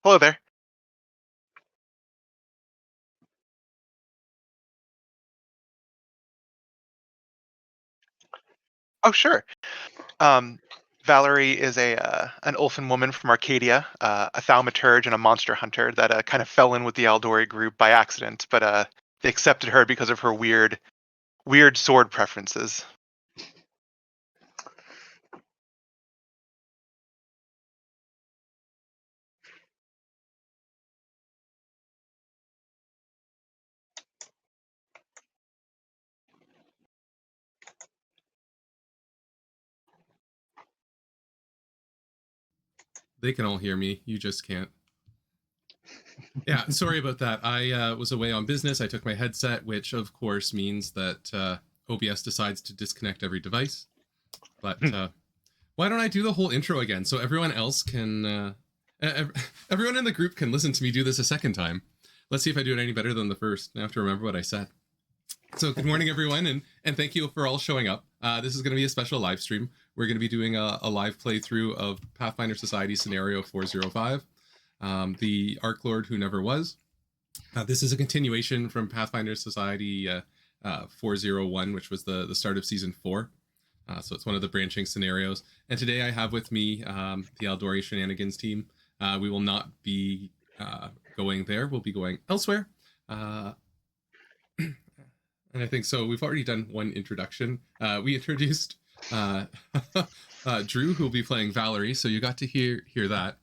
Hello there. Oh, sure. Um, Valerie is a an Ulfin woman from Arcadia, a thaumaturge and a monster hunter that kind of fell in with the Aldori group by accident, but they accepted her because of her weird sword preferences. They can all hear me. You just can't. Yeah, sorry about that. I was away on business. I took my headset, which of course means that OBS decides to disconnect every device. But why don't I do the whole intro again so everyone else can, everyone in the group can listen to me do this a second time. Let's see if I do it any better than the first. I have to remember what I said. So good morning, everyone, and thank you for all showing up. This is going to be a special live stream. We're going to be doing a live playthrough of Pathfinder Society Scenario 405, the Arc Lord Who Never Was. This is a continuation from Pathfinder Society 401, which was the start of Season 4. So it's one of the branching scenarios. And today I have with me the Aldori Shenanigans team. We will not be going there. We'll be going elsewhere. And I think so. We've already done one introduction. We introduced Drew, who will be playing Valerie. So you got to hear that.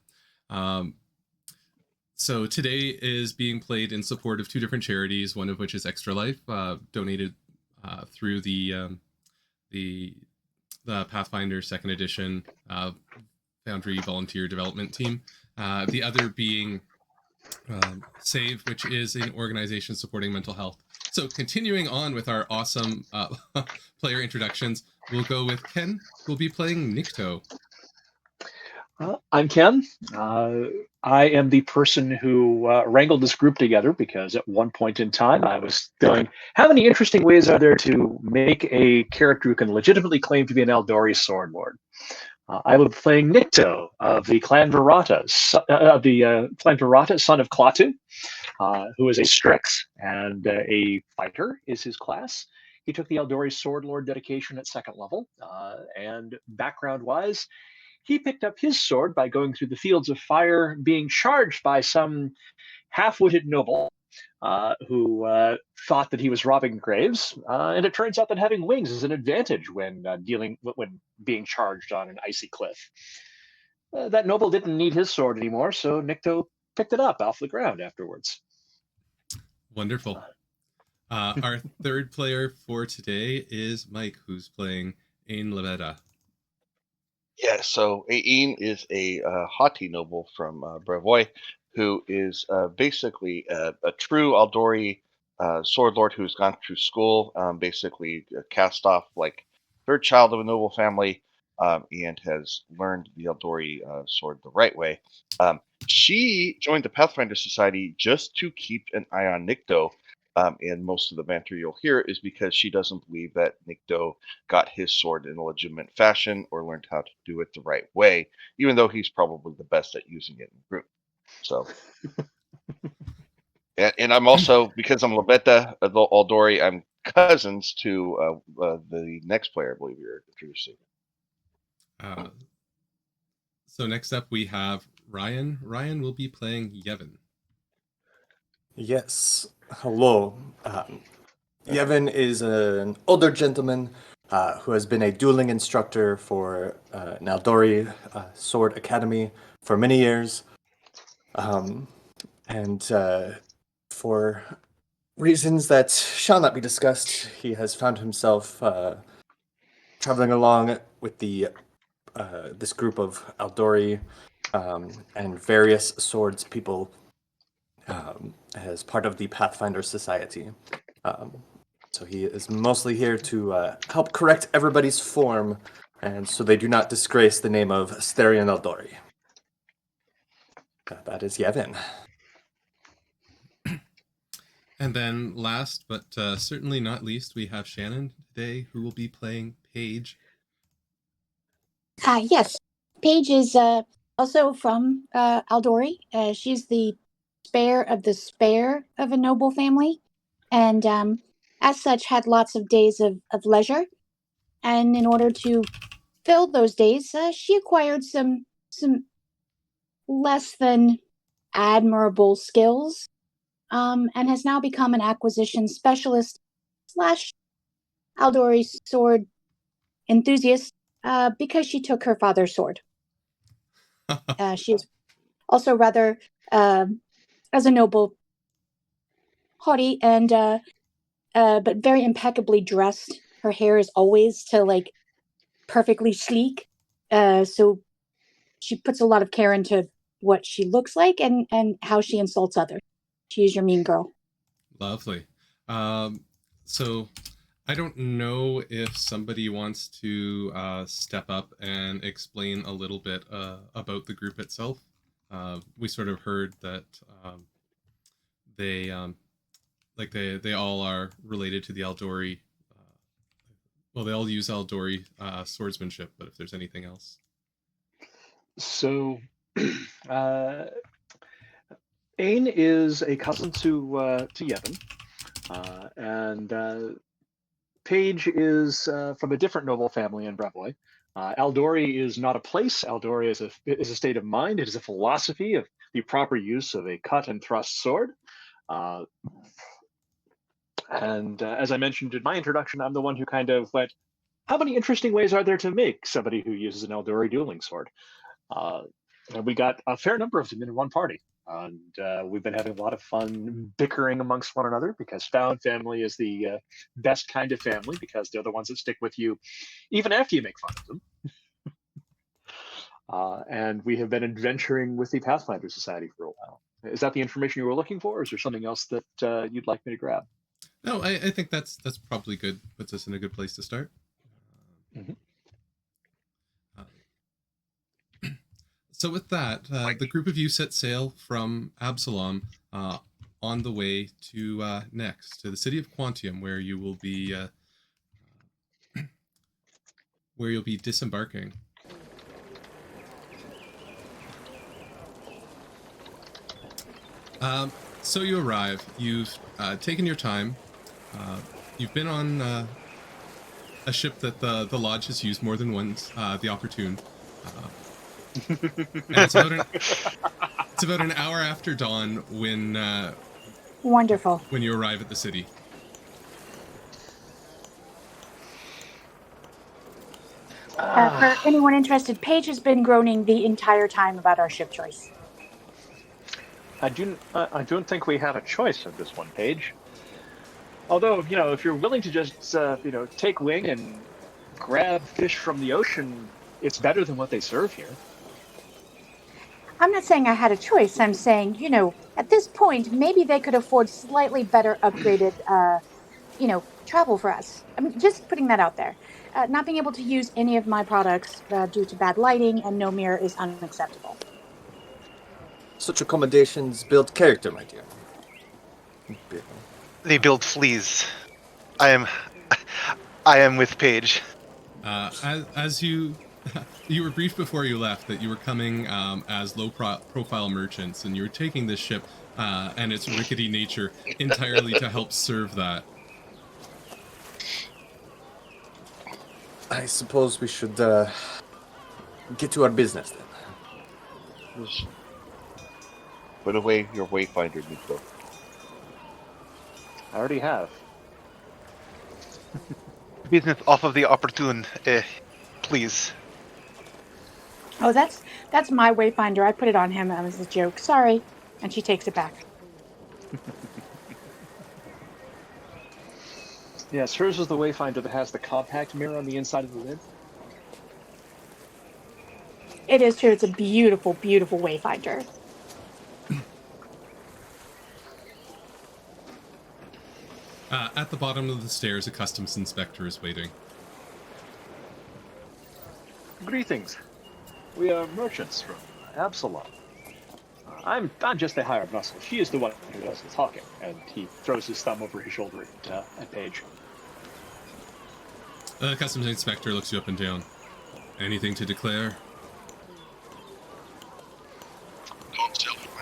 So today is being played in support of two different charities. One of which is Extra Life, donated through the Pathfinder Second Edition Foundry Volunteer Development Team. The other being Save, which is an organization supporting mental health. So continuing on with our awesome player introductions, we'll go with Ken, who'll be playing Nikto. I'm Ken. I am the person who wrangled this group together because at one point in time I was going, how many interesting ways are there to make a character who can legitimately claim to be an Aldori sword lord? I will be playing Nikto of the Clan Virata, son of Klaatu, who is a Strix and a fighter is his class. He took the Aldori Sword Lord dedication at 2nd level, and background-wise, he picked up his sword by going through the fields of fire, being charged by some half-witted noble who thought that he was robbing graves, and it turns out that having wings is an advantage when being charged on an icy cliff. That noble didn't need his sword anymore, so Nikto picked it up off the ground afterwards. Wonderful. Our third player for today is Mike, who's playing Ain Leveda. Yeah, so Ain is a haughty noble from Brevoy, who is basically a true Aldori sword lord who's gone through school, basically cast off like third child of a noble family, and has learned the Aldori sword the right way. She joined the Pathfinder Society just to keep an eye on Nikto, and most of the banter you'll hear is because she doesn't believe that Nikto got his sword in a legitimate fashion or learned how to do it the right way, even though he's probably the best at using it in the group. So, and I'm also, because I'm Lebeta Aldori, I'm cousins to the next player I believe you're introducing. So next up we have Ryan. Ryan will be playing Yevon. Yes. Hello. Yevon is an older gentleman who has been a dueling instructor for an Aldori Sword Academy for many years. And for reasons that shall not be discussed, he has found himself traveling along with this group of Aldori and various swords people as part of the Pathfinder Society. So he is mostly here to help correct everybody's form, and so they do not disgrace the name of Asterion Aldori. That is Yevon. And then last, but certainly not least, we have Shannon today, who will be playing Paige. Yes. Paige is also from Aldori. She's the spare of a noble family, and as such had lots of days of leisure. And in order to fill those days, she acquired some less than admirable skills, and has now become an acquisition specialist slash Aldori sword enthusiast because she took her father's sword. She is also rather, as a noble, haughty and but very impeccably dressed. Her hair is always to like perfectly sleek, so she puts a lot of care into what she looks like and how she insults others. She is your mean girl. Lovely. So I don't know if somebody wants to step up and explain a little bit about the group itself. We sort of heard that they all are related to the Aldori. Well, they all use Aldori swordsmanship, but if there's anything else. So, Ain is a cousin to Yevon, and Paige is from a different noble family in Brevoy. Aldori is not a place. Aldori is a state of mind. It is a philosophy of the proper use of a cut and thrust sword. And as I mentioned in my introduction, I'm the one who kind of went, how many interesting ways are there to make somebody who uses an Aldori dueling sword? And we got a fair number of them in one party. And we've been having a lot of fun bickering amongst one another because found family is the best kind of family because they're the ones that stick with you even after you make fun of them. And we have been adventuring with the Pathfinder Society for a while. Is that the information you were looking for, or is there something else that you'd like me to grab? No, I think that's probably good. Puts us in a good place to start. Mm-hmm. So with that, the group of you set sail from Absalom on the way to next to the city of Quantium, where you will be where you'll be disembarking. So you arrive. You've taken your time. You've been on a ship that the lodge has used more than once, the Opportune. And it's about an hour after dawn when Wonderful. when you arrive at the city. For anyone interested, Paige has been groaning the entire time about our ship choice. I don't think we have a choice of this one, Paige. Although, if you're willing to just, take wing and grab fish from the ocean, it's better than what they serve here. I'm not saying I had a choice. I'm saying, at this point, maybe they could afford slightly better upgraded, travel for us. I mean, just putting that out there. Not being able to use any of my products due to bad lighting and no mirror is unacceptable. Such accommodations build character, my dear. They build fleas. I am with Paige. As you were briefed before you left that you were coming as low-profile merchants, and you were taking this ship and its rickety nature entirely to help serve that. I suppose we should get to our business then. Just put away your wayfinder, Nico. I already have. Business off of the Opportune, please. Oh, that's my Wayfinder. I put it on him as a joke. Sorry. And she takes it back. Yes, hers is the Wayfinder that has the compact mirror on the inside of the lid. It is true. It's a beautiful, beautiful Wayfinder. At the bottom of the stairs, a customs inspector is waiting. Greetings. We are merchants from Absalom. I'm just the hired muscle. She is the one who does the talking. And he throws his thumb over his shoulder at Paige. The customs inspector looks you up and down. Anything to declare?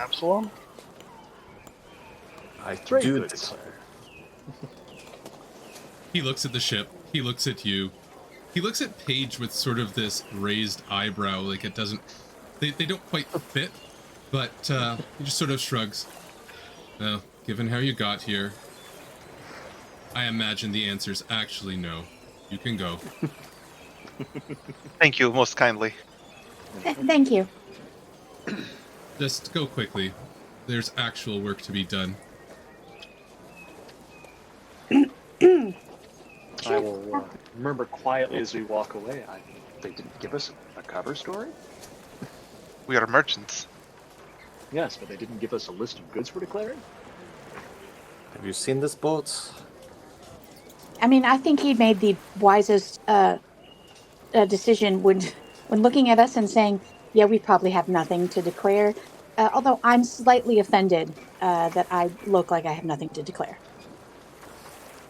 Absalom? I Very do good, declare. He looks at the ship. He looks at you. He looks at Paige with sort of this raised eyebrow, like it doesn't... They don't quite fit, but he just sort of shrugs. Well, given how you got here, I imagine the answer's actually no. You can go. Thank you most kindly. Thank you. Just go quickly. There's actual work to be done. I will murmur quietly as we walk away. They didn't give us a cover story? We are merchants. Yes, but they didn't give us a list of goods we're declaring? Have you seen this boat? I mean, I think he made the wisest decision when looking at us and saying, yeah, we probably have nothing to declare. Although I'm slightly offended that I look like I have nothing to declare.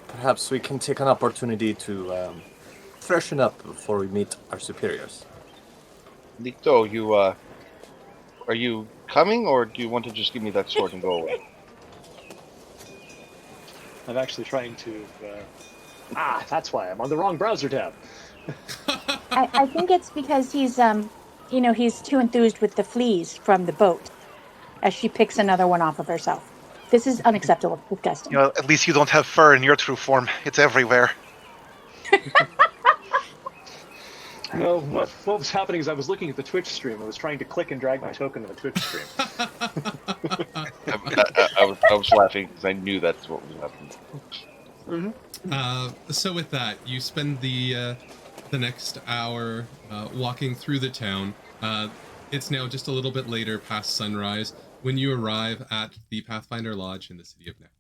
Perhaps we can take an opportunity to freshen up before we meet our superiors. Nikto, you, are you coming, or do you want to just give me that sword and go away? I'm actually trying to... that's why I'm on the wrong browser tab. I think it's because he's he's too enthused with the fleas from the boat as she picks another one off of herself. This is unacceptable. Disgusting. You know, at least you don't have fur in your true form. It's everywhere. No, what was happening is I was looking at the Twitch stream. I was trying to click and drag my token to the Twitch stream. I was laughing because I knew that's what was happening. So with that, you spend the next hour walking through the town. It's now just a little bit later, past sunrise, when you arrive at the Pathfinder Lodge in the city of Nex.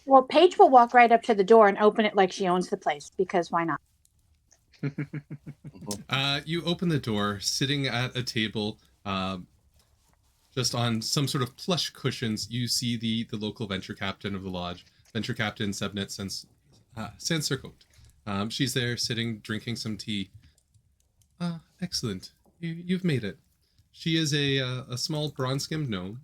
Well, Paige will walk right up to the door and open it like she owns the place, because why not? You open the door, sitting at a table, just on some sort of plush cushions. You see the local venture captain of the lodge, venture captain Sebnet Sansircote. She's there, sitting, drinking some tea. Excellent. You've made it. She is a small bronze-skimmed gnome.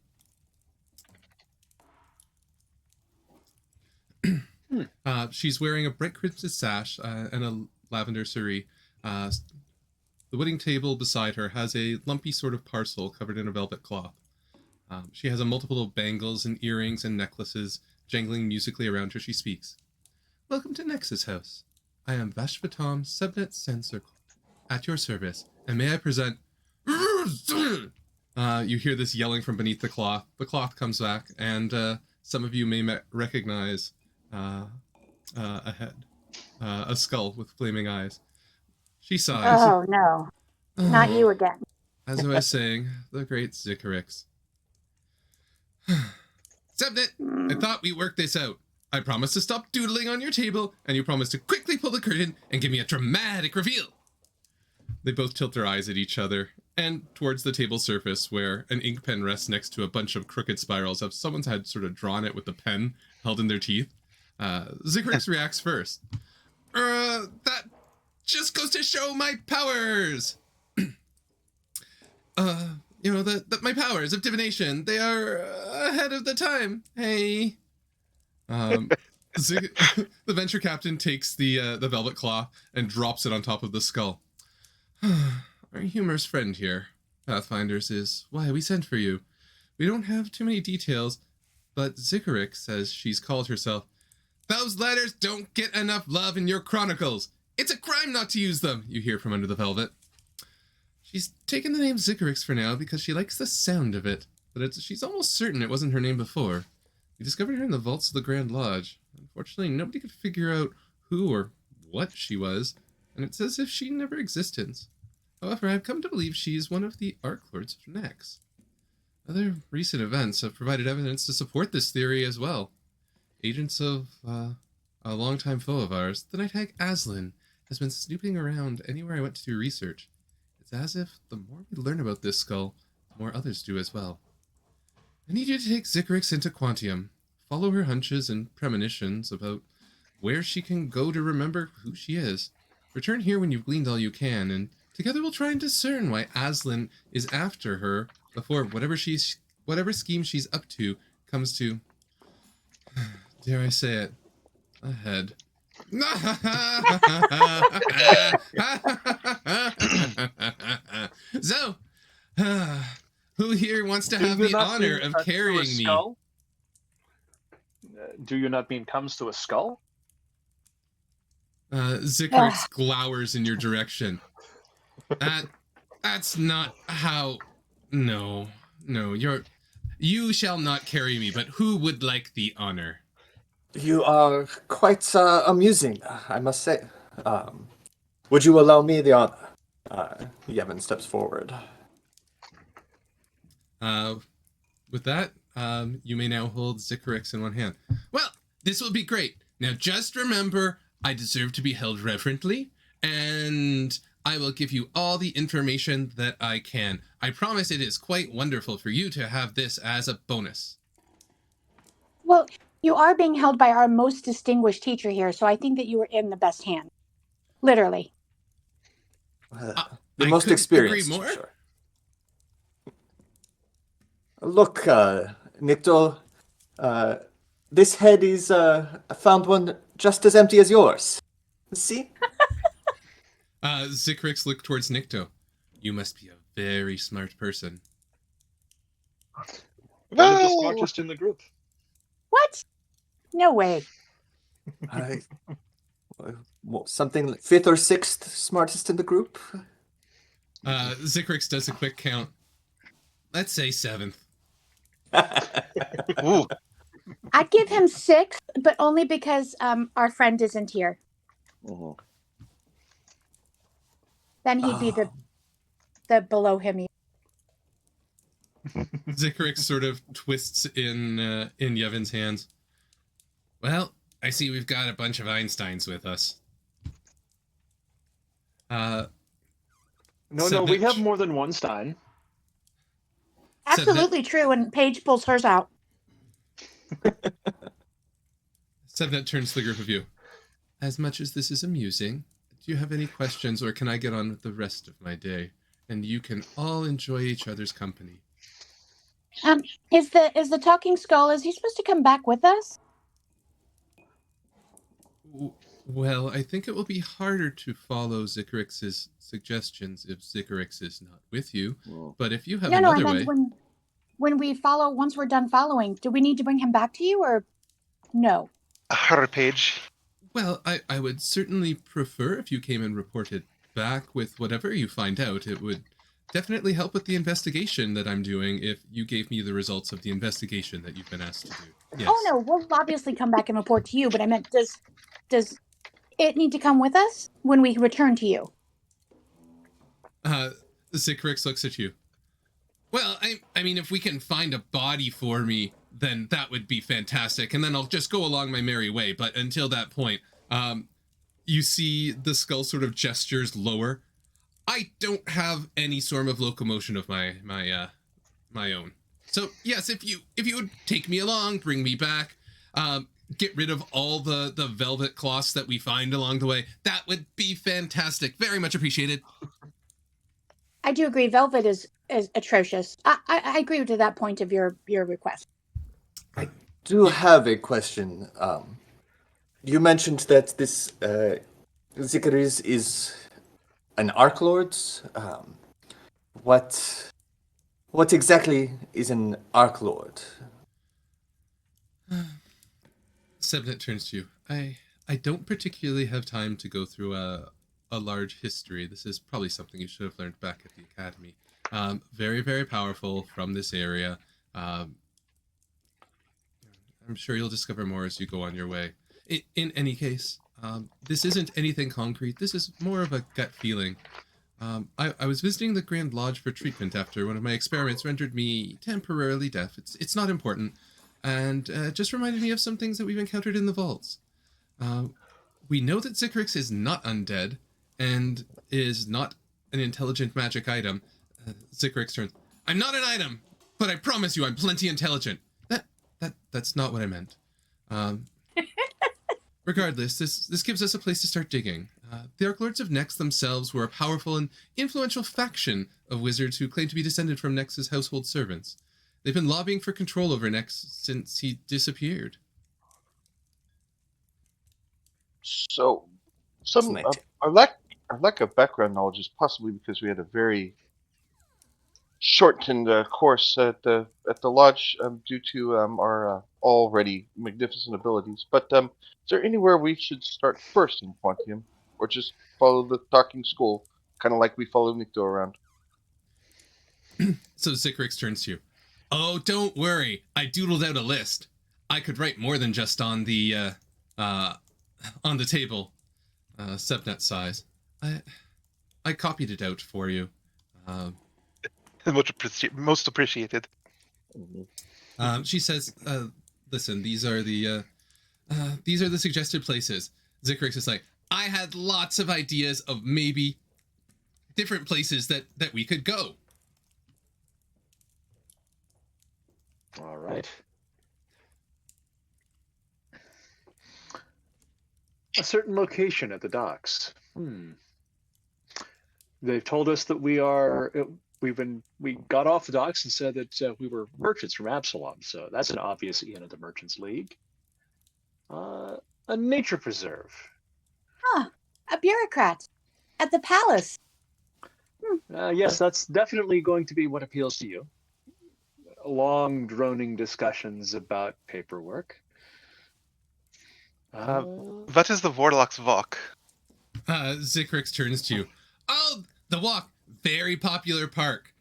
She's wearing a bright crimson sash and a lavender cerise. The wedding table beside her has a lumpy sort of parcel covered in a velvet cloth. She has a multiple of bangles and earrings and necklaces jangling musically around her. She speaks. Welcome to Nexus House. I am Vashvatom Sebnet Sansircote, at your service, and may I present... You hear this yelling from beneath the cloth. The cloth comes back, and some of you may recognize a head, a skull with flaming eyes. She sighs. Oh, no. Not you again. As I was saying, the great Zikrix. Sebnet, I thought we worked this out. I promised to stop doodling on your table, and you promised to quickly pull the curtain and give me a dramatic reveal. They both tilt their eyes at each other, and towards the table surface, where an ink pen rests next to a bunch of crooked spirals of someone's had sort of drawn it with a pen held in their teeth. Zikrix reacts first. That just goes to show my powers! My powers of divination, they are ahead of the time. Hey. The venture captain takes the velvet cloth and drops it on top of the skull. Our humorous friend here, Pathfinders, is why we sent for you. We don't have too many details, but Zikrix says she's called herself. Those letters don't get enough love in your chronicles. It's a crime not to use them, you hear from under the velvet. She's taken the name Zikrix for now because she likes the sound of it, but she's almost certain it wasn't her name before. We discovered her in the vaults of the Grand Lodge. Unfortunately, nobody could figure out who or what she was, and it's as if she never existed. However, I've come to believe she is one of the Arc Lords of Nex. Other recent events have provided evidence to support this theory as well. Agents of a longtime foe of ours, the Night Hag Aslan, has been snooping around anywhere I went to do research. It's as if the more we learn about this skull, the more others do as well. I need you to take Zikrix into Quantium. Follow her hunches and premonitions about where she can go to remember who she is. Return here when you've gleaned all you can, and together we'll try and discern why Aslan is after her before whatever scheme she's up to comes to, dare I say it, a head. So, who here wants to have the honor of carrying me? Do you not mean comes to a skull? Zikrix glowers in your direction. That's not how. No, you shall not carry me. But who would like the honor? You are quite amusing, I must say. Would you allow me the honor? Yevon steps forward. With that, you may now hold Zikrix in one hand. Well, this will be great. Now, just remember, I deserve to be held reverently, and I will give you all the information that I can. I promise it is quite wonderful for you to have this as a bonus. Well, you are being held by our most distinguished teacher here, so I think that you are in the best hand. Literally. The most experienced. Agree more? Sure. Look, Nikto, this head is, I found one just as empty as yours. See? Zikrix looked towards Nikto. You must be a very smart person. One of the smartest in the group. What? No way. Something like 5th or 6th smartest in the group? Zikrix does a quick count. Let's say 7th. Ooh. I'd give him 6, but only because our friend isn't here. Mhm. Then he'd be the below him. Zikrix sort of twists in Yevon's hands. Well, I see we've got a bunch of Einsteins with us. No, we have more than one Stein. Absolutely true, and Paige pulls hers out. Sevnet turns to the group of you. As much as this is amusing, do you have any questions, or can I get on with the rest of my day? And you can all enjoy each other's company. Is the talking skull, is he supposed to come back with us? Well, I think it will be harder to follow Zikrix's suggestions if Zikrix is not with you. But if you have another way... when we follow, once we're done following, do we need to bring him back to you, or no? Her page. Well, I would certainly prefer if you came and reported back with whatever you find out. It would definitely help with the investigation that I'm doing if you gave me the results of the investigation that you've been asked to do. Yes. Oh, no, we'll obviously come back and report to you, but I meant, does it need to come with us when we return to you? Zikrix looks at you. Well, I mean, if we can find a body for me, then that would be fantastic, and then I'll just go along my merry way. But until that point, you see the skull sort of gestures lower. I don't have any sort of locomotion of my own. So yes, if you would take me along, bring me back, get rid of all the velvet cloths that we find along the way, that would be fantastic. Very much appreciated. I do agree. Velvet is atrocious. I agree to that point of your request. I do have a question. You mentioned that this Zikrix is an Arc Lord. What exactly is an Arc Lord? Sevnet turns to you. I don't particularly have time to go through a large history. This is probably something you should have learned back at the academy. Very, very powerful from this area. I'm sure you'll discover more as you go on your way. In any case, this isn't anything concrete. This is more of a gut feeling. I was visiting the Grand Lodge for treatment after one of my experiments rendered me temporarily deaf. It's not important, and just reminded me of some things that we've encountered in the vaults. We know that Zikrix is not undead, and is not an intelligent magic item. Zikrix turns. I'm not an item, but I promise you I'm plenty intelligent. That's not what I meant. Regardless, this gives us a place to start digging. The Arc Lords of Nex themselves were a powerful and influential faction of wizards who claim to be descended from Nex's household servants. They've been lobbying for control over Nex since he disappeared. So, some Fascinating. our lack of background knowledge is possibly because we had a very shortened course at the lodge due to our already magnificent abilities. But is there anywhere we should start first in Quantium, or just follow the talking school, kind of like we follow Nikto around? So Zikrix turns to you. Oh, don't worry. I doodled out a list. I could write more than just on the table, subnet size. I copied it out for you. Most appreciated. She says, "Listen, these are the suggested places." Zikrix is like, "I had lots of ideas of maybe different places that we could go." All right. A certain location at the docks. They've told us that we got off the docks and said that we were merchants from Absalom, so that's an obvious inn at the Merchants League. A nature preserve. A bureaucrat at the palace. Yes, that's definitely going to be what appeals to you. Long, droning discussions about paperwork. What is the Warlock's Walk? Zikrix turns to you. Oh, the Walk, very popular park.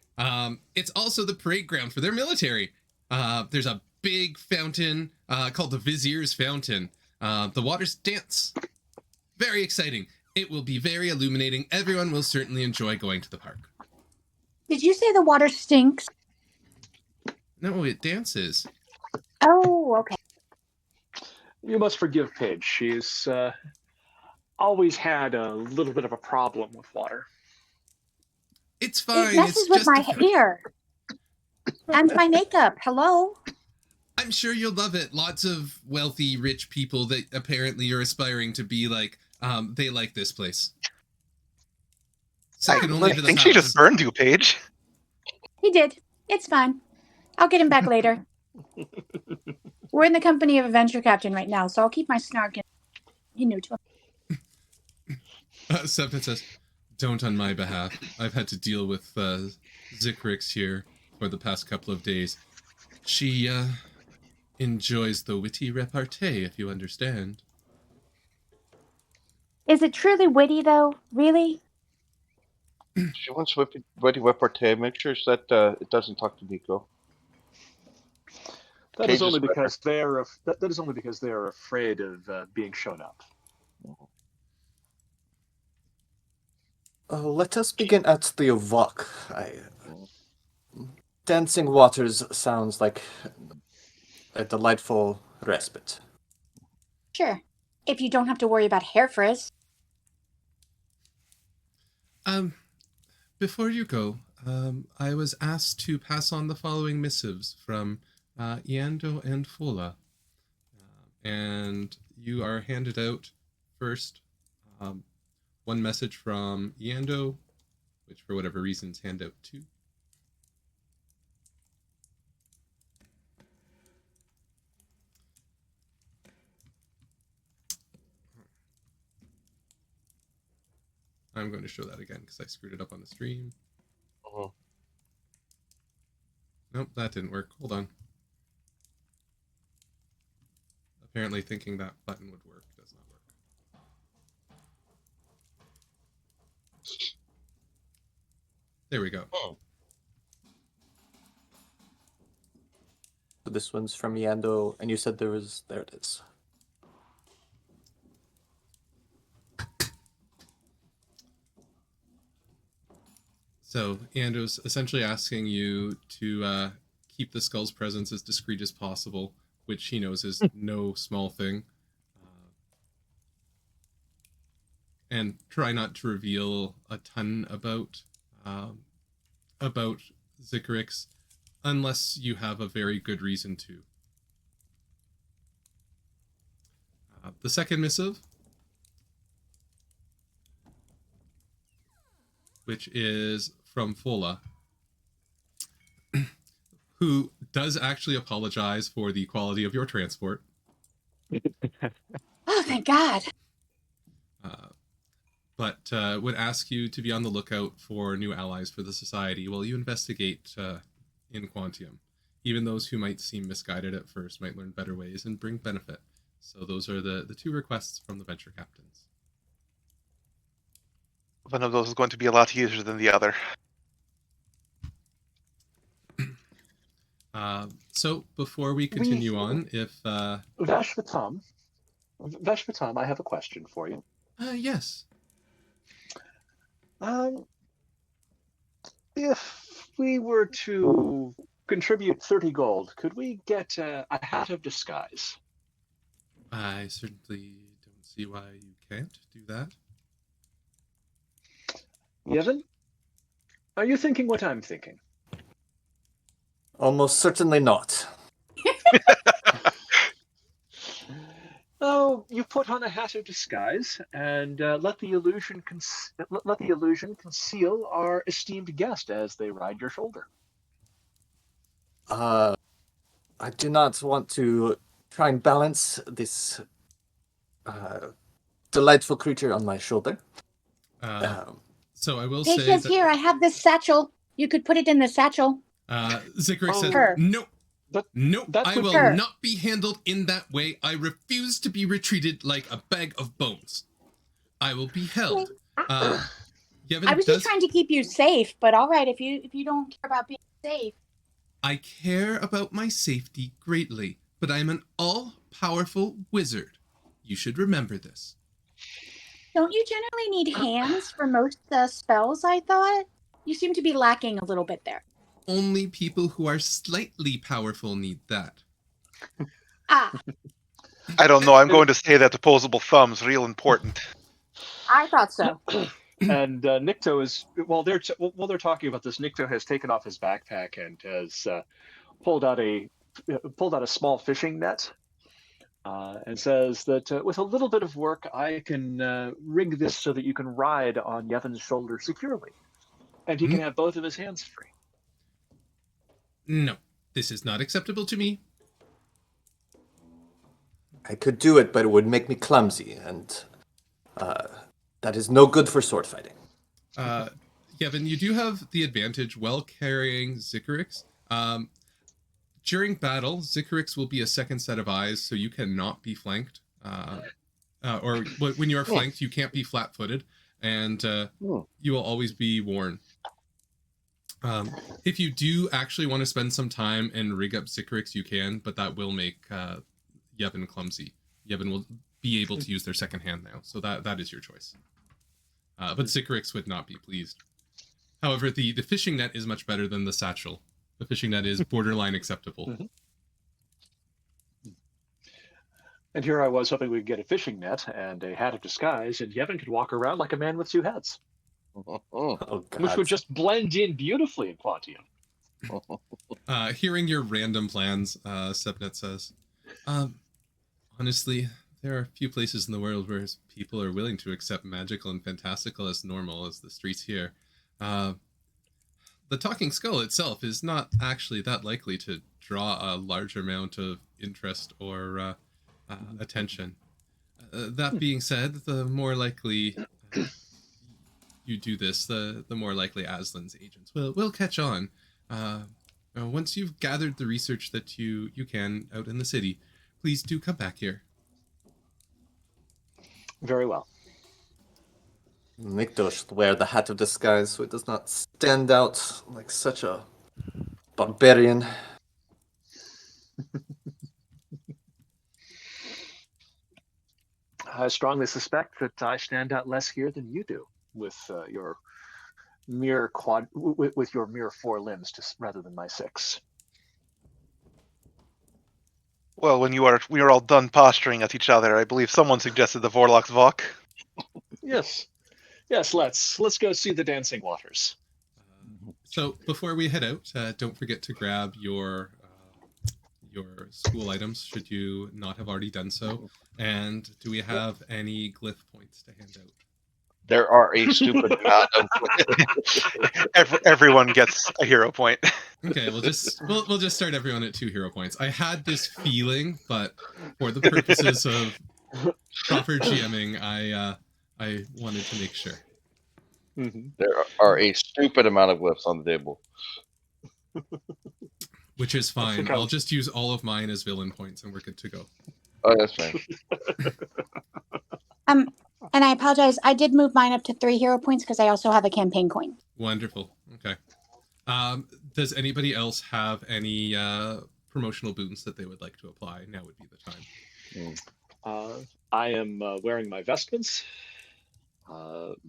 It's also the parade ground for their military. There's a big fountain called the Vizier's Fountain. The waters dance. Very exciting. It will be very illuminating. Everyone will certainly enjoy going to the park. Did you say the water stinks? No, it dances. Oh, okay. You must forgive Paige. She's always had a little bit of a problem with water. It's fine. It messes with my hair and my makeup. Hello? I'm sure you'll love it. Lots of wealthy, rich people that apparently are aspiring to be like, they like this place. Second only to the think house. she just burned you, Paige. He did. It's fine. I'll get him back later. We're in the company of a venture captain right now, so I'll keep my snark in. He knew to him. Septon says, "Don't on my behalf. I've had to deal with Zikrix here for the past couple of days. She enjoys the witty repartee, if you understand." Is it truly witty, though? Really? She wants witty repartee. Make sure that it doesn't talk to Nico. That is only because they're afraid of being shown up. Let us begin at the Walk. Dancing waters sounds like a delightful respite. Sure. If you don't have to worry about hair frizz. Before you go, I was asked to pass on the following missives from Iando and Fola. And you are handed out first one message from Iando, which for whatever reasons hand out two. I'm going to show that again because I screwed it up on the stream. Uh-huh. Nope, that didn't work. Hold on. Apparently thinking that button would work does not work. There we go. Oh. So this one's from Yando, and you said there it is. So Yando's essentially asking you to keep the skull's presence as discreet as possible, which he knows is no small thing. And try not to reveal a ton about Zikrix, unless you have a very good reason to. The second missive which is from Fola, who does actually apologize for the quality of your transport. Oh, thank God. But would ask you to be on the lookout for new allies for the Society while you investigate in Quantium. Even those who might seem misguided at first might learn better ways and bring benefit. So those are the two requests from the venture captains. One of those is going to be a lot easier than the other. So before we continue on, if... Vashvatam, I have a question for you. Yes. If we were to contribute 30 gold, could we get a hat of disguise? I certainly don't see why you can't do that. Yevon, are you thinking what I'm thinking? Almost certainly not. Oh, you put on a hat of disguise and let the illusion conceal our esteemed guest as they ride your shoulder. I do not want to try and balance this delightful creature on my shoulder. So I will say Patience, that... here, I have this satchel. You could put it in the satchel. Zikrix said, Her. nope. But Nope, that I would will her. not be handled in that way. I refuse to be retreated like a bag of bones. I will be held. Yevon I was does... just trying to keep you safe, but all right, if you don't care about being safe. I care about my safety greatly, but I am an all-powerful wizard. You should remember this. Don't you generally need hands for most spells, I thought? You seem to be lacking a little bit there. Only people who are slightly powerful need that. Ah, I don't know. I'm going to say that opposable thumb's real important. I thought so. And Nikto is while they're talking about this, Nikto has taken off his backpack and has pulled out a small fishing net and says that with a little bit of work, I can rig this so that you can ride on Yevon's shoulder securely, and he can have both of his hands free. No, this is not acceptable to me. I could do it, but it would make me clumsy, and that is no good for sword fighting. Yevon, you do have the advantage while carrying Zikrix. During battle, Zikrix will be a second set of eyes, so you cannot be flanked. Or when you are flanked, you can't be flat-footed, and you will always be worn. If you do actually want to spend some time and rig up Zikrix, you can, but that will make Yevon clumsy. Yevon will be able to use their second hand now, so that is your choice. But Zikrix would not be pleased. However, the fishing net is much better than the satchel. The fishing net is borderline acceptable. Mm-hmm. And here I was hoping we'd get a fishing net and a hat of disguise, and Yevon could walk around like a man with two heads. Oh, God. Which would just blend in beautifully in Quantium. Hearing your random plans, Sepnet says, honestly, there are a few places in the world where people are willing to accept magical and fantastical as normal as the streets here. The talking skull itself is not actually that likely to draw a large amount of interest or attention. That being said, the more likely you do this, the more likely Aslan's agents will catch on. Once you've gathered the research that you can out in the city, please do come back here. Very well. Nikto should wear the hat of disguise so it does not stand out like such a barbarian. I strongly suspect that I stand out less here than you do with your mere with your mere 4 limbs rather than my 6. Well, when we are all done posturing at each other, I believe someone suggested the Vorloc's Vok. Yes, let's go see the dancing waters. So before we head out, don't forget to grab your school items, should you not have already done so. And do we have any glyph points to hand out? There are a stupid amount of. Everyone gets a hero point. Okay, we'll just start everyone at 2 hero points. I had this feeling, but for the purposes of proper GMing, I wanted to make sure. Mm-hmm. There are a stupid amount of glyphs on the table. Which is fine. think I'll just use all of mine as villain points, and we're good to go. Oh, that's fine. And I apologize. I did move mine up to 3 hero points because I also have a campaign coin. Wonderful. Okay. Does anybody else have any promotional boons that they would like to apply? Now would be the time. I am wearing my vestments.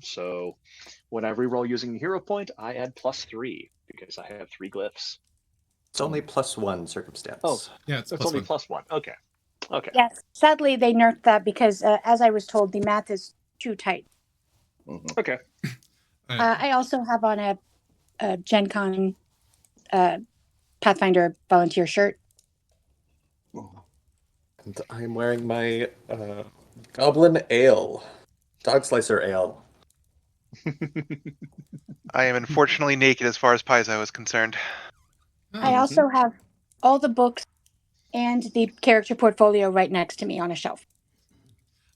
So when I reroll using a hero point, I add +3 because I have 3 glyphs. It's only +1 circumstance. Oh, Yeah, it's it's plus only one. +1. Okay. Okay. Yes. Sadly, they nerfed that because, as I was told, the math is too tight. Mm-hmm. Okay. I also have on a Gen Con Pathfinder volunteer shirt. And I'm wearing my Goblin Ale, Dog Slicer Ale. I am unfortunately naked as far as Paizo is concerned. I also have all the books and the character portfolio right next to me on a shelf.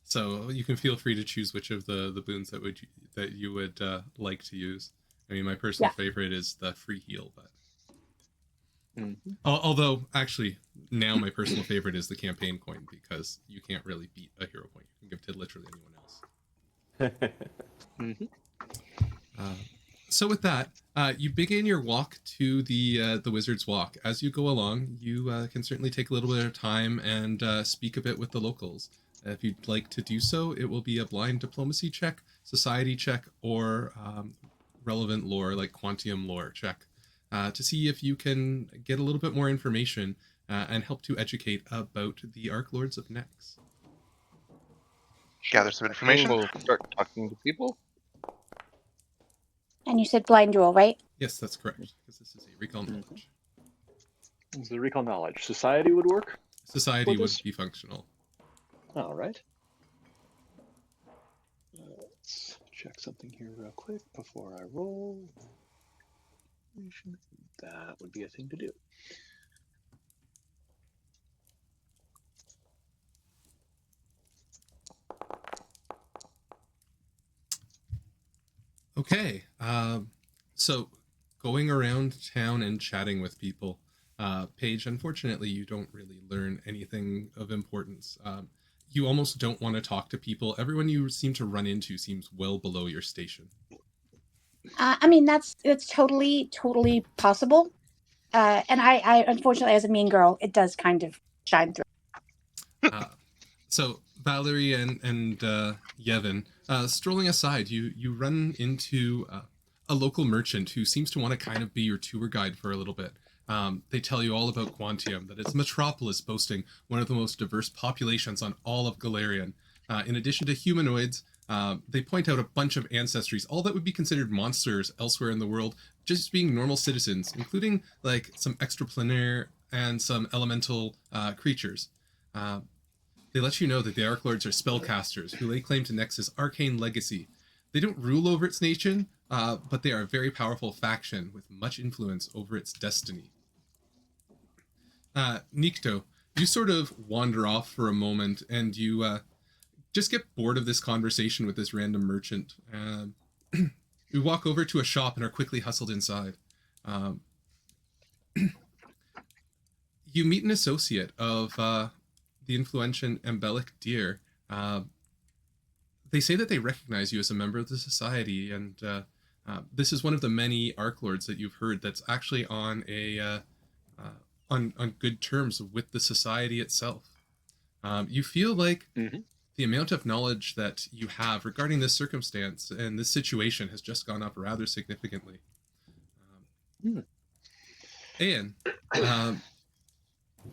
So you can feel free to choose which of the boons that you would like to use. I mean, my personal favorite is the free heal, but although actually now my personal favorite is the campaign coin because you can't really beat a hero point. You can give to literally anyone else. So with that, you begin your walk to the Wizard's Walk. As you go along, you can certainly take a little bit of time and speak a bit with the locals. If you'd like to do so, it will be a blind diplomacy check, society check, or relevant lore like Quantium lore check to see if you can get a little bit more information and help to educate about the Arc Lords of Nex. Gather some information. We'll start talking to people. And you said blind duel, right? Yes, that's correct, because this is a recall knowledge. This is a recall knowledge. Society would work? Society would be functional. All right. Let's check something here real quick before I roll. That would be a thing to do. Okay, so going around town and chatting with people, Paige, unfortunately, you don't really learn anything of importance. You almost don't want to talk to people. Everyone you seem to run into seems well below your station. I mean, that's totally possible. And I unfortunately, as a mean girl, it does kind of shine through. So Valerie and Yevon, strolling aside, you run into a local merchant who seems to want to kind of be your tour guide for a little bit. They tell you all about Quantium, that it's a metropolis boasting one of the most diverse populations on all of Galarian. In addition to humanoids, they point out a bunch of ancestries, all that would be considered monsters elsewhere in the world, just being normal citizens, including like some extraplanar and some elemental creatures. They let you know that the Arc Lords are spellcasters who lay claim to Nex's arcane legacy. They don't rule over its nation, but they are a very powerful faction with much influence over its destiny. Nikto, you sort of wander off for a moment and you just get bored of this conversation with this random merchant. You walk over to a shop and are quickly hustled inside. You meet an associate of the influential Embellic Deer. They say that they recognize you as a member of the society, and this is one of the many Arc Lords that you've heard that's actually on a on good terms with the society itself. You feel like the amount of knowledge that you have regarding this circumstance and this situation has just gone up rather significantly. And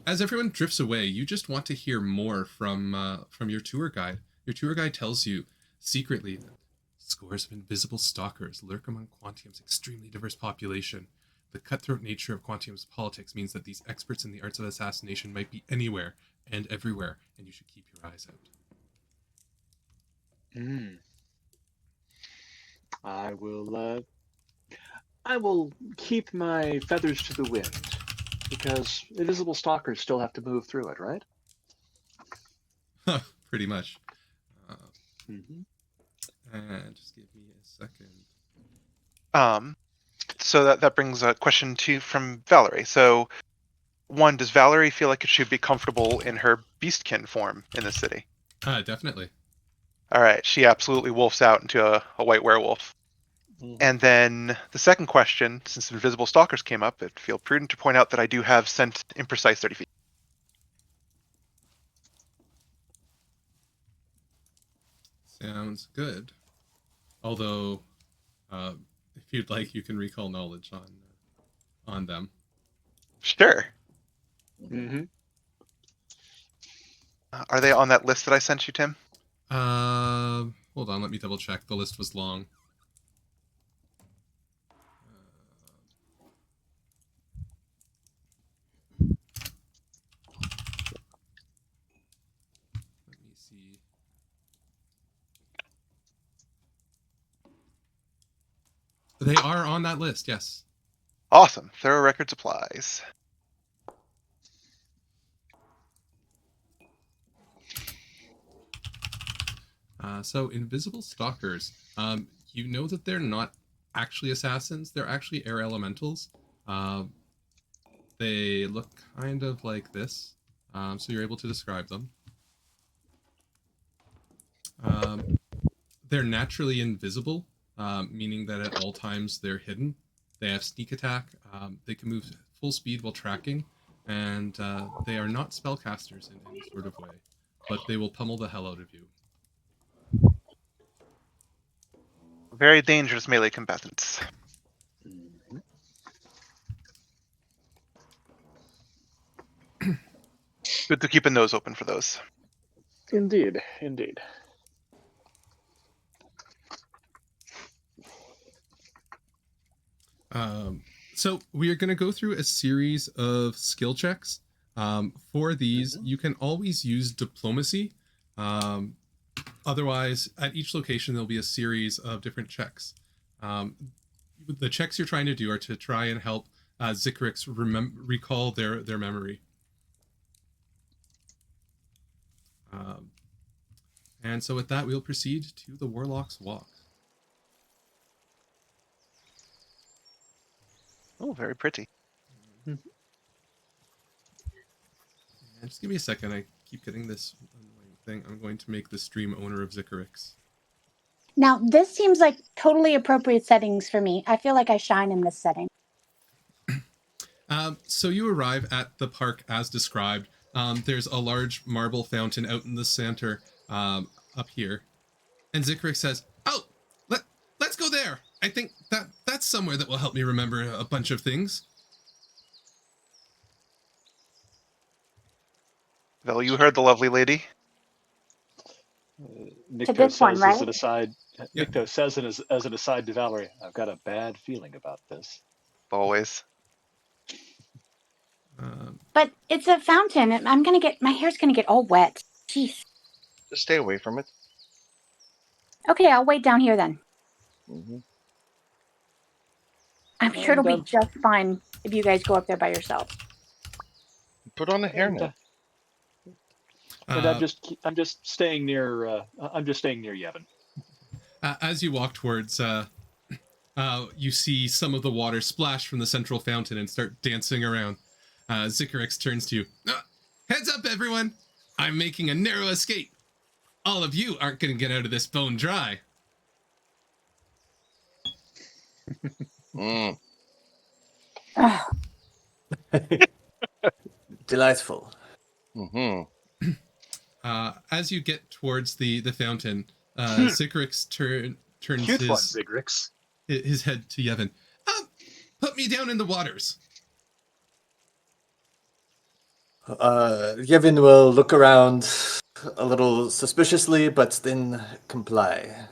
as everyone drifts away, you just want to hear more from your tour guide. Your tour guide tells you secretly that scores of invisible stalkers lurk among Quantium's extremely diverse population. The cutthroat nature of Quantium's politics means that these experts in the arts of assassination might be anywhere and everywhere, and you should keep your eyes out. I will keep my feathers to the wind because invisible stalkers still have to move through it, right? Pretty much. Mm-hmm. And just give me a second. So that brings a question from Valerie. So, one, does Valerie feel like she'd be comfortable in her beastkin form in the city? Definitely. All right, she absolutely wolfs out into a white werewolf. Mm-hmm. And then the second question, since invisible stalkers came up, it feel prudent to point out that I do have scent imprecise 30 feet. Sounds good. Although, if you'd like, you can recall knowledge on them. Sure. Mm-hmm. Are they on that list that I sent you, Tim? Hold on, let me double check. The list was long. Let me see. They are on that list, yes. Awesome. Thorough record supplies. So invisible stalkers. You know that they're not actually assassins. They're actually air elementals. They look kind of like this. So you're able to describe them. They're naturally invisible, meaning that at all times they're hidden. They have sneak attack. They can move full speed while tracking, and they are not spellcasters in any sort of way, but they will pummel the hell out of you. Very dangerous melee combatants. Mm-hmm. Good to keep a nose open for those. Indeed, indeed. So we are going to go through a series of skill checks. For these, you can always use diplomacy. Otherwise, at each location, there'll be a series of different checks. The checks you're trying to do are to try and help Zikrix recall their memory. And so with that, we'll proceed to the Warlock's Walk. Oh, very pretty. And just give me a second. I keep getting this annoying thing. I'm going to make the stream owner of Zikrix. Now, this seems like totally appropriate settings for me. I feel like I shine in this setting. So you arrive at the park as described. There's a large marble fountain out in the center up here. And Zikrix says, "Oh, let's go there. I think that's somewhere that will help me remember a bunch of things." Well, you heard the lovely lady. Nikto this one, says right? as an aside. Yeah. Nikto says as an aside to Valerie, "I've got a bad feeling about this." Always. But it's a fountain. I'm gonna get my hair's gonna get all wet. Jeez. Just stay away from it. Okay, I'll wait down here then. Mm-hmm. I'm sure it'll be And, just fine if you guys go up there by yourselves. Put on a hairnet. And I'm just staying near Yevon. As you walk towards, you see some of the water splash from the central fountain and start dancing around. Zikrix turns to you. Heads up, everyone! I'm making a narrow escape. All of you aren't going to get out of this bone dry. Mm. Delightful. Mm-hmm. As you get towards the fountain, Zikrix turns Cute one, Zikrix. his head to Yevon. Put me down in the waters. Yevon will look around a little suspiciously, but then comply.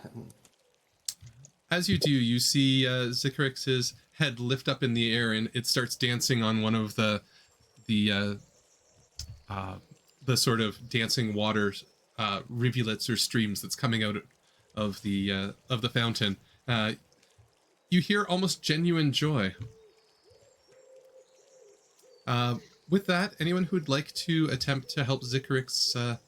As you do, you see Zikrix's head lift up in the air, and it starts dancing on one of the sort of dancing water rivulets or streams that's coming out of the fountain. You hear almost genuine joy. With that, anyone who'd like to attempt to help Zikrix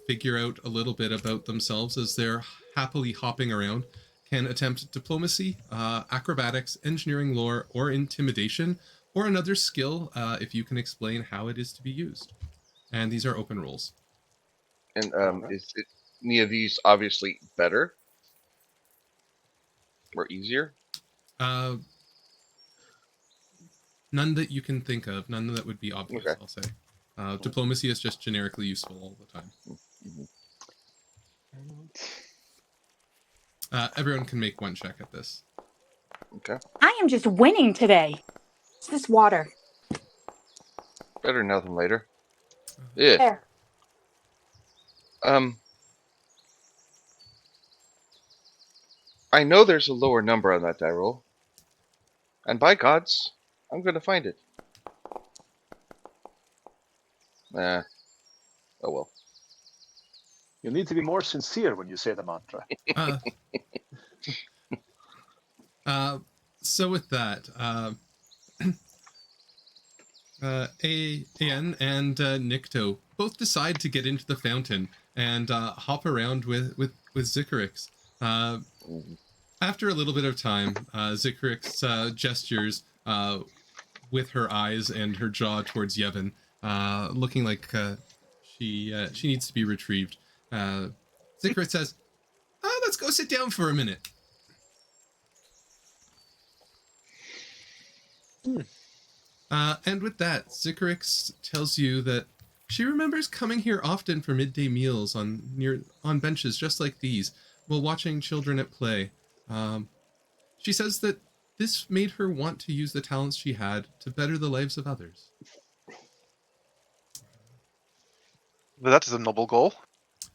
figure out a little bit about themselves as they're happily hopping around can attempt diplomacy, acrobatics, engineering lore, or intimidation, or another skill if you can explain how it is to be used. And these are open rolls. And Alright. is it, any of these obviously better or easier? None that you can think of, none that would be obvious, Okay. I'll say. Diplomacy is just generically useful all the time. Everyone can make one check at this. Okay. I am just winning today. It's this water. Better now than later. Yeah. There. I know there's a lower number on that die roll. And by gods, I'm going to find it. Oh well. You need to be more sincere when you say the mantra. So with that, Aen and Nikto both decide to get into the fountain and hop around with Zikrix. After a little bit of time, Zikrix gestures with her eyes and her jaw towards Yevon, looking like she needs to be retrieved. Zikrix says, let's go sit down for a minute. And with that, Zikrix tells you that she remembers coming here often for midday meals on benches just like these, while watching children at play. She says that this made her want to use the talents she had to better the lives of others. But that is a noble goal.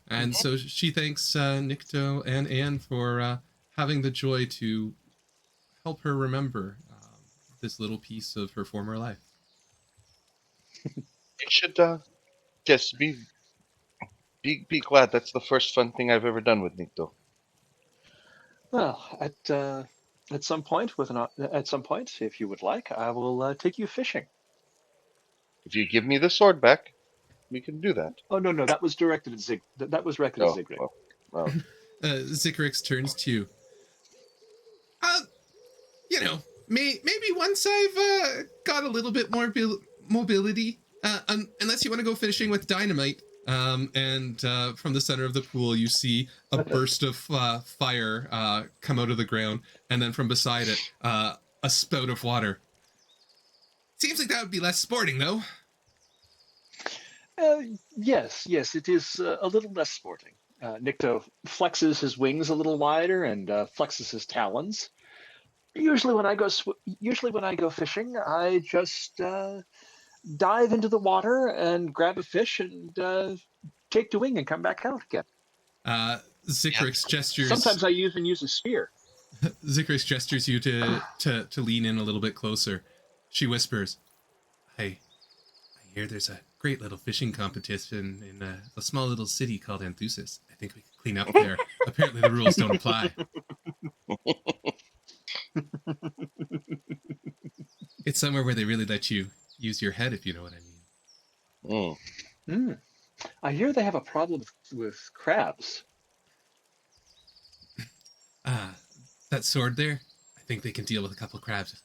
And so she thanks Nikto and Anne for having the joy to help her remember this little piece of her former life. You should just be glad. That's the first fun thing I've ever done with Nikto. Well, at some point, if you would like, I will take you fishing. If you give me the sword back, we can do that. Oh no, that was directed at Zig. That was directed at Zikrix. Well. Zikrix turns to you. Maybe once I've got a little bit more mobility, unless you want to go fishing with dynamite. And from the center of the pool, you see a burst of fire come out of the ground, and then from beside it, a spout of water. Seems like that would be less sporting, though. Yes, it is a little less sporting. Nikto flexes his wings a little wider and flexes his talons. Usually when I go fishing, I just dive into the water and grab a fish and take the wing and come back out again. Zikrix gestures. Sometimes I even use a spear. Zikrix gestures you to lean in a little bit closer. She whispers, I hear there's a great little fishing competition in a small little city called Anthusis. I think we can clean up there. Apparently the rules don't apply. It's somewhere where they really let you use your head, if you know what I mean. I hear they have a problem with crabs. That sword there, I think they can deal with a couple crabs.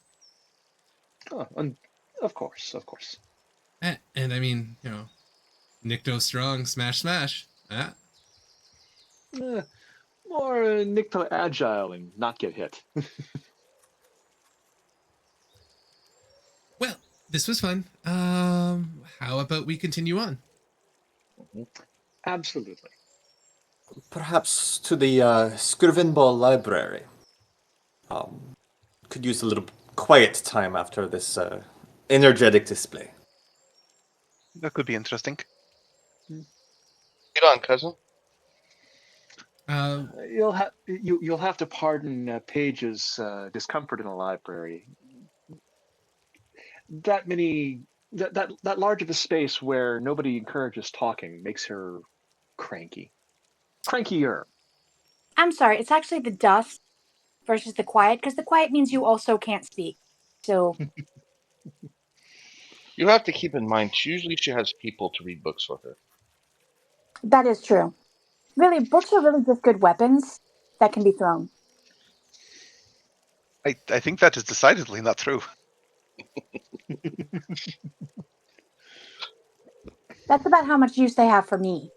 Oh, and of course. And I mean, Nikto strong, smash. More Nikto agile and not get hit. Well, this was fun. How about we continue on? Absolutely. Perhaps to the Scrivenbough Library. Could use a little quiet time after this energetic display. That could be interesting. Get on, cousin. You'll have to pardon Paige's discomfort in the library. That large of a space where nobody encourages talking makes her cranky. Crankier. I'm sorry. It's actually the dust versus the quiet, because the quiet means you also can't speak. So You have to keep in mind, usually she has people to read books for her. that is true. Really, books are really just good weapons that can be thrown. I think that is decidedly not true. That's about how much use they have for me.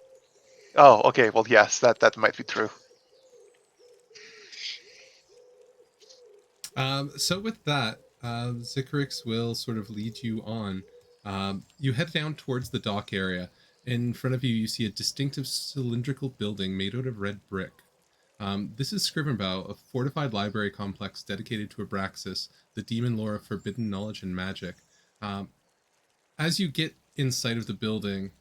Oh, okay. Well, yes, that might be true. So with that, Zikrix will sort of lead you on. You head down towards the dock area. In front of you, you see a distinctive cylindrical building made out of red brick. This is Scrivenbough, a fortified library complex dedicated to Abraxas, the demon lore of forbidden knowledge and magic. As you get in sight of the building,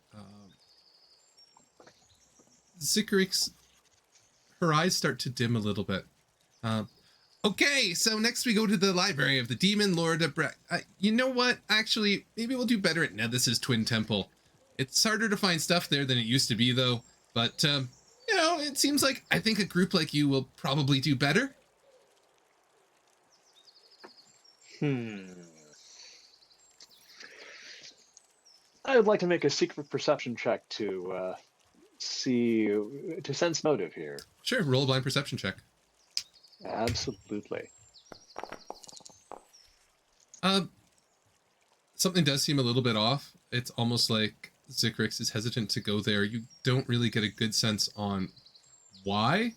Zikrix, her eyes start to dim a little bit. Okay, so next we go to the library of the demon lord you know what? Actually, maybe we'll do better at Nethys's twin temple. It's harder to find stuff there than it used to be, though. But, you know, it seems like I think a group like you will probably do better. I would like to make a secret perception check to sense motive here. Sure, roll a blind perception check. Absolutely. Something does seem a little bit off. It's almost like Zikrix is hesitant to go there. You don't really get a good sense on why,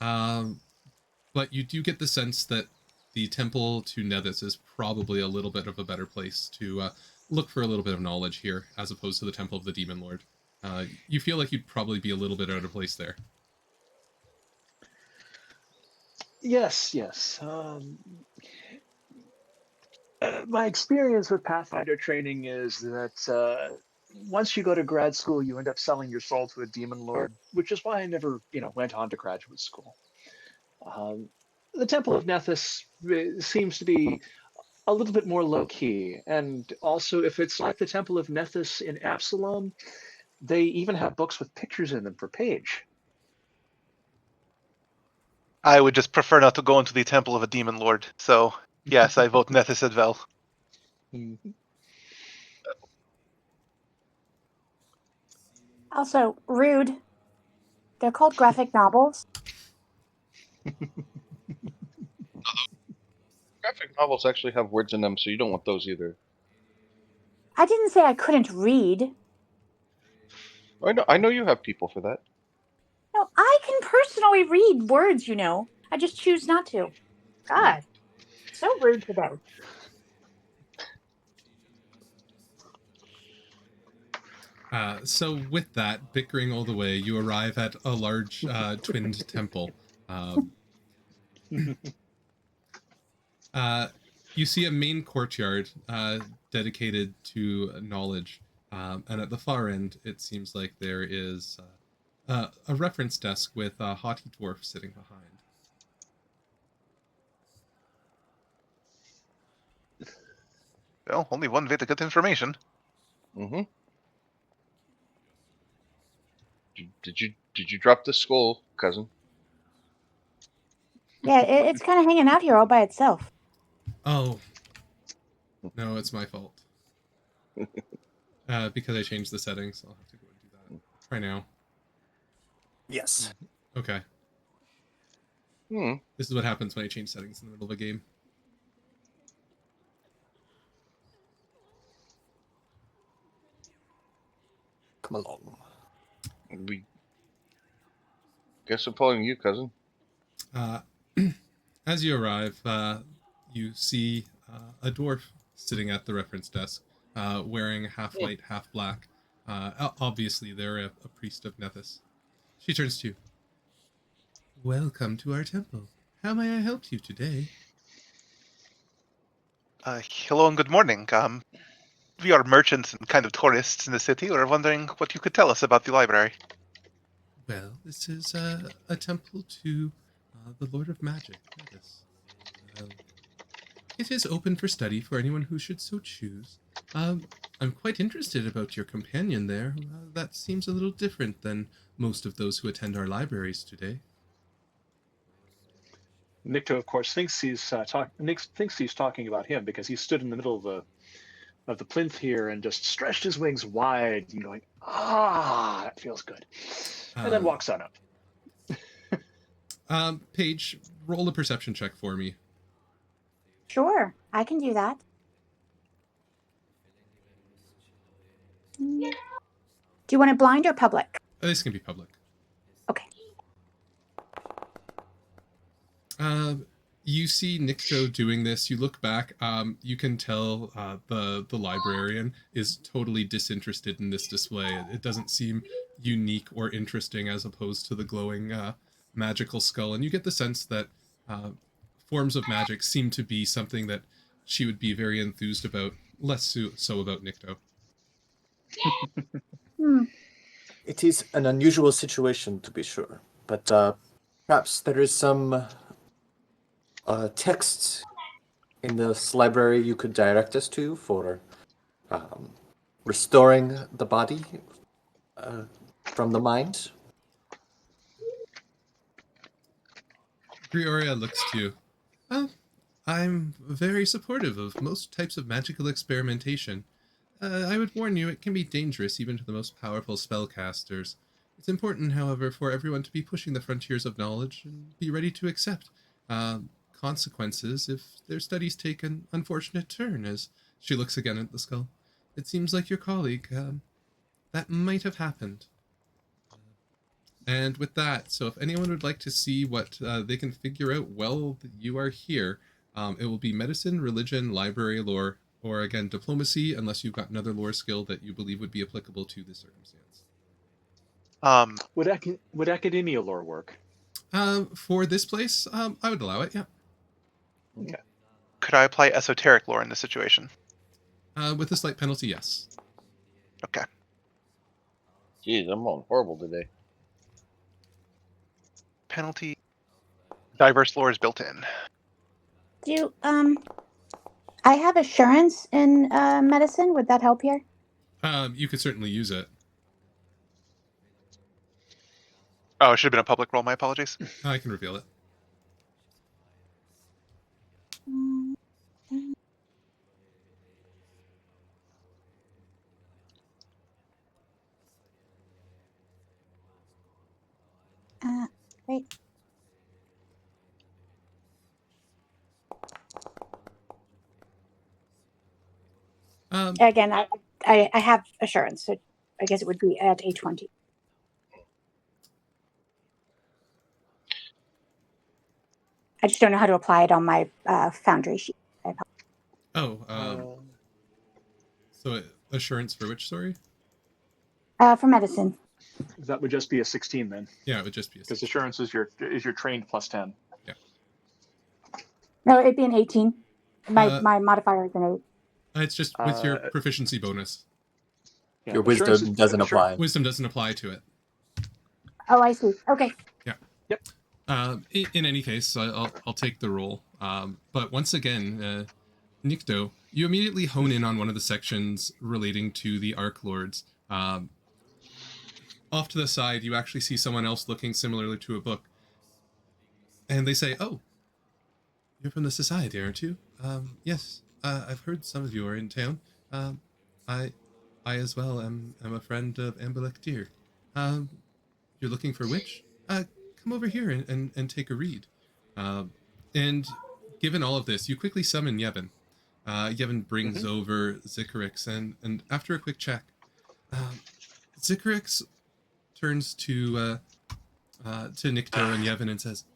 but you do get the sense that the temple to Nethys is probably a little bit of a better place to look for a little bit of knowledge here, as opposed to the temple of the demon lord. You feel like you'd probably be a little bit out of place there. Yes. My experience with Pathfinder training is that once you go to grad school, you end up selling your soul to a demon lord, which is why I never, went on to graduate school. The Temple of Nethys seems to be a little bit more low key, and also if it's like the Temple of Nethys in Absalom, they even have books with pictures in them for page. I would just prefer not to go into the temple of a demon lord. So, yes, I vote Nethys as well. Also, rude. They're called graphic novels. Graphic novels actually have words in them, so you don't want those either. I didn't say I couldn't read. I know you have people for that. No, I can personally read words, I just choose not to. God, so rude today. So with that, bickering all the way, you arrive at a large twinned temple. You see a main courtyard dedicated to knowledge, and at the far end, it seems like there is a reference desk with a haughty dwarf sitting behind. Well, only one way to get information. Mm-hmm. Did you drop the skull, cousin? Yeah, it's kind of hanging out here all by itself. Oh. No, it's my fault. Because I changed the settings, I'll have to go and do that. Try now. Yes. Okay. This is what happens when I change settings in the middle of a game. Come along. We guess I'm following you, cousin. As you arrive, you see a dwarf sitting at the reference desk, wearing half white, half black. Obviously, they're a priest of Nethys. She turns to you. Welcome to our temple. How may I help you today? Hello and good morning. We are merchants and kind of tourists in the city. We're wondering what you could tell us about the library. Well, this is a temple to the Lord of Magic, Nethys. It is open for study for anyone who should so choose. I'm quite interested about your companion there. That seems a little different than most of those who attend our libraries today. Nikto, of course, thinks he's talking about him because he stood in the middle of the plinth here and just stretched his wings wide and going, that feels good, and then walks on up. Paige, roll a perception check for me. Sure, I can do that. Do you want it blind or public? This can be public. Okay. You see Nikto doing this. You look back. You can tell the librarian is totally disinterested in this display. It doesn't seem unique or interesting as opposed to the glowing magical skull. And you get the sense that forms of magic seem to be something that she would be very enthused about, less so about Nikto. It is an unusual situation, to be sure, but perhaps there is some texts in this library you could direct us to for restoring the body from the mind. Grioria looks to you. Well, I'm very supportive of most types of magical experimentation. I would warn you, it can be dangerous even to the most powerful spellcasters. It's important, however, for everyone to be pushing the frontiers of knowledge and be ready to accept consequences if their studies take an unfortunate turn, as she looks again at the skull. It seems like your colleague, that might have happened. And with that, so if anyone would like to see what they can figure out while you are here, it will be medicine, religion, library lore, or again, diplomacy, unless you've got another lore skill that you believe would be applicable to this circumstance. Would academia lore work? For this place, I would allow it, yeah. Okay. Could I apply esoteric lore in this situation? With a slight penalty, yes. Okay. Jeez, I'm on horrible today. Penalty. Diverse lore is built in. Do you, I have assurance in medicine. Would that help here? You could certainly use it. Oh, it should have been a public roll. My apologies. I can reveal it. Great. Again, I have assurance, so I guess it would be at a 20. I just don't know how to apply it on my Foundry sheet. So assurance for which, sorry? For medicine. That would just be a 16 then. Yeah, it would just be a Because 16. assurance is your trained plus 10. Yeah. No, it'd be an 18. My modifier is an 8. It's just with your proficiency bonus. Yeah, Your wisdom doesn't apply. Wisdom doesn't apply to it. Oh, I see. Okay. Yeah. Yep. In any case, I'll take the roll. But once again, Nikto, you immediately hone in on one of the sections relating to the Arc Lords. Off to the side, you actually see someone else looking similarly to a book. And they say, "Oh, you're from the Society, aren't you?" Yes. I've heard some of you are in town. I as well am a friend of Ambilek Deer. You're looking for which? Come over here and take a read. And given all of this, you quickly summon Yevon. Yevon brings over Zikrix, and after a quick check, Zikrix turns to Nikto and Yevon and says,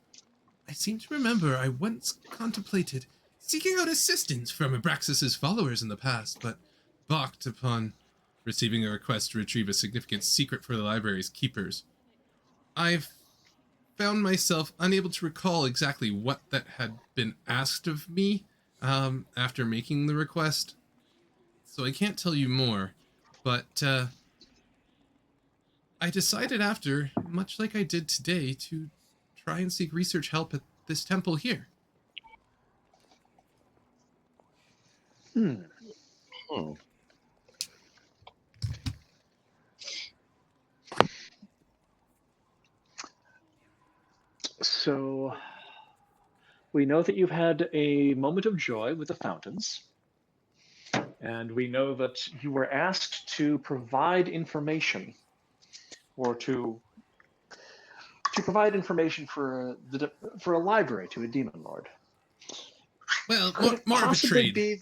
"I seem to remember I once contemplated seeking out assistance from Abraxas's followers in the past, but balked upon receiving a request to retrieve a significant secret for the library's keepers. I've found myself unable to recall exactly what that had been asked of me after making the request, so I can't tell you more, but I decided after, much like I did today, to try and seek research help at this temple here." So We know that you've had a moment of joy with the fountains. And we know that you were asked to provide information, or to provide information for a library to a demon lord. Well, Could it more of a possibly trade. be?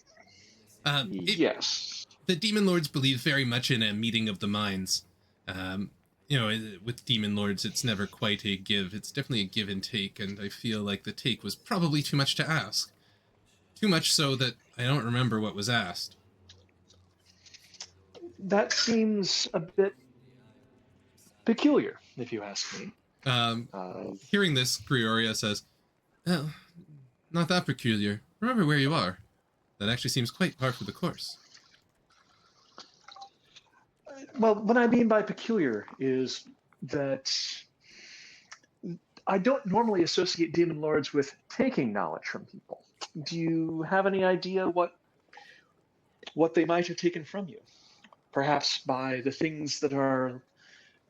Yes. The demon lords believe very much in a meeting of the minds. With demon lords, it's never quite a give. It's definitely a give and take, and I feel like the take was probably too much to ask. Too much so that I don't remember what was asked. That seems a bit peculiar, if you ask me. Hearing this, Grioria says, well, not that peculiar. Remember where you are. That actually seems quite par for the course. Well, what I mean by peculiar is that I don't normally associate demon lords with taking knowledge from people. Do you have any idea what they might have taken from you? Perhaps by the things that are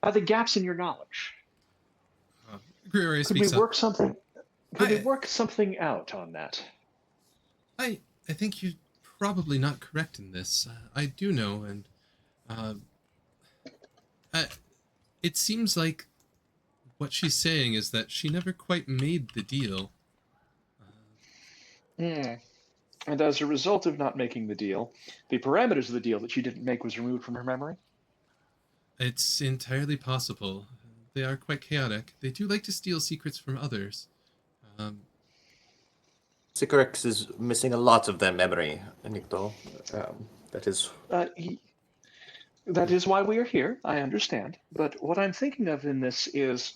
by the gaps in your knowledge. Could we work something? Could we work something out on that? I think you're probably not correct in this. I do know, and it seems like what she's saying is that she never quite made the deal. And as a result of not making the deal, the parameters of the deal that she didn't make was removed from her memory? It's entirely possible. They are quite chaotic. They do like to steal secrets from others. Zikrix is missing a lot of their memory, Nikto. That is... That is why we are here, I understand. But what I'm thinking of in this is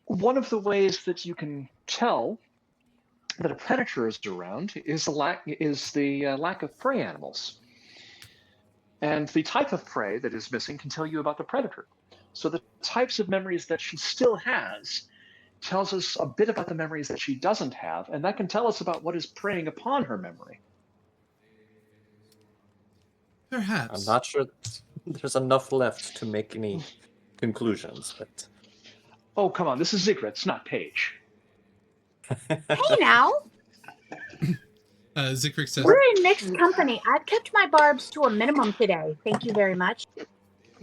one of the ways that you can tell that a predator is around is the lack of prey animals. And the type of prey that is missing can tell you about the predator. So the types of memories that she still has tells us a bit about the memories that she doesn't have, and that can tell us about what is preying upon her memory. Perhaps. I'm not sure there's enough left to make any conclusions, but... Oh, come on, this is Zikrix, not Paige. Hey now! Zikrix says... We're in mixed company. I've kept my barbs to a minimum today. Thank you very much.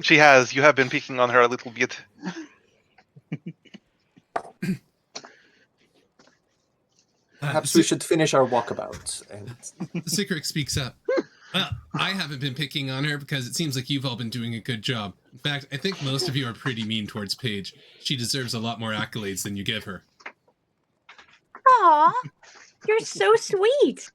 She has. You have been picking on her a little bit. Perhaps we should finish our walkabout. And... Zikrix speaks up. Well, I haven't been picking on her because it seems like you've all been doing a good job. In fact, I think most of you are pretty mean towards Paige. She deserves a lot more accolades than you give her. Aw, you're so sweet.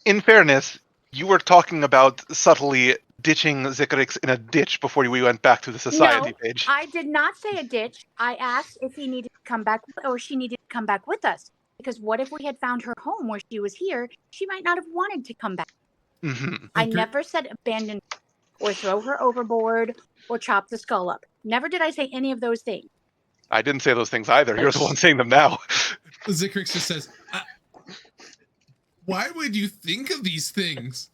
In fairness, you were talking about subtly ditching Zikrix in a ditch before we went back to the society page. I did not say a ditch. I asked if he needed to come back or she needed to come back with us. Because what if we had found her home where she was here? She might not have wanted to come back. Mm-hmm. I never said abandon or throw her overboard or chop the skull up. Never did I say any of those things. I didn't say those things either. You're the one saying them now. Zikrix just says, why would you think of these things?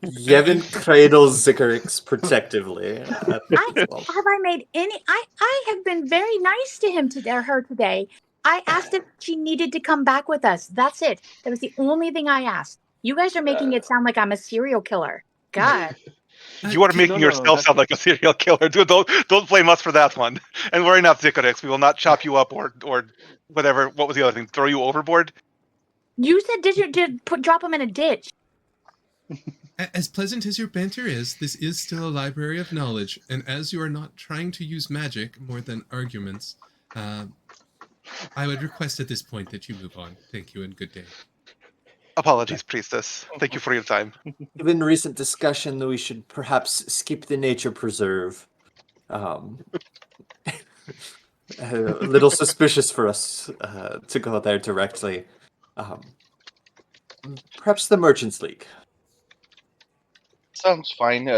Yevon cradles Zikrix protectively. Have I made any... I have been very nice to him her today. I asked if she needed to come back with us. That's it. That was the only thing I asked. You guys are making it sound like I'm a serial killer. God. You are making yourself sound like a serial killer. Dude, don't blame us for that one. And worry not, Zikrix. We will not chop you up or whatever. What was the other thing? Throw you overboard? You said drop him in a ditch. As pleasant as your banter is, this is still a library of knowledge, and as you are not trying to use magic more than arguments, I would request at this point that you move on. Thank you and good day. Apologies, priestess. Thank you for your time. Given recent discussion, we should perhaps skip the nature preserve. A little suspicious for us to go there directly. Perhaps the Merchants League. Sounds fine.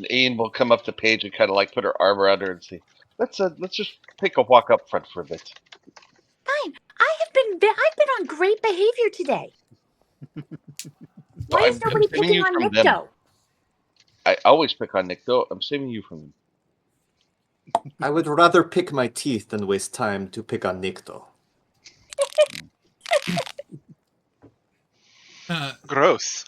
Ian will come up to Paige and kind of like put her arm around her and say, "Let's just take a walk up front for a bit." Fine. I've been on great behavior today. Why is nobody picking on Nikto? I always pick on Nikto. I'm saving you from them. I would rather pick my teeth than waste time to pick on Nikto. Gross.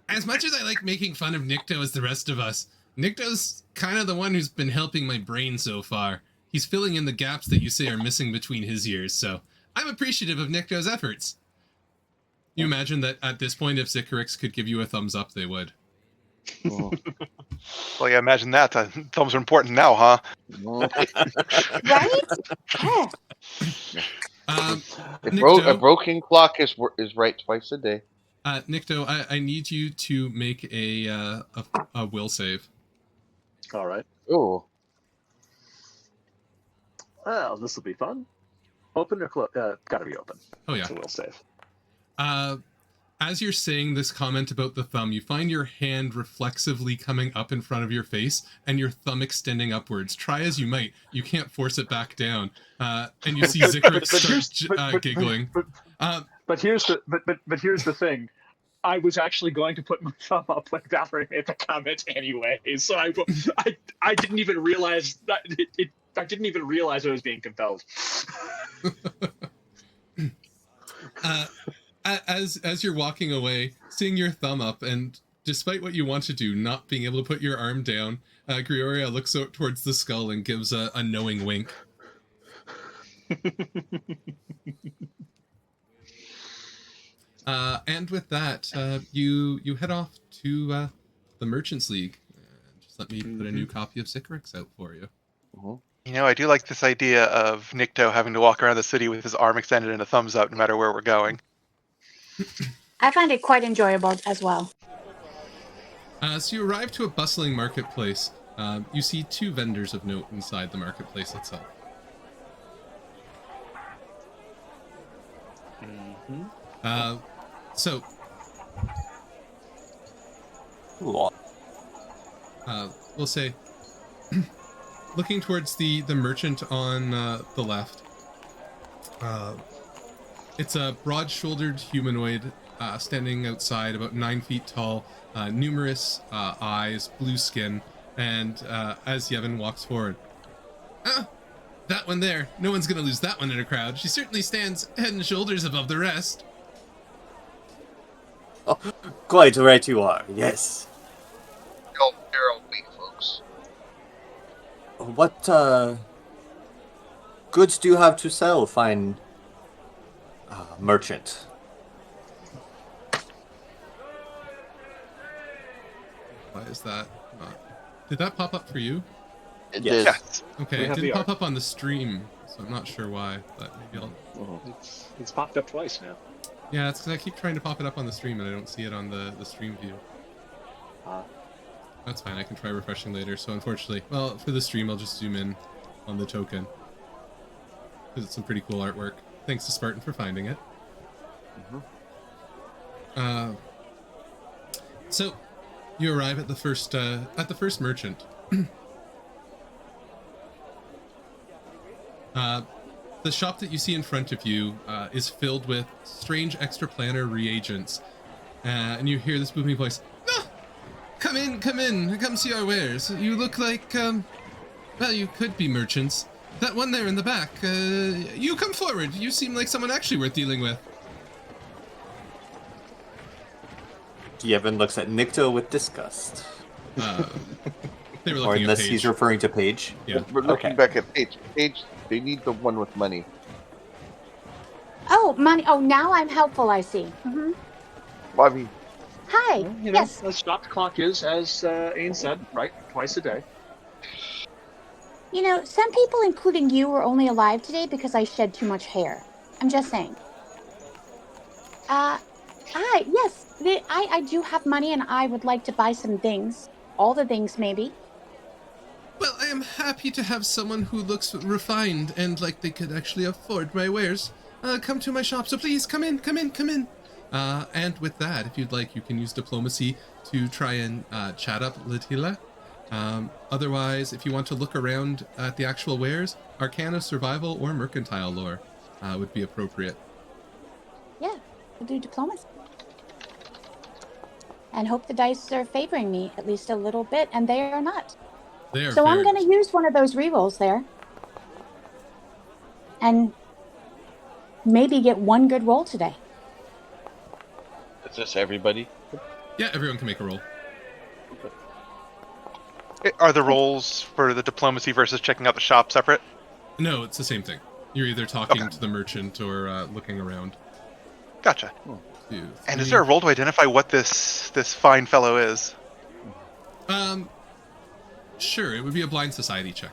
As much as I like making fun of Nikto as the rest of us, Nikto's kind of the one who's been helping my brain so far. He's filling in the gaps that you say are missing between his ears, so I'm appreciative of Nikto's efforts. You imagine that at this point, if Zikrix could give you a thumbs up, they would. Well, yeah, imagine that. Thumbs are important now, huh? Right? Yeah. Nikto, A broken clock is right twice a day. Nikto, I need you to make a will save. All right. Oh. Well, this will be fun. Open or close? Gotta be open. Oh, yeah. So we'll save. As you're saying this comment about the thumb, you find your hand reflexively coming up in front of your face and your thumb extending upwards. Try as you might, you can't force it back down. And you see Zikrix start giggling. But here's the thing. I was actually going to put my thumb up when Valerie made the comment anyway, so I didn't even realize that I didn't even realize I was being compelled. As you're walking away, seeing your thumb up, and despite what you want to do, not being able to put your arm down, Grioria looks out towards the skull and gives a knowing wink. And with that, you head off to the Merchants League. Just let me put a new copy of Zikrix out for you. You know, I do like this idea of Nikto having to walk around the city with his arm extended and a thumbs up no matter where we're going. I find it quite enjoyable as well. So you arrive to a bustling marketplace. You see two vendors of note inside the marketplace itself. So we'll say, looking towards the merchant on the left, it's a broad-shouldered humanoid standing outside, about 9 feet tall, numerous eyes, blue skin, and as Yevon walks forward, that one there, no one's gonna lose that one in a crowd. She certainly stands head and shoulders above the rest. Oh, quite right you are, yes. Oh, Carol, wait, folks. What goods do you have to sell, fine merchant? Why is that not... Did that pop up for you? It Yes. did. Yes. Okay, it have didn't the pop up on the stream, so I'm not sure why, but maybe I'll... It's popped up twice now. Yeah, it's because I keep trying to pop it up on the stream and I don't see it on the stream view. That's fine, I can try refreshing later. So unfortunately, well, for the stream, I'll just zoom in on the token. Because it's some pretty cool artwork. Thanks to Spartan for finding it. So, you arrive at the first merchant. The shop that you see in front of you is filled with strange extraplanar reagents. And you hear this booming voice, "Ah! Come in, come see our wares. You look like, well, you could be merchants. That one there in the back, you come forward. You seem like someone actually worth dealing with." Yevon looks at Nikto with disgust. They were looking Or at unless Paige. he's referring to Paige. Yeah. We're looking Okay. back at Paige. Paige, they need the one with money. Oh, money. Oh, now I'm helpful, I see. Well, I mean, Hi. You know, Yes. the stopped clock is, as Ain said, right, twice a day. You know, some people, including you, were only alive today because I shed too much hair. I'm just saying. Hi. Yes. I do have money and I would like to buy some things. All the things, maybe. Well, I am happy to have someone who looks refined and like they could actually afford my wares. Come to my shop, so please come in. And with that, if you'd like, you can use diplomacy to try and chat up Latila. Otherwise, if you want to look around at the actual wares, Arcana, Survival, or Mercantile Lore would be appropriate. Yeah, we'll do diplomacy. And hope the dice are favoring me at least a little bit, and they are not. They are So I'm very- going to use one of those rerolls there. And maybe get one good roll today. Is this everybody? Yeah, everyone can make a roll. Are the roles for the diplomacy versus checking out the shop separate? No, it's the same thing. You're either talking Okay. to the merchant or looking around. Gotcha. 2, And is 3. there a role to identify what this fine fellow is? Sure, it would be a blind society check.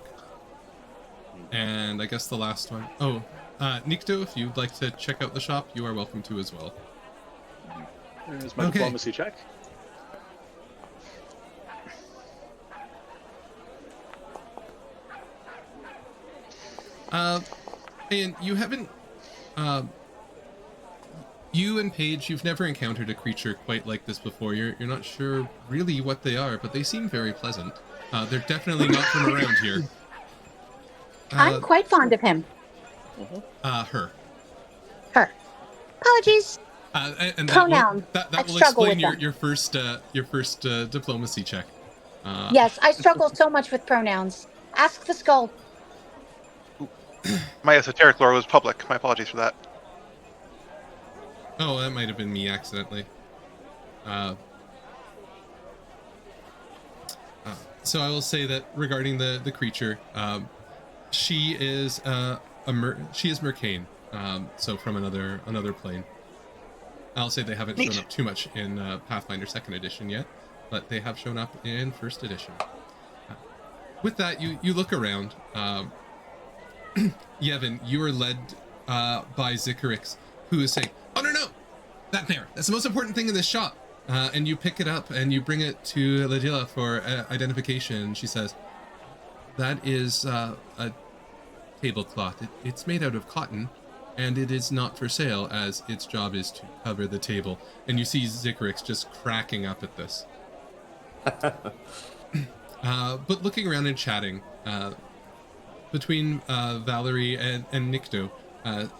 And I guess the last one. Oh, Nikto, if you'd like to check out the shop, you are welcome to as well. There's my Okay. diplomacy check. And you haven't, you and Paige, you've never encountered a creature quite like this before. You're not sure really what they are, but they seem very pleasant. They're definitely not from around here. I'm quite fond of him. Her. Her. Apologies. And Pronoun. That I will struggle explain with your first diplomacy check. Yes, I struggle so much with pronouns. Ask the skull. My esoteric lore was public. My apologies for that. Oh, that might have been me accidentally. So I will say that regarding the creature, she is she is Mercane, so from another plane. I'll say they haven't shown up too much in Pathfinder 2nd Edition yet, but they have shown up in 1st Edition. With that, you look around. Yevon, you are led by Zikrix, who is saying, "Oh no, that there! That's the most important thing in this shop." And you pick it up and you bring it to Ladila for identification. She says, "That is a tablecloth. It's made out of cotton, and it is not for sale, as its job is to cover the table." And you see Zikrix just cracking up at this. But looking around and chatting, between Valerie and Nikto,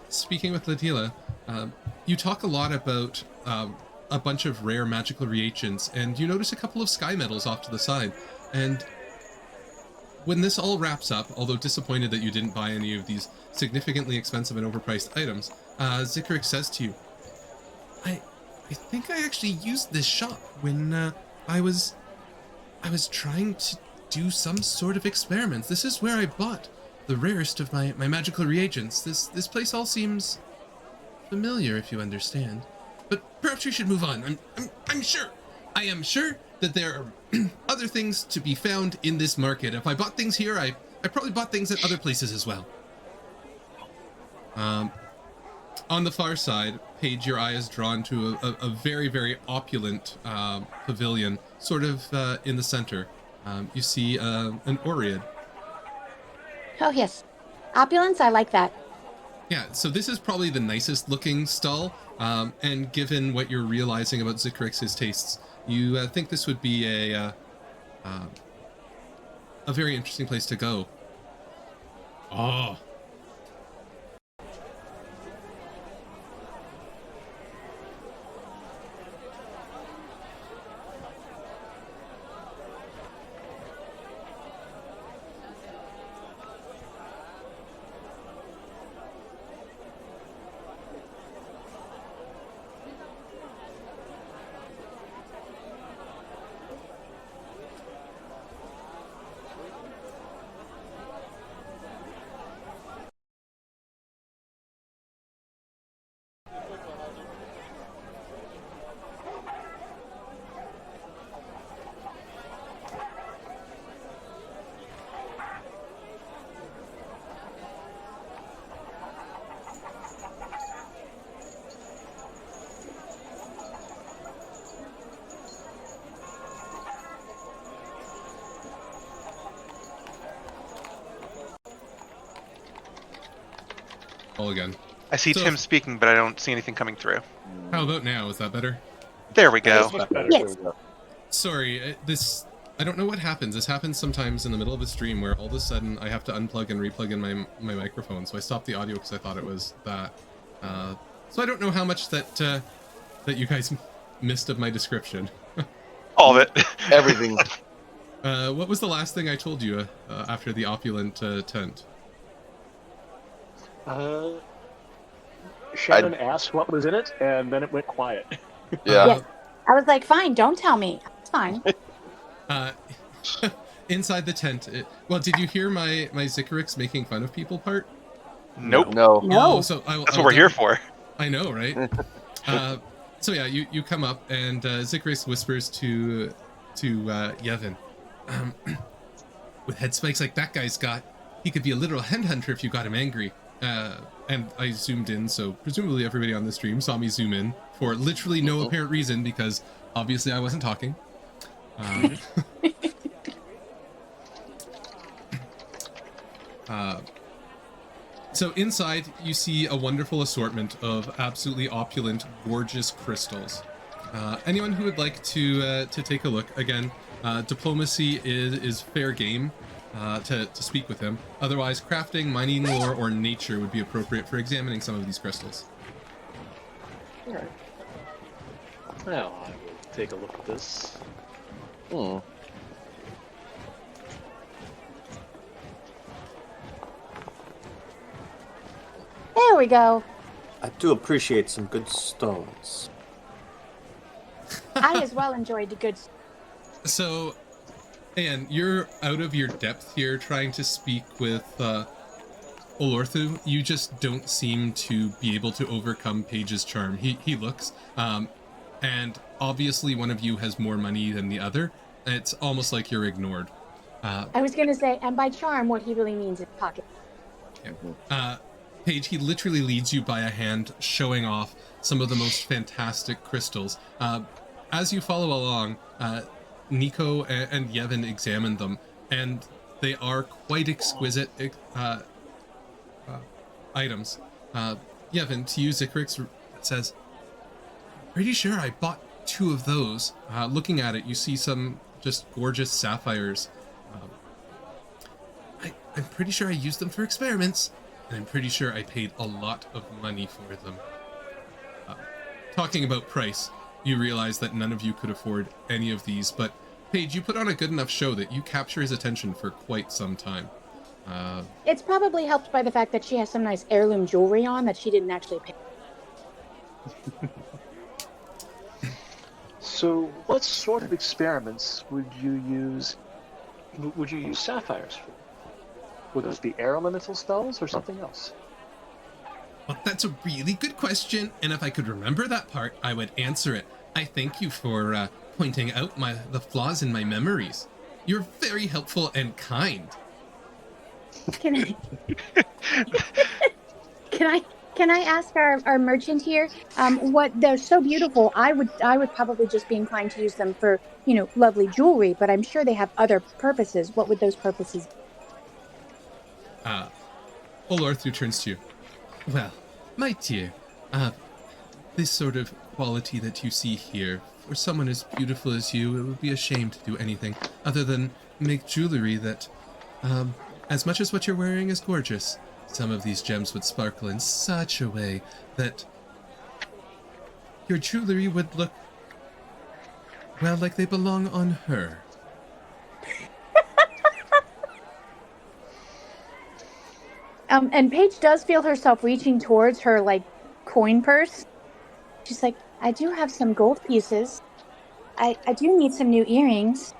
speaking with Ladila, you talk a lot about a bunch of rare magical reagents, and you notice a couple of sky metals off to the side. And when this all wraps up, although disappointed that you didn't buy any of these significantly expensive and overpriced items, Zikrix says to you, I think I actually used this shop when I was trying to do some sort of experiments. This is where I bought the rarest of my magical reagents. This place all seems familiar, if you understand. But perhaps we should move on. I am sure that there are other things to be found in this market. If I bought things here, I probably bought things at other places as well. On the far side, Paige, your eye is drawn to a very, very opulent pavilion, sort of in the center. You see an Oread. Oh, yes. Opulence, I like that. Yeah, so this is probably the nicest looking stall, and given what you're realizing about Zikrix's tastes, you think this would be a very interesting place to go. Oh. Again. I see Tim speaking, but I don't see anything coming through. How about now? Is that better? There we go. Yes. Sorry, I don't know what happens. This happens sometimes in the middle of a stream where all of a sudden I have to unplug and replug in my microphone. So I stopped the audio because I thought it was that. So I don't know how much that you guys missed of my description. All of it. Everything. What was the last thing I told you after the opulent tent? Shannon asked what was in it, and then it went quiet. Yeah. Yes. I was like, fine, don't tell me. It's fine. Inside the tent. Well, did you hear my Zikrix making fun of people part? Nope. No. No. Oh, so That's what we're here for. I know, right? So yeah, you come up and Zikrix whispers to Yevon, with head spikes like that guy's got, he could be a literal headhunter if you got him angry. And I zoomed in, so presumably everybody on the stream saw me zoom in for literally no apparent reason, because obviously I wasn't talking. So inside, you see a wonderful assortment of absolutely opulent, gorgeous crystals. Anyone who would like to take a look, again, diplomacy is fair game to speak with him. Otherwise, crafting, mining lore, or nature would be appropriate for examining some of these crystals. All right. Well, I will take a look at this. Hmm. There we go. I do appreciate some good stones. I as well enjoyed the good. So, Anne, you're out of your depth here trying to speak with Olorthu. You just don't seem to be able to overcome Paige's charm. He looks, and obviously one of you has more money than the other. It's almost like you're ignored. I was going to say, and by charm, what he really means is pocket. Paige, he literally leads you by a hand, showing off some of the most fantastic crystals. As you follow along, Nico and Yevon examine them, and they are quite exquisite items. Yevon, to you, Zikrix says, pretty sure I bought 2 of those. Looking at it, you see some just gorgeous sapphires. I'm pretty sure I used them for experiments, and I'm pretty sure I paid a lot of money for them. Talking about price, you realize that none of you could afford any of these, but Paige, you put on a good enough show that you capture his attention for quite some time. It's probably helped by the fact that she has some nice heirloom jewelry on that she didn't actually pay. So, what sort of experiments would you use? Would you use sapphires for? Would those be air elemental spells or something else? Well, that's a really good question, and if I could remember that part, I would answer it. I thank you for pointing out the flaws in my memories. You're very helpful and kind. Can I ask our merchant here what they're so beautiful? I would probably just be inclined to use them for, lovely jewelry, but I'm sure they have other purposes. What would those purposes be? Olorthu turns to you. Well, my dear, this sort of quality that you see here, for someone as beautiful as you, it would be a shame to do anything other than make jewelry that, as much as what you're wearing is gorgeous, some of these gems would sparkle in such a way that your jewelry would look, well, like they belong on her. And Paige does feel herself reaching towards her, coin purse. She's like, I do have some gold pieces. I do need some new earrings.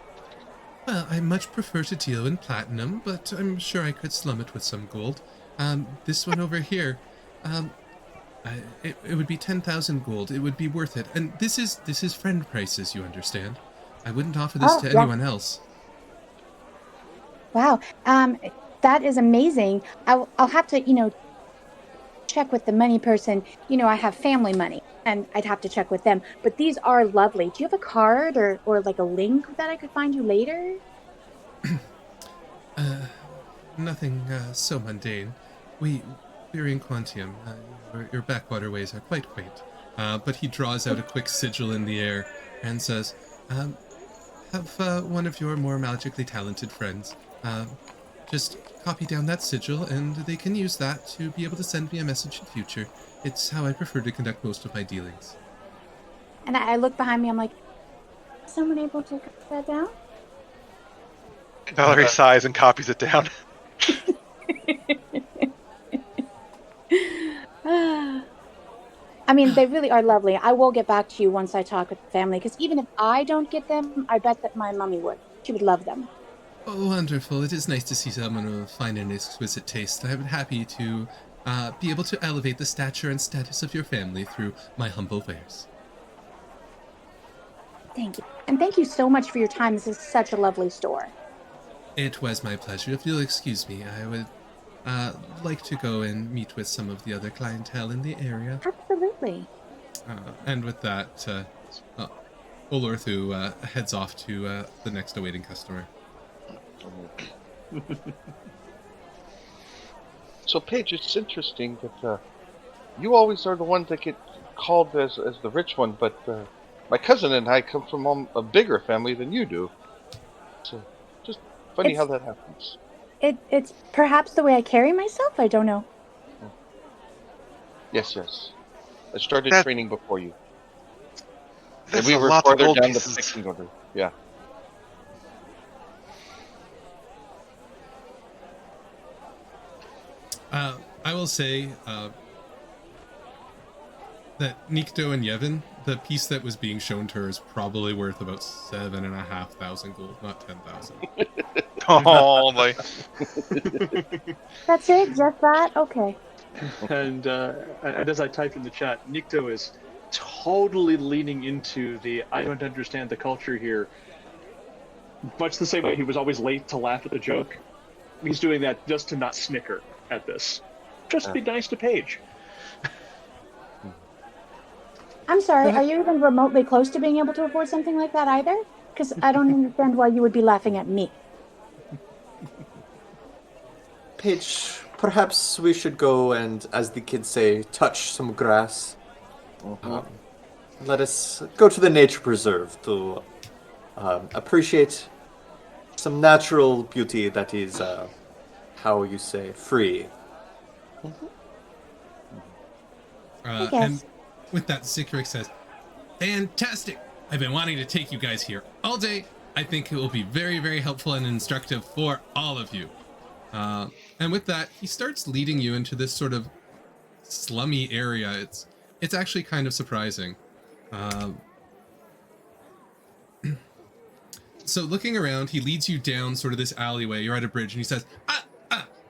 Well, I much prefer to deal in platinum, but I'm sure I could slum it with some gold. This one over here, it would be 10,000 gold. It would be worth it. And this is friend prices, you understand. I wouldn't offer this to anyone else. Wow. That is amazing. I'll have to, check with the money person. I have family money, and I'd have to check with them. But these are lovely. Do you have a card or like a link that I could find you later? Nothing so mundane. We're in Quantium. Your backwater ways are quite quaint. But he draws out a quick sigil in the air and says, have one of your more magically talented friends just copy down that sigil, and they can use that to be able to send me a message in future. It's how I prefer to conduct most of my dealings. And I look behind me, I'm like, is someone able to cut that down? Valerie sighs and copies it down. I mean, they really are lovely. I will get back to you once I talk with the family, because even if I don't get them, I bet that my mummy would. She would love them. Oh, wonderful. It is nice to see someone of fine and exquisite taste. I am happy to be able to elevate the stature and status of your family through my humble wares. Thank you. And thank you so much for your time. This is such a lovely store. It was my pleasure. If you'll excuse me, I would like to go and meet with some of the other clientele in the area. Absolutely. And with that, Olorthu heads off to the next awaiting customer. So, Paige, it's interesting that you always are the one that get called as the rich one, but my cousin and I come from a bigger family than you do. So, just funny how that happens. It's perhaps the way I carry myself. I don't know. Yes. I started training before you. There's we a were lot of farther gold down the pieces. pecking order. Yeah. I will say that Nikto and Yevon, the piece that was being shown to her is probably worth about 7,500 gold, not 10,000. Oh, my. That's it? Just that? Okay. And as I typed in the chat, Nikto is totally leaning into the I don't understand the culture here. Much the same way he was always late to laugh at the joke. He's doing that just to not snicker at this. Just be nice to Paige. I'm sorry, are you even remotely close to being able to afford something like that either? Because I don't understand why you would be laughing at me. Paige, perhaps we should go and, as the kids say, touch some grass. Let us go to the nature preserve to appreciate some natural beauty that is, how you say, free. And with that, Zikrix says, "Fantastic! I've been wanting to take you guys here all day. I think it will be very, very helpful and instructive for all of you." And with that, he starts leading you into this sort of slummy area. It's actually kind of surprising. So looking around, he leads you down sort of this alleyway. You're at a bridge, and he says,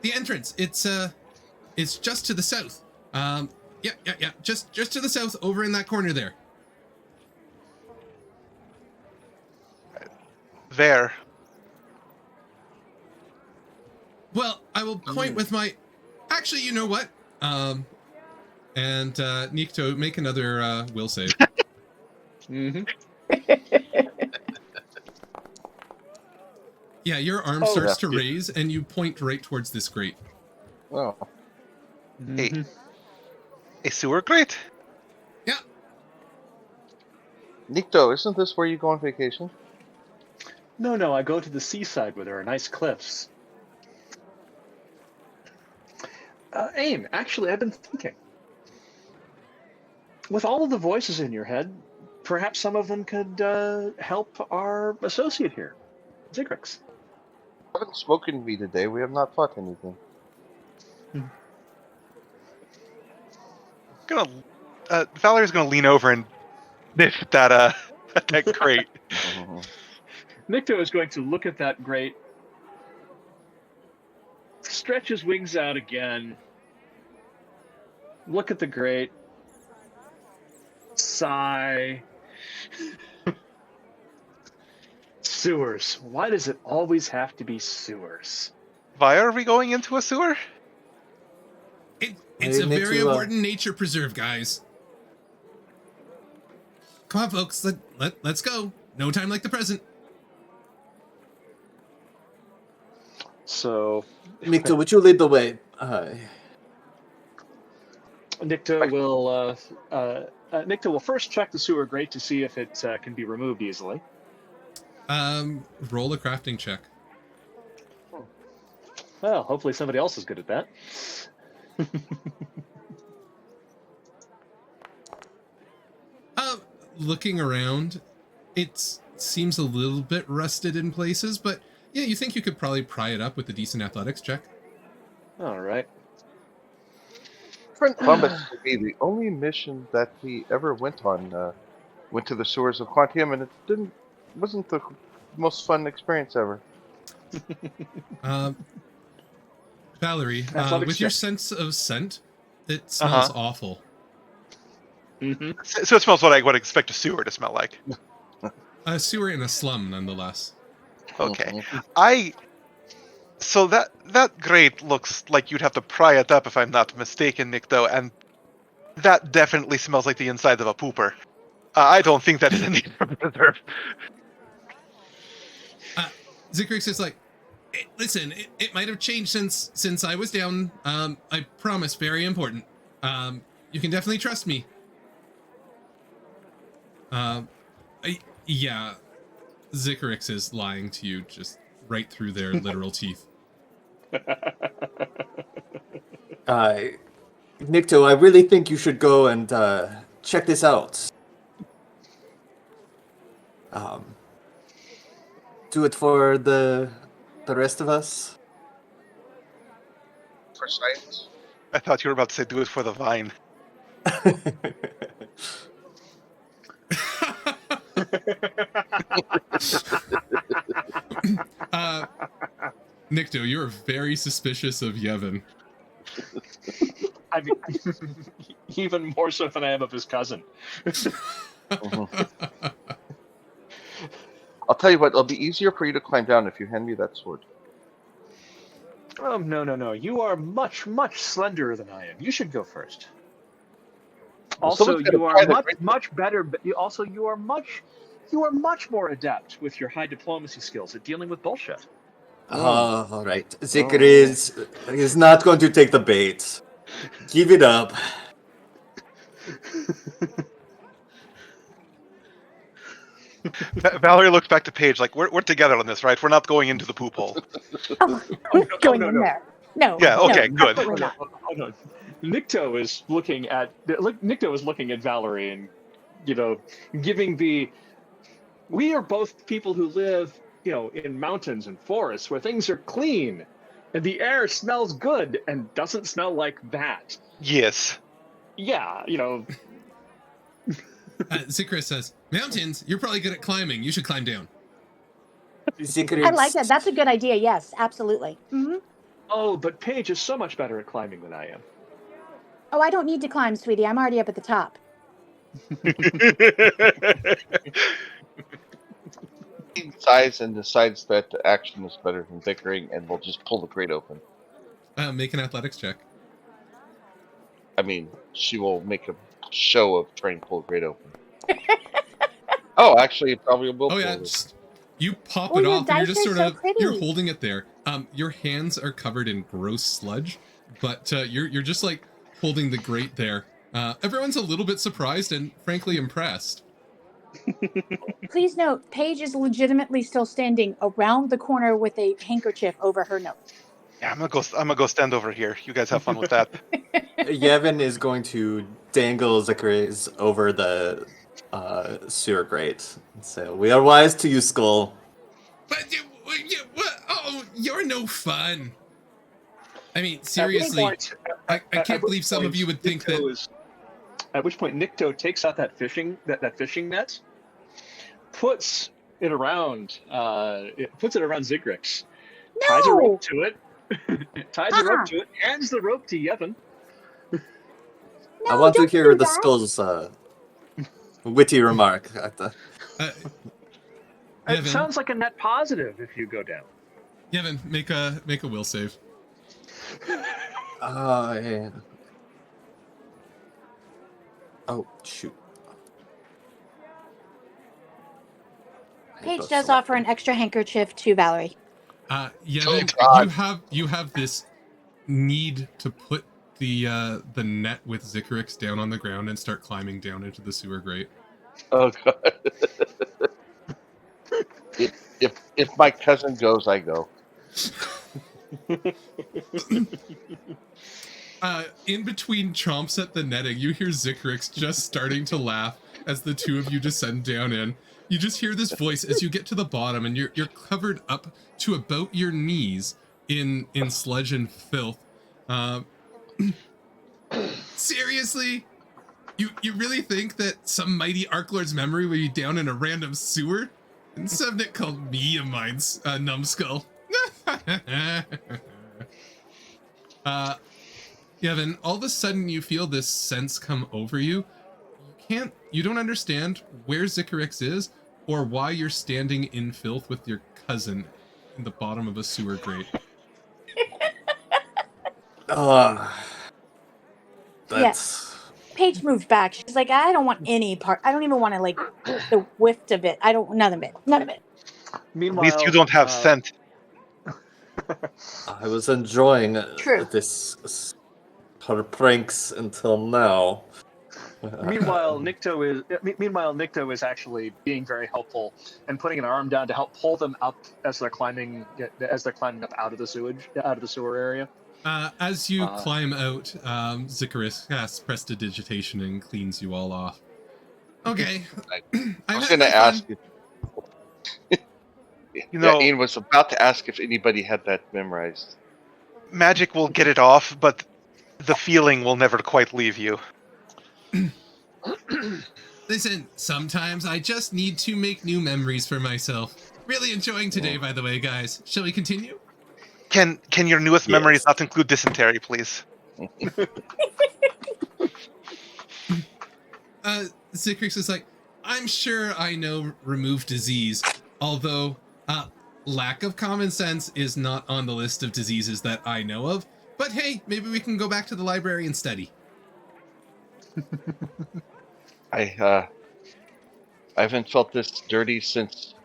the entrance. It's just to the south. Yeah. Just to the south, over in that corner there. There. Well, I will point with my... Actually, you know what? And Nikto, make another will save. Yeah, your arm starts to raise, and you point right towards this grate. Oh. A sewer grate? Yeah. Nikto, isn't this where you go on vacation? No, I go to the seaside where there are nice cliffs. Aim, actually, I've been thinking. With all of the voices in your head, perhaps some of them could help our associate here, Zikrix. You haven't spoken to me today. We have not fought anything. Valerie's gonna lean over and sniff that that crate. Nikto is going to look at that grate, stretch his wings out again, look at the grate, sigh. Sewers. Why does it always have to be sewers? Why are we going into a sewer? It's a very important nature preserve, guys. Come on, folks. Let's go. No time like the present. So, Nikto, would you lead the way? Nikto will first check the sewer grate to see if it can be removed easily. Roll a crafting check. Well, hopefully somebody else is good at that. Looking around, it seems a little bit rusted in places, but Yeah, you think you could probably pry it up with a decent athletics check? All right. Friend Columbus would be the only mission that he ever went on. Went to the sewers of Quantium, and it wasn't the most fun experience ever. Valerie, Athletics with your check. sense of scent, it smells awful. Mm-hmm. So it smells what I would expect a sewer to smell like. A sewer in a slum, nonetheless. Okay. Mhm. So that grate looks like you'd have to pry it up if I'm not mistaken, Nick, though, and that definitely smells like the inside of a pooper. I don't think that is a need for preserve. Zikrix is like, listen, it might have changed since I was down. I promise, very important. You can definitely trust me. Yeah, Zikrix is lying to you just right through their literal teeth. Nikto, I really think you should go and check this out. Do it for the rest of us. For science. I thought you were about to say do it for the vine. Nikto, you're very suspicious of Yevon. I mean, even more so than I am of his cousin. I'll tell you what, it'll be easier for you to climb down if you hand me that sword. Oh, no. You are much, much slenderer than I am. You should go first. Well, Also, someone's gotta you are pry the much, grate. much better. But you are much more adept with your high diplomacy skills at dealing with bullshit. All right. Zikrix is not going to take the bait. Give it up. Valerie looks back to Paige like, we're together on this, right? We're not going into the poop hole. Oh, going in there. No. Yeah, okay, no, good. absolutely not. Oh, no. Nikto is looking at Valerie and, giving the. We are both people who live, in mountains and forests where things are clean, and the air smells good and doesn't smell like that. Yes. Yeah, Zikrix says, mountains, you're probably good at climbing. You should climb down. Zikrix, I like that. That's a good idea. Yes, absolutely. Mm-hmm. Oh, but Paige is so much better at climbing than I am. Oh, I don't need to climb, sweetie. I'm already up at the top. He sighs and decides that action is better than bickering, and we'll just pull the grate open. Make an athletics check. I mean, she will make a show of trying to pull the grate open. Oh, actually, it probably will. Oh yeah, you pop it your off, and you're dice just are sort so of pretty. you're holding it there. Your hands are covered in gross sludge, but you're just like holding the grate there. Everyone's a little bit surprised and frankly impressed. Please note, Paige is legitimately still standing around the corner with a handkerchief over her nose. Yeah, I'm gonna go stand over here. You guys have fun with that. Yevon is going to dangle Zikrix over the sewer grate. So we are wise to you, Skull. But oh, you're no fun. I mean, seriously, I can't believe some of you would think that. At which point, Nikto takes out that fishing net, puts it around Zikrix, ties a rope to it, hands the rope to Yevon. I want to hear the Skull's witty remark at the. It sounds like a net positive if you go down. Yevon, make a will save. Yeah. Oh shoot. Paige does offer an extra handkerchief to Valerie. Yevon, you have this need to put the net with Zikrix down on the ground and start climbing down into the sewer grate. Oh god. If my cousin goes, I go. In between chomps at the netting, you hear Zikrix just starting to laugh as the two of you descend down in. You just hear this voice as you get to the bottom, and you're covered up to about your knees in sludge and filth. Seriously? You really think that some mighty Arklord's memory would be down in a random sewer? And Subnik called me a numbskull. Yevon, all of a sudden you feel this sense come over you. You don't understand where Zikrix is or why you're standing in filth with your cousin in the bottom of a sewer grate. That's Paige moved back. She's like, I don't want any part. I don't even want to, like, the whiff of it. I don't, none of it. None of it. Meanwhile, At least you don't have scent. I was enjoying True. this her pranks until now. Meanwhile, Nikto is actually being very helpful and putting an arm down to help pull them up as they're climbing up out of the sewer area. As you climb out, Zikrix casts prestidigitation and cleans you all off. Okay. I was going to ask if Ian was about to ask if anybody had that memorized. Magic will get it off, but the feeling will never quite leave you. Listen, sometimes I just need to make new memories for myself. Really enjoying today, by the way, guys. Shall we continue? Can your newest memories not include dysentery, please? Zikrix is like, I'm sure I know remove disease, although lack of common sense is not on the list of diseases that I know of. But hey, maybe we can go back to the library and study. I haven't felt this dirty since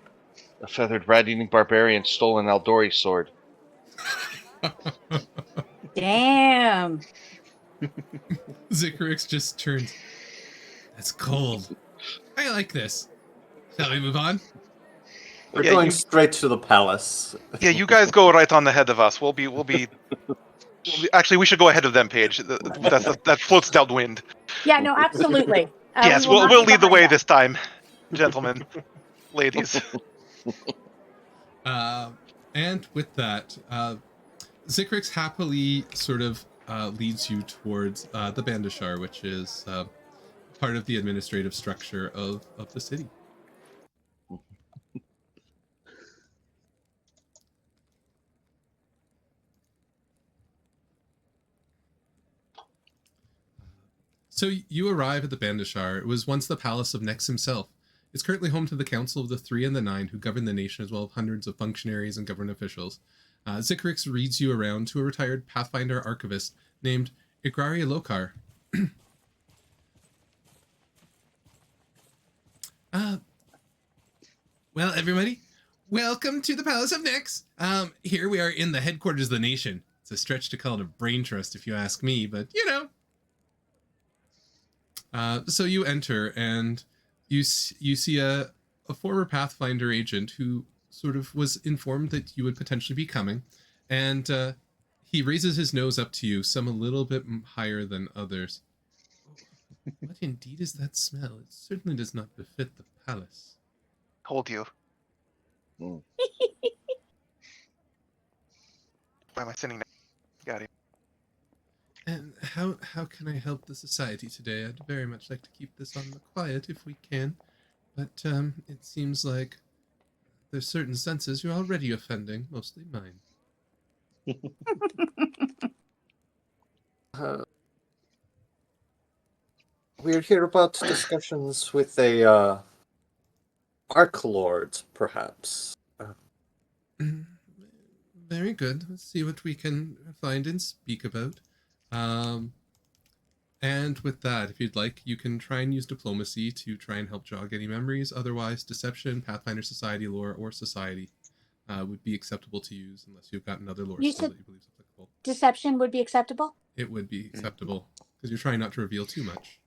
a feathered rat-eating barbarian stole an Aldori sword. Damn. Zikrix just turns. That's cold. I like this. Shall we move on? We're going straight to the palace. Yeah, you guys go right on ahead of us. We'll be. Actually, we should go ahead of them, Paige. That floats downwind. Yeah, no, absolutely. Yes, we'll lead the way this time, gentlemen, ladies. And with that, Zikrix happily sort of leads you towards the Bandashar, which is part of the administrative structure of the city. So you arrive at the Bandashar. It was once the palace of Nex himself. It's currently home to the Council of the Three and the Nine, who govern the nation, as well as hundreds of functionaries and government officials. Zikrix reads you around to a retired Pathfinder archivist named Igraria Lokar. Well, everybody, welcome to the Palace of Nex. Here we are in the headquarters of the nation. It's a stretch to call it a brain trust if you ask me, but you know. So you enter and you see a former Pathfinder agent who sort of was informed that you would potentially be coming, and he raises his nose up to you, some a little bit higher than others. What indeed is that smell? It certainly does not befit the palace. Hold you. Why am I sitting there? Got it. And how can I help the society today? I'd very much like to keep this on the quiet if we can, but it seems like there's certain senses you're already offending, mostly mine. We're here about discussions with a Arklord, perhaps. Very good. Let's see what we can find and speak about. And with that, if you'd like, you can try and use diplomacy to try and help jog any memories. Otherwise, deception, Pathfinder Society lore, or society would be acceptable to use unless you've got another lore skill that you believe is applicable. Deception would be acceptable? It would be acceptable, because you're trying not to reveal too much.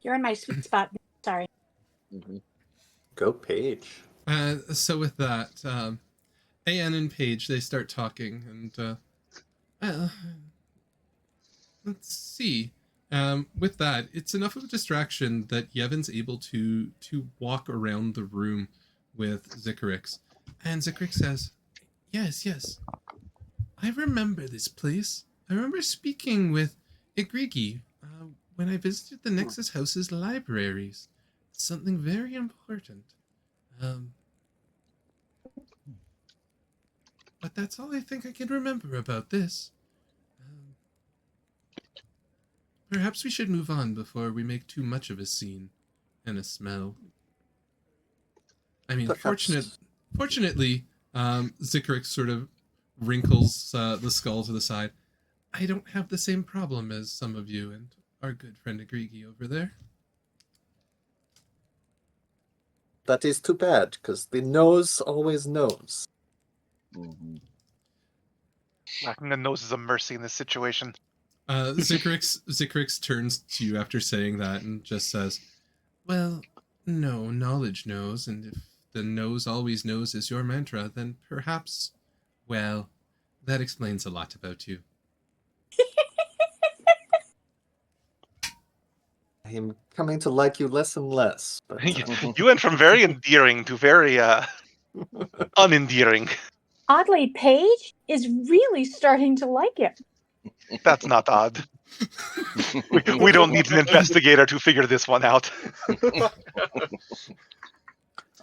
You're in my sweet spot. Sorry. Go Paige. So with that, Anne and Paige, they start talking, and let's see. With that, it's enough of a distraction that Yevon's able to walk around the room with Zikrix. And Zikrix says, yes. I remember this place. I remember speaking with Igrigi when I visited the Nexus House's libraries. It's something very important. But that's all I think I can remember about this. Perhaps we should move on before we make too much of a scene and a smell. I mean, fortunately, Zikrix sort of wrinkles the skull to the side. I don't have the same problem as some of you and our good friend Agrigi over there. That is too bad, because the nose always knows. Mm-hmm. Lacking the nose is a mercy in this situation. Zikrix turns to you after saying that and just says, well, no, knowledge knows, and if the nose always knows is your mantra, then perhaps, well, that explains a lot about you. I am coming to like you less and less. But, You went from very endearing to very unendearing. Oddly, Paige is really starting to like it. That's not odd. We don't need an investigator to figure this one out.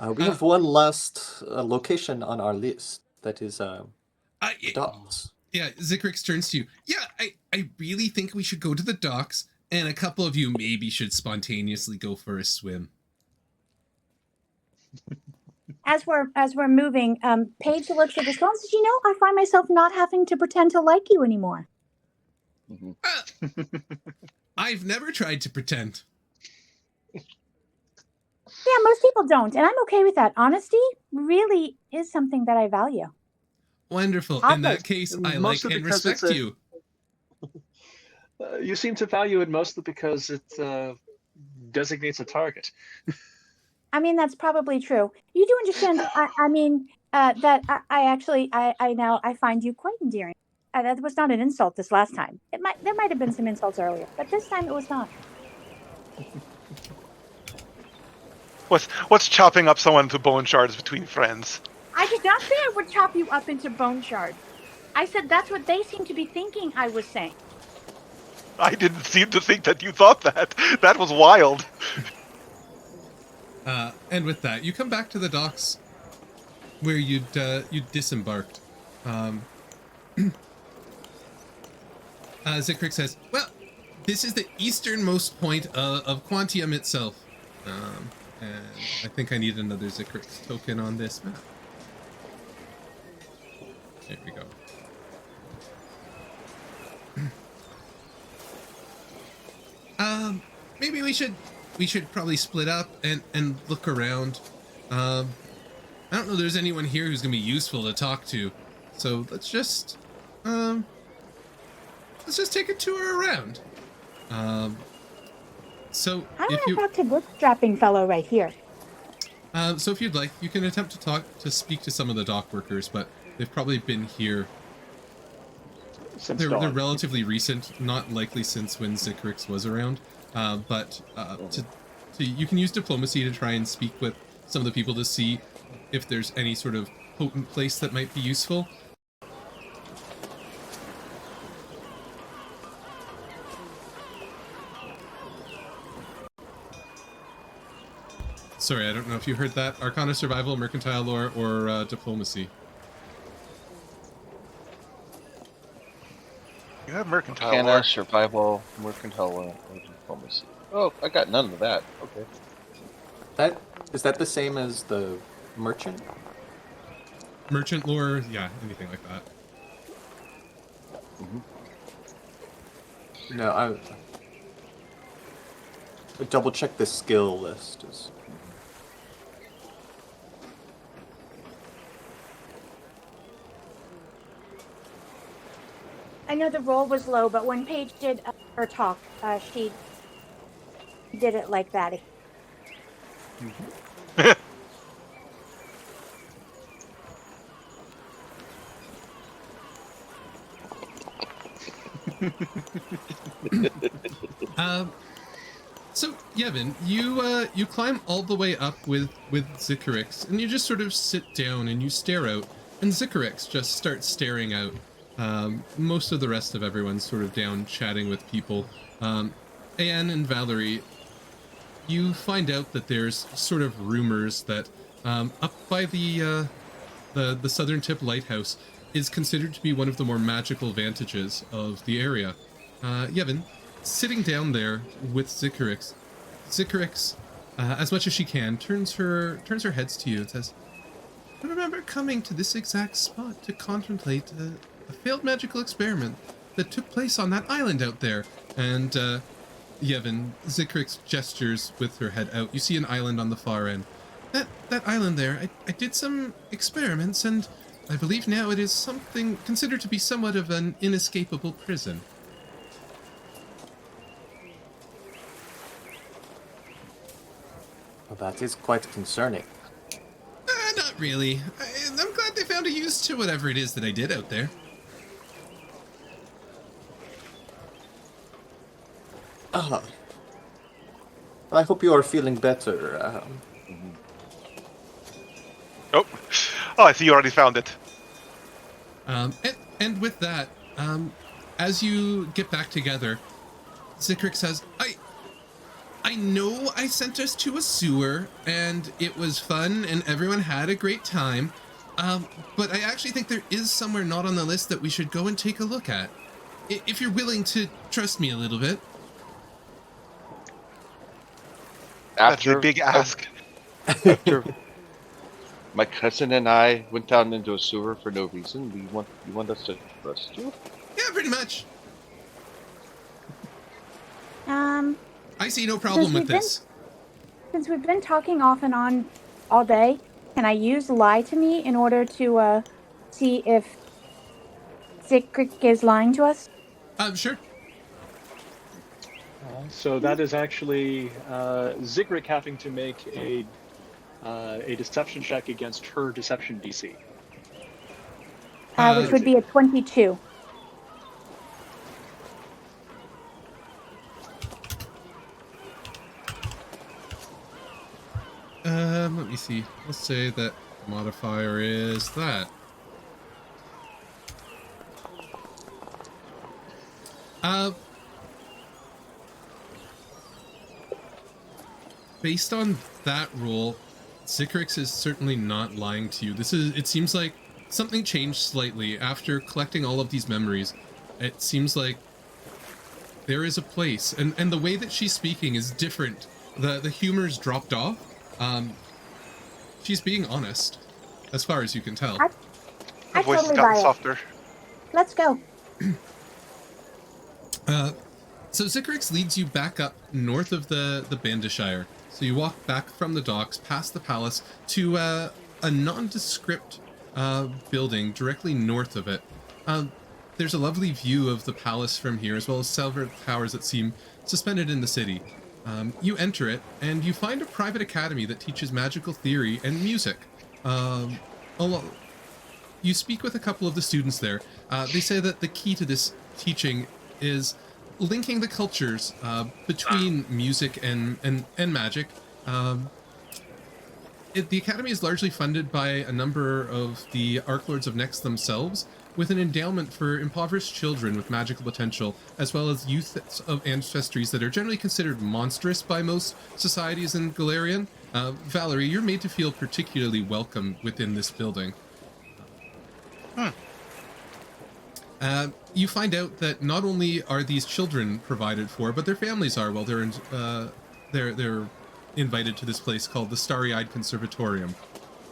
we have one last location on our list. That is docks. Yeah, Zikrix turns to you. Yeah, I really think we should go to the docks, and a couple of you maybe should spontaneously go for a swim. As we're moving, Paige looks at the skull and says, "You know, I find myself not having to pretend to like you anymore." I've never tried to pretend. Yeah, most people don't, and I'm okay with that. Honesty really is something that I value. Wonderful. In that case, I like and respect you. You seem to value it mostly because it designates a target. I mean, that's probably true. You do understand. That I now find you quite endearing. That was not an insult this last time. There might have been some insults earlier, but this time it was not. What's chopping up someone to bone shards between friends? I did not say I would chop you up into bone shards. I said that's what they seem to be thinking I was saying. I didn't seem to think that you thought that. That was wild. And with that, you come back to the docks where you'd disembarked. Zikrix says, well, this is the easternmost point of Quantium itself. And I think I need another Zikrix token on this map. There we go. Maybe we should probably split up and look around. I don't know if there's anyone here who's gonna be useful to talk to, so let's just take a tour around. So I want to talk to this strapping fellow right here. So if you'd like, you can attempt to speak to some of the dock workers, but they've probably been here. They're relatively recent, not likely since when Zikrix was around. But you can use diplomacy to try and speak with some of the people to see if there's any sort of potent place that might be useful. Sorry, I don't know if you heard that. Arcana, Survival, Mercantile Lore, or Diplomacy. You have Mercantile Arcana, Lore. Survival, Mercantile Lore, or Diplomacy. Oh, I got none of that. Okay. Is that the same as the merchant? Merchant Lore, yeah, anything like that. No, I double check the skill list. I know the roll was low, but when Paige did her talk, she did it like that. So Yevon, you climb all the way up with Zikrix, and you just sort of sit down and you stare out, and Zikrix just starts staring out. Most of the rest of everyone's sort of down chatting with people. Anne and Valerie, you find out that there's sort of rumors that up by the southern tip lighthouse is considered to be one of the more magical vantages of the area. Yevon, sitting down there with Zikrix, as much as she can, turns her heads to you and says, "I remember coming to this exact spot to contemplate a failed magical experiment that took place on that island out there." And Yevon, Zikrix gestures with her head out. You see an island on the far end. That island there, I did some experiments, and I believe now it is something considered to be somewhat of an inescapable prison. Well, that is quite concerning. Not really. I'm glad they found a use to whatever it is that I did out there. I hope you are feeling better. Oh, I see you already found it. And with that, as you get back together, Zikrix says, I know I sent us to a sewer, and it was fun, and everyone had a great time, but I actually think there is somewhere not on the list that we should go and take a look at. If you're willing to trust me a little bit. That's a big ask. After my cousin and I went down into a sewer for no reason, you want us to trust you? Yeah, pretty much. I see no Since problem with we've been- this. Since we've been talking off and on all day, can I use lie to me in order to see if Zikrix is lying to us? Sure. So that is actually Zikrix having to make a deception check against her deception DC. Which would be a 22. Let me see. Let's say that modifier is that. Based on that rule, Zikrix is certainly not lying to you. It seems like something changed slightly after collecting all of these memories. It seems like there is a place, and the way that she's speaking is different. The humor's dropped off. She's being honest, as far as you can tell. Her voice has totally gotten buy it. softer. Let's go. So Zikrix leads you back up north of the Bandishire. So you walk back from the docks, past the palace, to a nondescript building directly north of it. There's a lovely view of the palace from here, as well as several towers that seem suspended in the city. You enter it, and you find a private academy that teaches magical theory and music. You speak with a couple of the students there. They say that the key to this teaching is linking the cultures between music and magic. The academy is largely funded by a number of the Archlords of Next themselves, with an endowment for impoverished children with magical potential, as well as youth of ancestries that are generally considered monstrous by most societies in Galarian. Valerie, you're made to feel particularly welcome within this building. You find out that not only are these children provided for, but their families are. Well, they're invited to this place called the Starry-Eyed Conservatorium.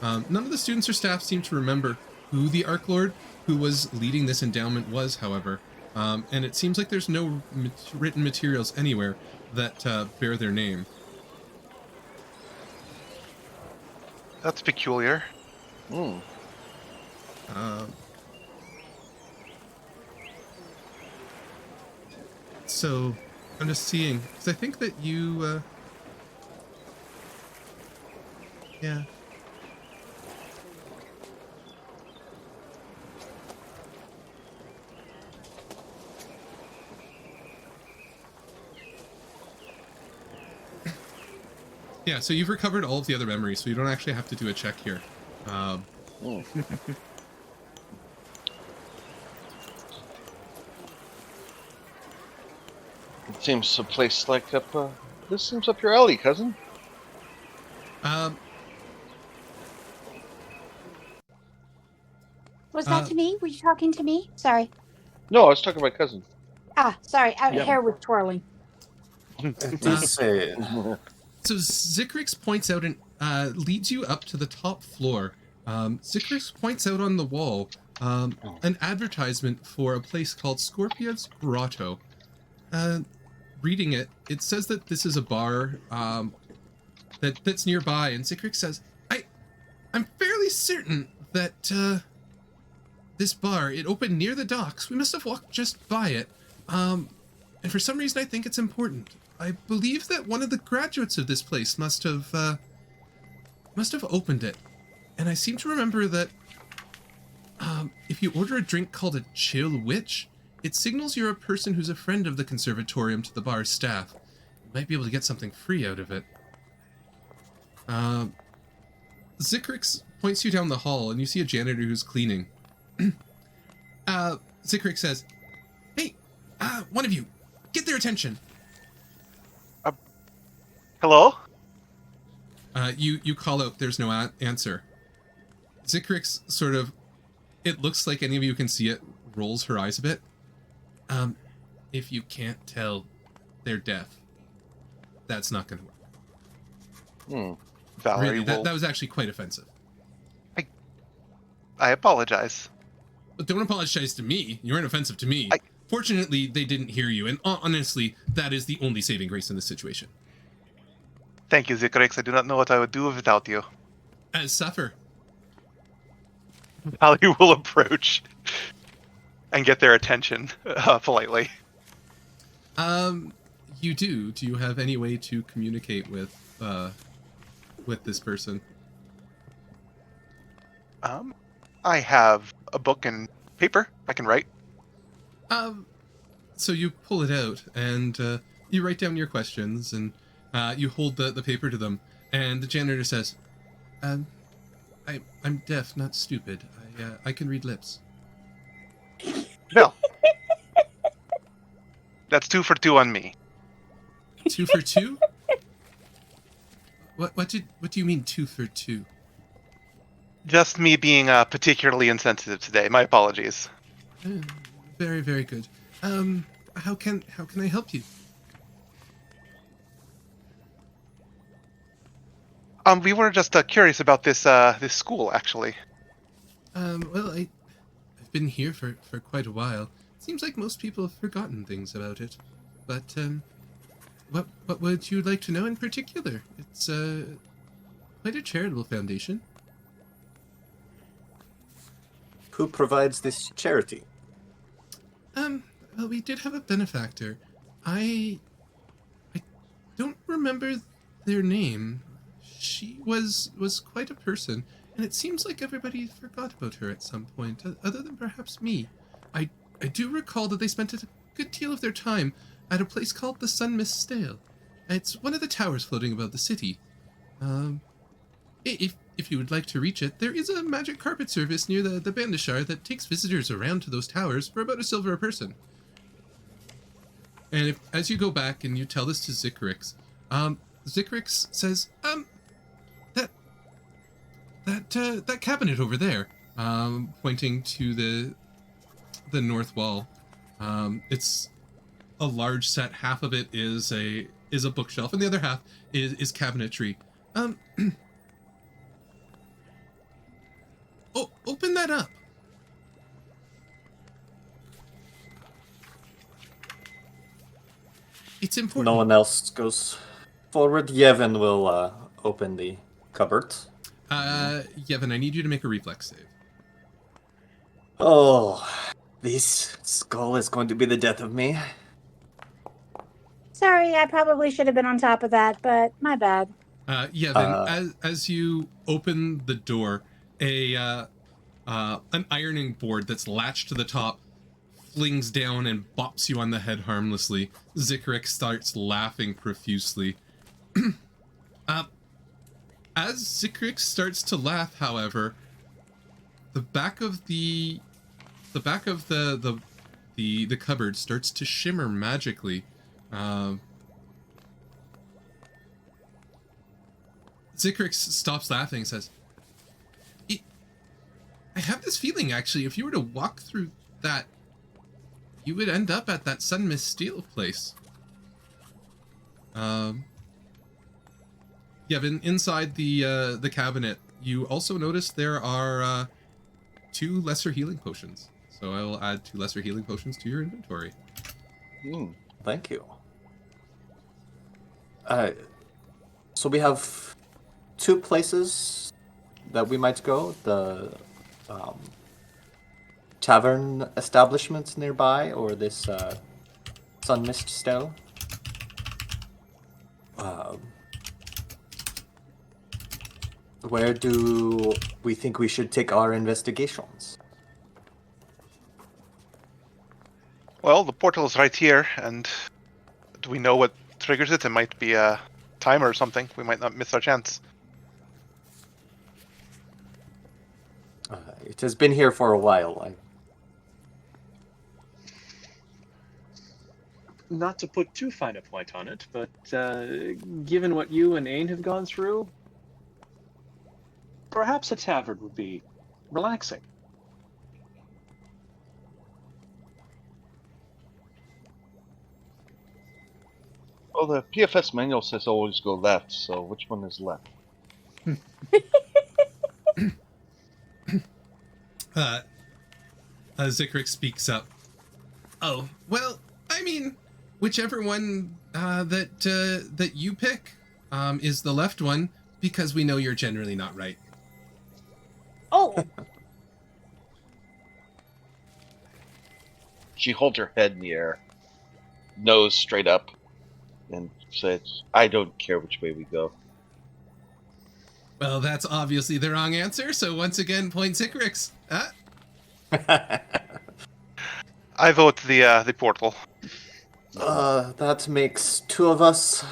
None of the students or staff seem to remember who the Archlord who was leading this endowment was, however, and it seems like there's no written materials anywhere that bear their name. That's peculiar. So, I'm just seeing, because I think that you, yeah. Yeah, so you've recovered all of the other memories, so you don't actually have to do a check here. Mm. It seems a place like up. This seems up your alley, cousin. Was that to me? Were you talking to me? Sorry. No, I was talking about cousin. Sorry. Yep. Hair was twirling. It is So Zikrix points out and leads you up to the top floor. Zikrix points out on the wall an advertisement for a place called Scorpia's Grotto. Reading it, it says that this is a bar that's nearby, and Zikrix says, I'm fairly certain that this bar, it opened near the docks. We must have walked just by it. And for some reason, I think it's important. I believe that one of the graduates of this place must have opened it. And I seem to remember that if you order a drink called a Chill Witch, it signals you're a person who's a friend of the conservatorium to the bar's staff. You might be able to get something free out of it. Zikrix points you down the hall, and you see a janitor who's cleaning. Zikrix says, "Hey, one of you, get their attention." Hello? You call out, there's no answer. Zikrix sort of, it looks like any of you can see it, rolls her eyes a bit. If you can't tell, they're deaf. That's not going to work. Valerie Really, will... that was actually quite offensive. I apologize. But don't apologize to me. You weren't offensive to me. Fortunately, they didn't hear you, and honestly, that is the only saving grace in this situation. Thank you, Zikrix. I do not know what I would do without you. Suffer. Valerie will approach and get their attention politely. You do. Do you have any way to communicate with this person? I have a book and paper. I can write. So you pull it out and you write down your questions and you hold the paper to them, and the janitor says, I'm deaf, not stupid. I can read lips. No. That's 2 for 2 on me. 2 for 2? What do you mean 2 for 2? Just me being particularly insensitive today. My apologies. Very, very good. How can I help you? We were just curious about this school, actually. Well, I've been here for quite a while. Seems like most people have forgotten things about it. But, what would you like to know in particular? It's, quite a charitable foundation. Who provides this charity? Well, we did have a benefactor. I don't remember their name. She was quite a person, and it seems like everybody forgot about her at some point, other than perhaps me. I do recall that they spent a good deal of their time at a place called the Sunmist Stale. It's one of the towers floating above the city. If you would like to reach it, there is a magic carpet service near the Bandishar that takes visitors around to those towers for about $1 a person. And as you go back and you tell this to Zikrix, Zikrix says, that cabinet over there, pointing to the north wall. It's a large set. Half of it is a bookshelf, and the other half is cabinetry. Open that up. It's important. No one else goes forward. Yevon will open the cupboard. Yevon, I need you to make a reflex save. Oh, this skull is going to be the death of me. Sorry, I probably should have been on top of that, but my bad. Yevon, as you open the door, an ironing board that's latched to the top flings down and bops you on the head harmlessly. Zikrix starts laughing profusely. As Zikrix starts to laugh, however, the back of the cupboard starts to shimmer magically. Zikrix stops laughing and says, I have this feeling, actually, if you were to walk through that, you would end up at that Sun Mist Steel place. Yevon, inside the cabinet, you also notice there are 2 lesser healing potions. So I will add 2 lesser healing potions to your inventory. Thank you. So we have 2 places that we might go. The tavern establishments nearby, or this Sun Mist Stell. Where do we think we should take our investigations? Well, the portal is right here, and do we know what triggers it? It might be a timer or something. We might not miss our chance. It has been here for a while. Not to put too fine a point on it, but given what you and Ain have gone through, perhaps a tavern would be relaxing. Well, the PFS manual says always go left, so which one is left? Zikrix speaks up. Oh, well, I mean, whichever one that you pick is the left one, because we know you're generally not right. Oh, She holds her head in the air, nose straight up, and says, I don't care which way we go. Well, that's obviously the wrong answer, so once again, point Zikrix. I vote the portal. That makes 2 of us.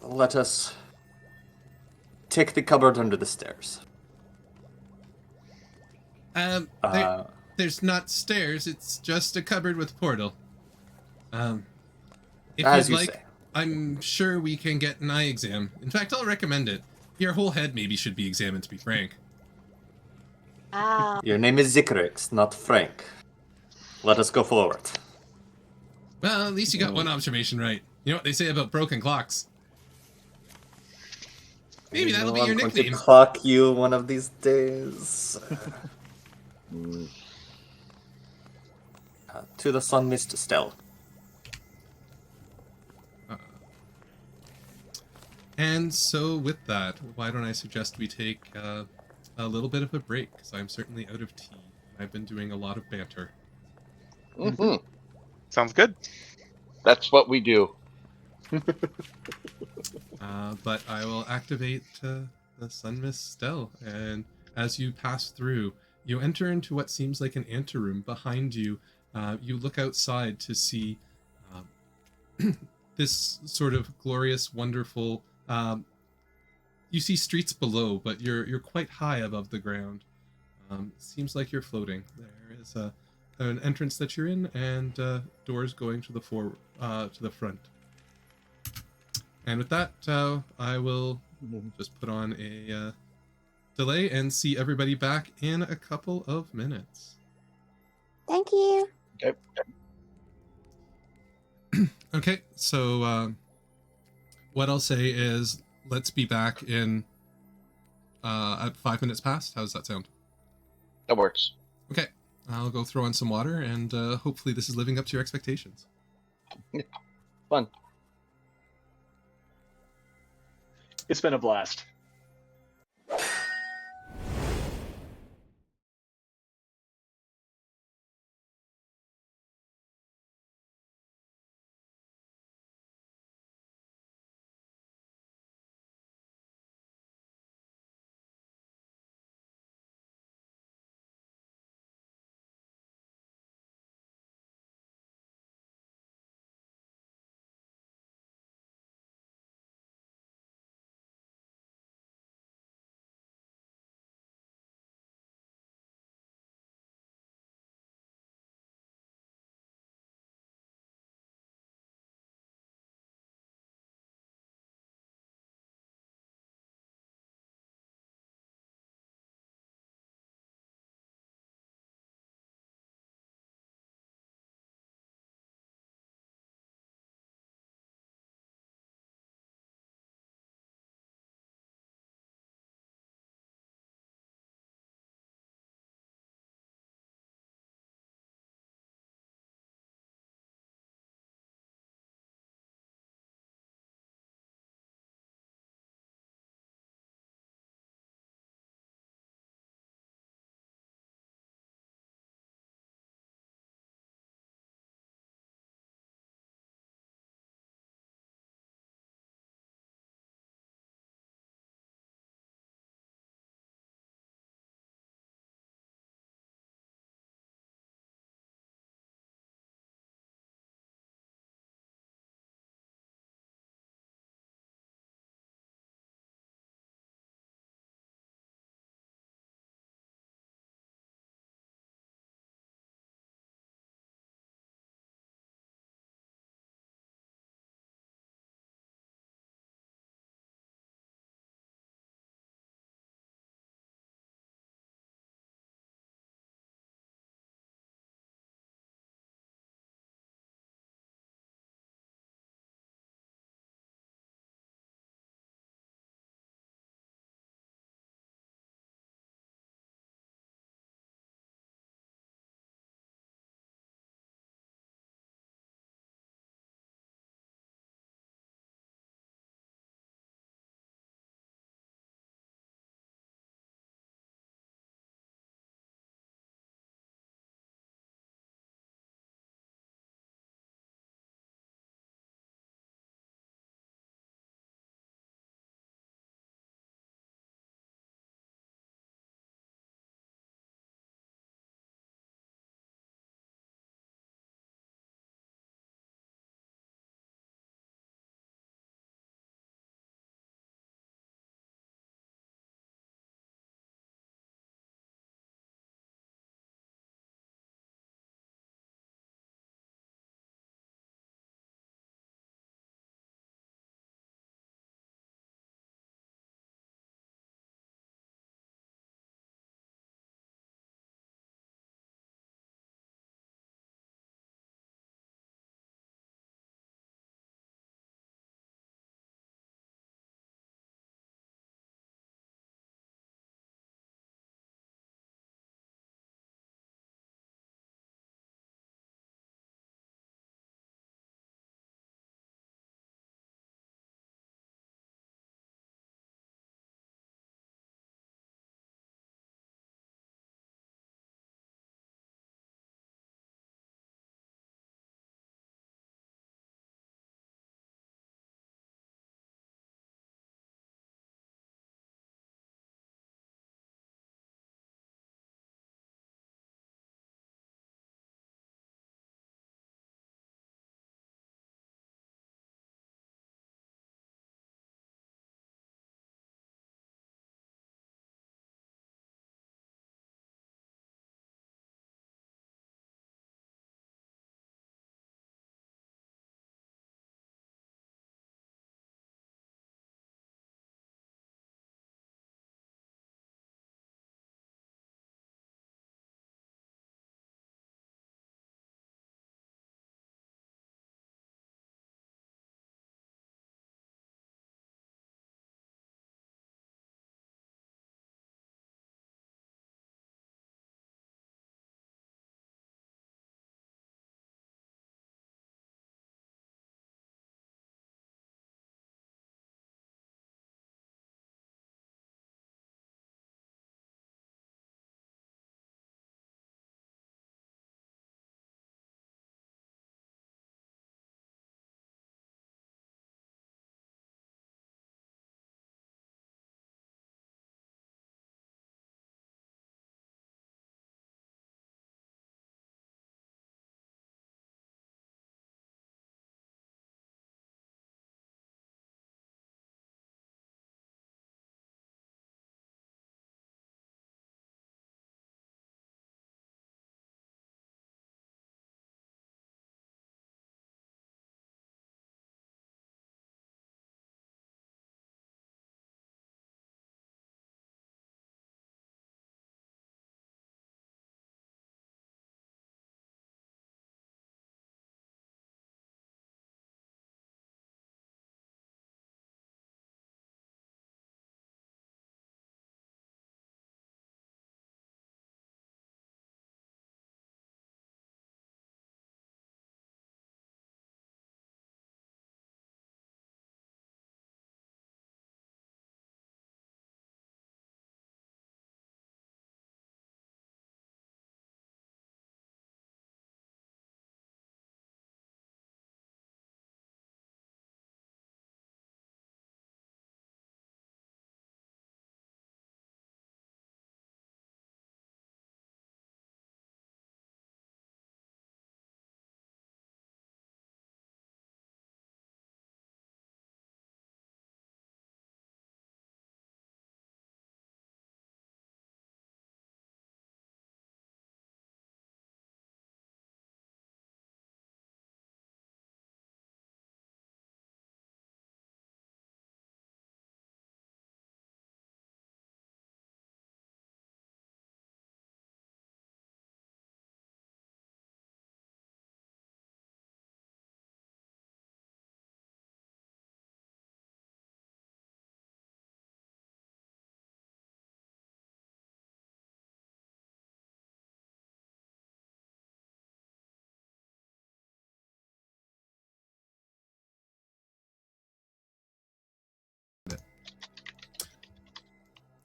Let us take the cupboard under the stairs. There's not stairs, it's just a cupboard with a portal. If As you'd you like, say. I'm sure we can get an eye exam. In fact, I'll recommend it. Your whole head maybe should be examined, to be frank. Your name is Zikrix, not Frank. Let us go forward. Well, at least you got one observation right. You know what they say about broken clocks? Maybe that'll be your I'm going nickname. to clock you one of these days. To the Sun Mist Stell. And so with that, why don't I suggest we take a little bit of a break, because I'm certainly out of tea. I've been doing a lot of banter. Mm-hmm. Sounds good. That's what we do. But I will activate the Sun Mist Stell, and as you pass through, you enter into what seems like an anteroom. Behind you, you look outside to see this sort of glorious, wonderful. You see streets below, but you're quite high above the ground. Seems like you're floating. There is an entrance that you're in, and doors going to the front. And with that, I will just put on a delay and see everybody back in a couple of minutes. thank you. Okay. Okay, so what I'll say is let's be back in at 5 minutes past. How does that sound? That works. Okay, I'll go throw on some water, and hopefully this is living up to your expectations. Fun. It's been a blast.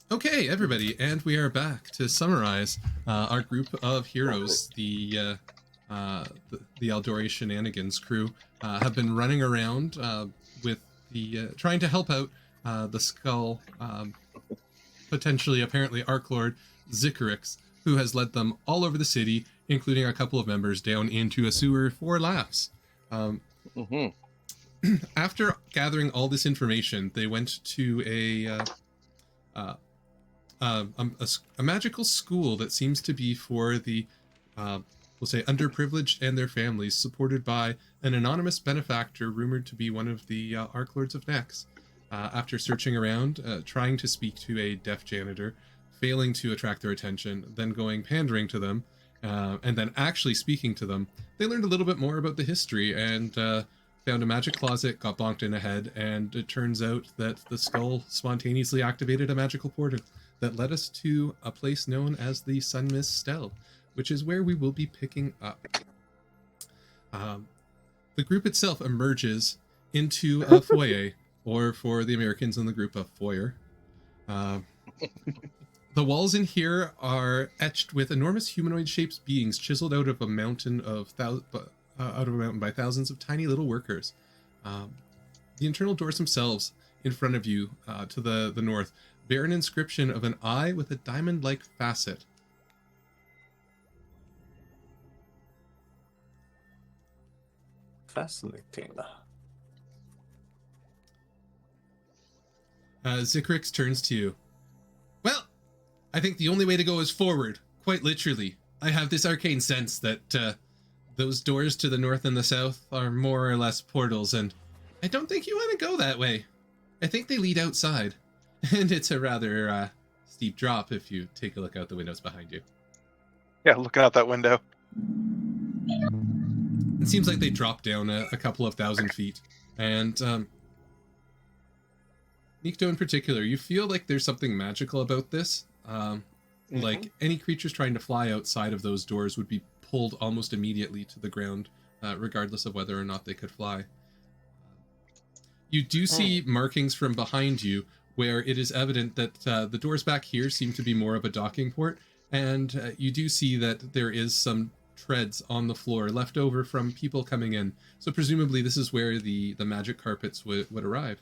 Okay, everybody, and we are back to summarize our group of heroes. The Aldori Shenanigans crew have been running around with the trying to help out the Skull, potentially, apparently, Arc Lord Zikrix, who has led them all over the city, including a couple of members down into a sewer for laughs. After gathering all this information, they went to a magical school that seems to be for the, we'll say, underprivileged and their families, supported by an anonymous benefactor rumored to be one of the Arc Lords of Nex. After searching around, trying to speak to a deaf janitor, failing to attract their attention, then going pandering to them, and then actually speaking to them, they learned a little bit more about the history and found a magic closet, got bonked in a head, and it turns out that the skull spontaneously activated a magical portal that led us to a place known as the Sunmist Stell, which is where we will be picking up. The group itself emerges into a foyer, or for the Americans in the group, a foyer. The walls in here are etched with enormous humanoid-shaped beings chiseled out of a mountain by thousands of tiny little workers. The internal doors themselves, in front of you, to the north, bear an inscription of an eye with a diamond-like facet. Fascinating. Zikrix turns to you. Well, I think the only way to go is forward, quite literally. I have this arcane sense that those doors to the north and the south are more or less portals, and I don't think you want to go that way. I think they lead outside, and it's a rather steep drop if you take a look out the windows behind you. Yeah, looking out that window. It seems like they drop down a couple of thousand feet, and Nikto in particular, you feel like there's something magical about this. Like any creatures trying to fly outside of those doors would be pulled almost immediately to the ground, regardless of whether or not they could fly. You do see markings from behind you where it is evident that the doors back here seem to be more of a docking port, and you do see that there is some treads on the floor left over from people coming in. So presumably this is where the magic carpets would arrive.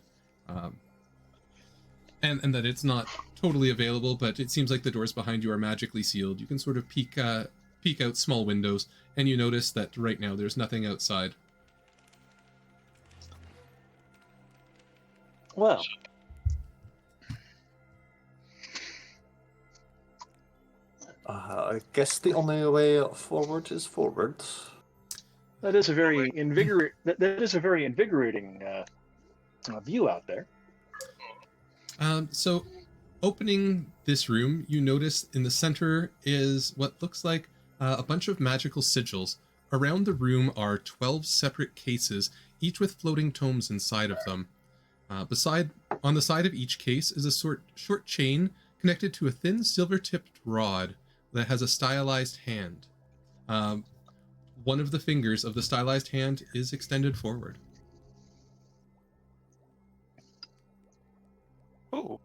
And that it's not totally available, but it seems like the doors behind you are magically sealed. You can sort of peek out small windows, and you notice that right now there's nothing outside. Well, I guess the only way forward is forward. that is a very invigorating view out there. So, opening this room, you notice in the center is what looks like a bunch of magical sigils. Around the room are 12 separate cases, each with floating tomes inside of them. On the side of each case is a short chain connected to a thin silver-tipped rod that has a stylized hand. One of the fingers of the stylized hand is extended forward. Oh.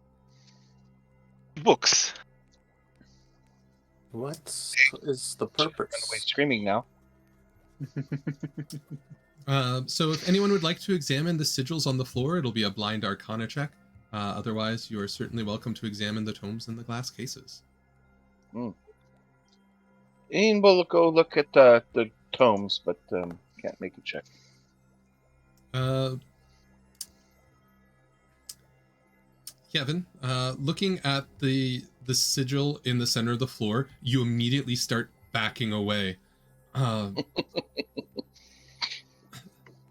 Books. What is the purpose? Run away screaming now. So if anyone would like to examine the sigils on the floor, it'll be a blind arcana check. Otherwise, you are certainly welcome to examine the tomes in the glass cases. And we'll go look at the tomes, but can't make a check. Kevin, looking at the sigil in the center of the floor, you immediately start backing away.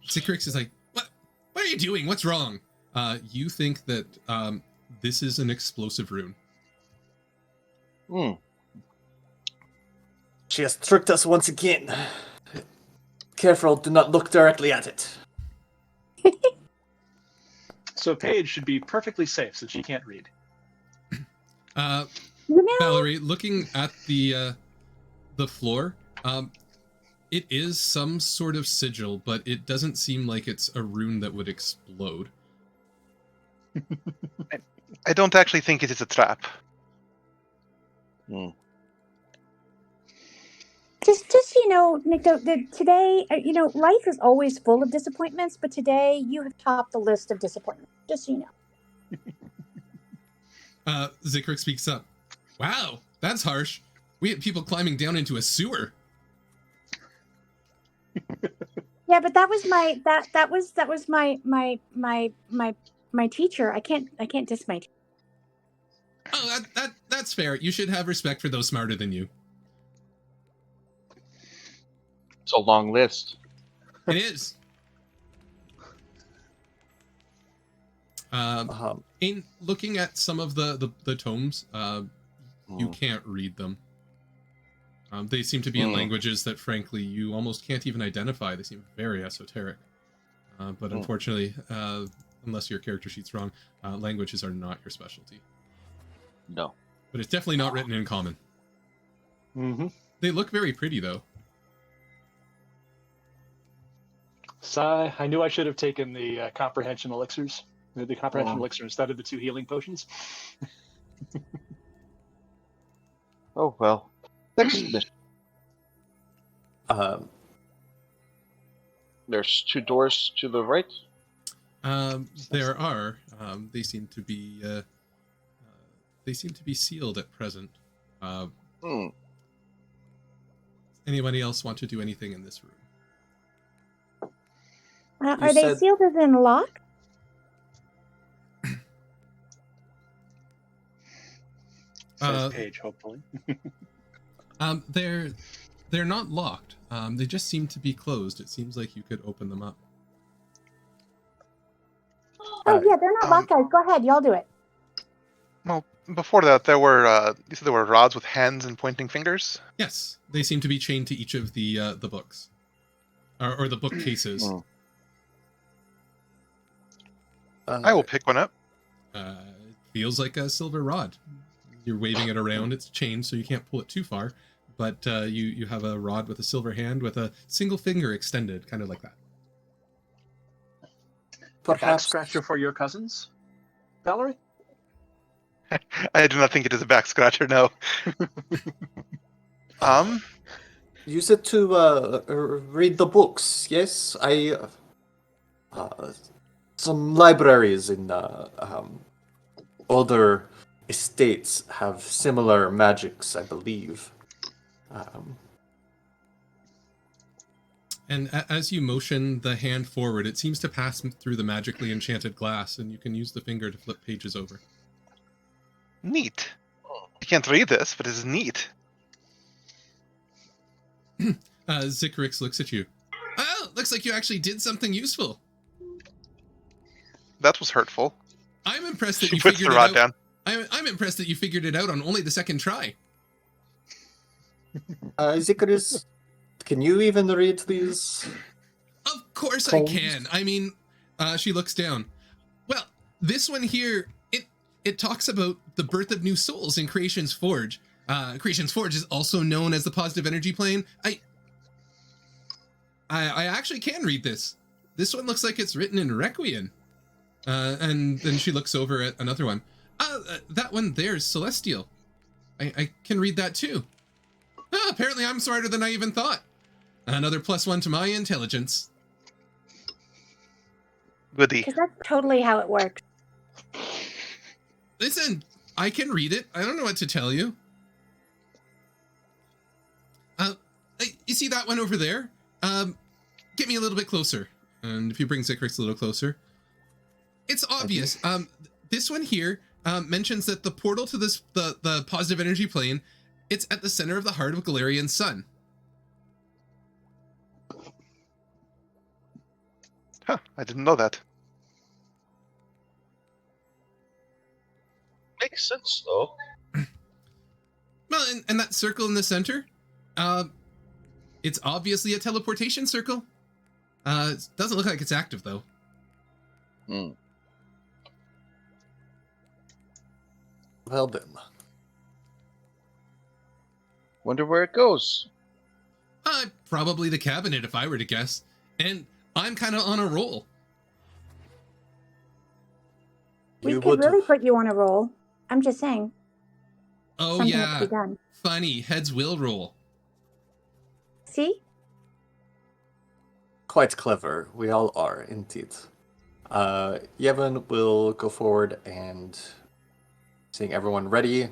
Zikrix is like, what are you doing? What's wrong? You think that this is an explosive rune. She has tricked us once again. Careful, do not look directly at it. So Paige should be perfectly safe since she can't read. Valerie, looking at the floor, it is some sort of sigil, but it doesn't seem like it's a rune that would explode. I don't actually think it is a trap. Just so you know, Nick, today, life is always full of disappointments, but today you have topped the list of disappointments. Just so you know. Zikrix speaks up. Wow, that's harsh. We had people climbing down into a sewer. Yeah, but that was my teacher. I can't diss my teacher. Oh, that's fair. You should have respect for those smarter than you. It's a long list. It is. In looking at some of the tomes, you can't read them. They seem to be in languages that, frankly, you almost can't even identify. They seem very esoteric. But unfortunately, unless your character sheet's wrong, languages are not your specialty. No. But it's definitely not written in common. Mm-hmm. They look very pretty, though. So I knew I should have taken the comprehension elixirs. The comprehension elixir instead of the 2 healing potions. Oh, well. Next mission. There's 2 doors to the right. There are. They seem to be. They seem to be sealed at present. Anybody else want to do anything in this room? Are they sealed as in locked? Says Paige, hopefully. They're not locked. They just seem to be closed. It seems like you could open them up. Oh yeah, they're not locked, guys. Go ahead, y'all do it. Well, before that, there were you said there were rods with hands and pointing fingers. Yes, they seem to be chained to each of the books, or the bookcases. I will pick one up. It feels like a silver rod. You're waving it around. It's chained, so you can't pull it too far. But you have a rod with a silver hand with a single finger extended, kind of like that. Back scratcher for your cousins, Valerie? I do not think it is a back scratcher. No. Use it to read the books. Yes, some libraries in older estates have similar magics, I believe. And as you motion the hand forward, it seems to pass through the magically enchanted glass, and you can use the finger to flip pages over. Neat. I can't read this, but it is neat. Zikrix looks at you. Oh, looks like you actually did something useful. That was hurtful. I'm impressed that She you puts figured the it rod out. down. I'm impressed that you figured it out on only the second try. Zikrix, can you even read these? Of course Tomes? I can. I mean, she looks down. Well, this one here, it talks about the birth of new souls in Creation's Forge. Creation's Forge is also known as the positive energy plane. I actually can read this. This one looks like it's written in Requiem. And then she looks over at another one. That one there is Celestial. I can read that too. Apparently I'm smarter than I even thought. Another +1 to my intelligence. Goody. Because that's totally how it works. Listen, I can read it. I don't know what to tell you. You see that one over there? Get me a little bit closer. And if you bring Zikrix a little closer. It's obvious. This one here mentions that the portal to the positive energy plane, it's at the center of the heart of Galarian's sun. Huh, I didn't know that. Makes sense, though. Well, and that circle in the center, it's obviously a teleportation circle. It doesn't look like it's active, though. Well then. Wonder where it goes. Probably the cabinet, if I were to guess. And I'm kind of on a roll. We You could would- really put you on a roll. I'm just saying. Oh, Something yeah. to be done. Funny. Heads will roll. See? Quite clever. We all are, indeed. Yevon will go forward and, seeing everyone ready,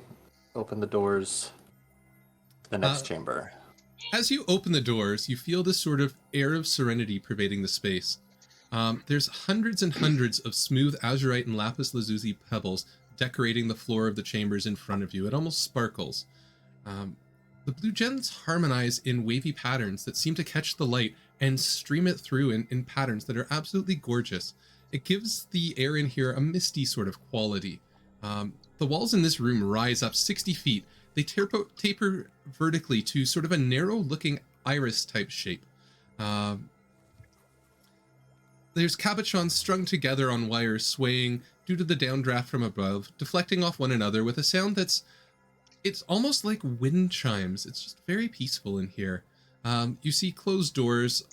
open the doors to the next chamber. As you open the doors, you feel this sort of air of serenity pervading the space. There's hundreds and hundreds of smooth azurite and lapis lazuli pebbles decorating the floor of the chambers in front of you. It almost sparkles. The blue gems harmonize in wavy patterns that seem to catch the light and stream it through in patterns that are absolutely gorgeous. It gives the air in here a misty sort of quality. The walls in this room rise up 60 feet. They taper vertically to sort of a narrow-looking iris-type shape. There's cabochons strung together on wires swaying due to the downdraft from above, deflecting off one another with a sound it's almost like wind chimes. It's just very peaceful in here. You see closed doors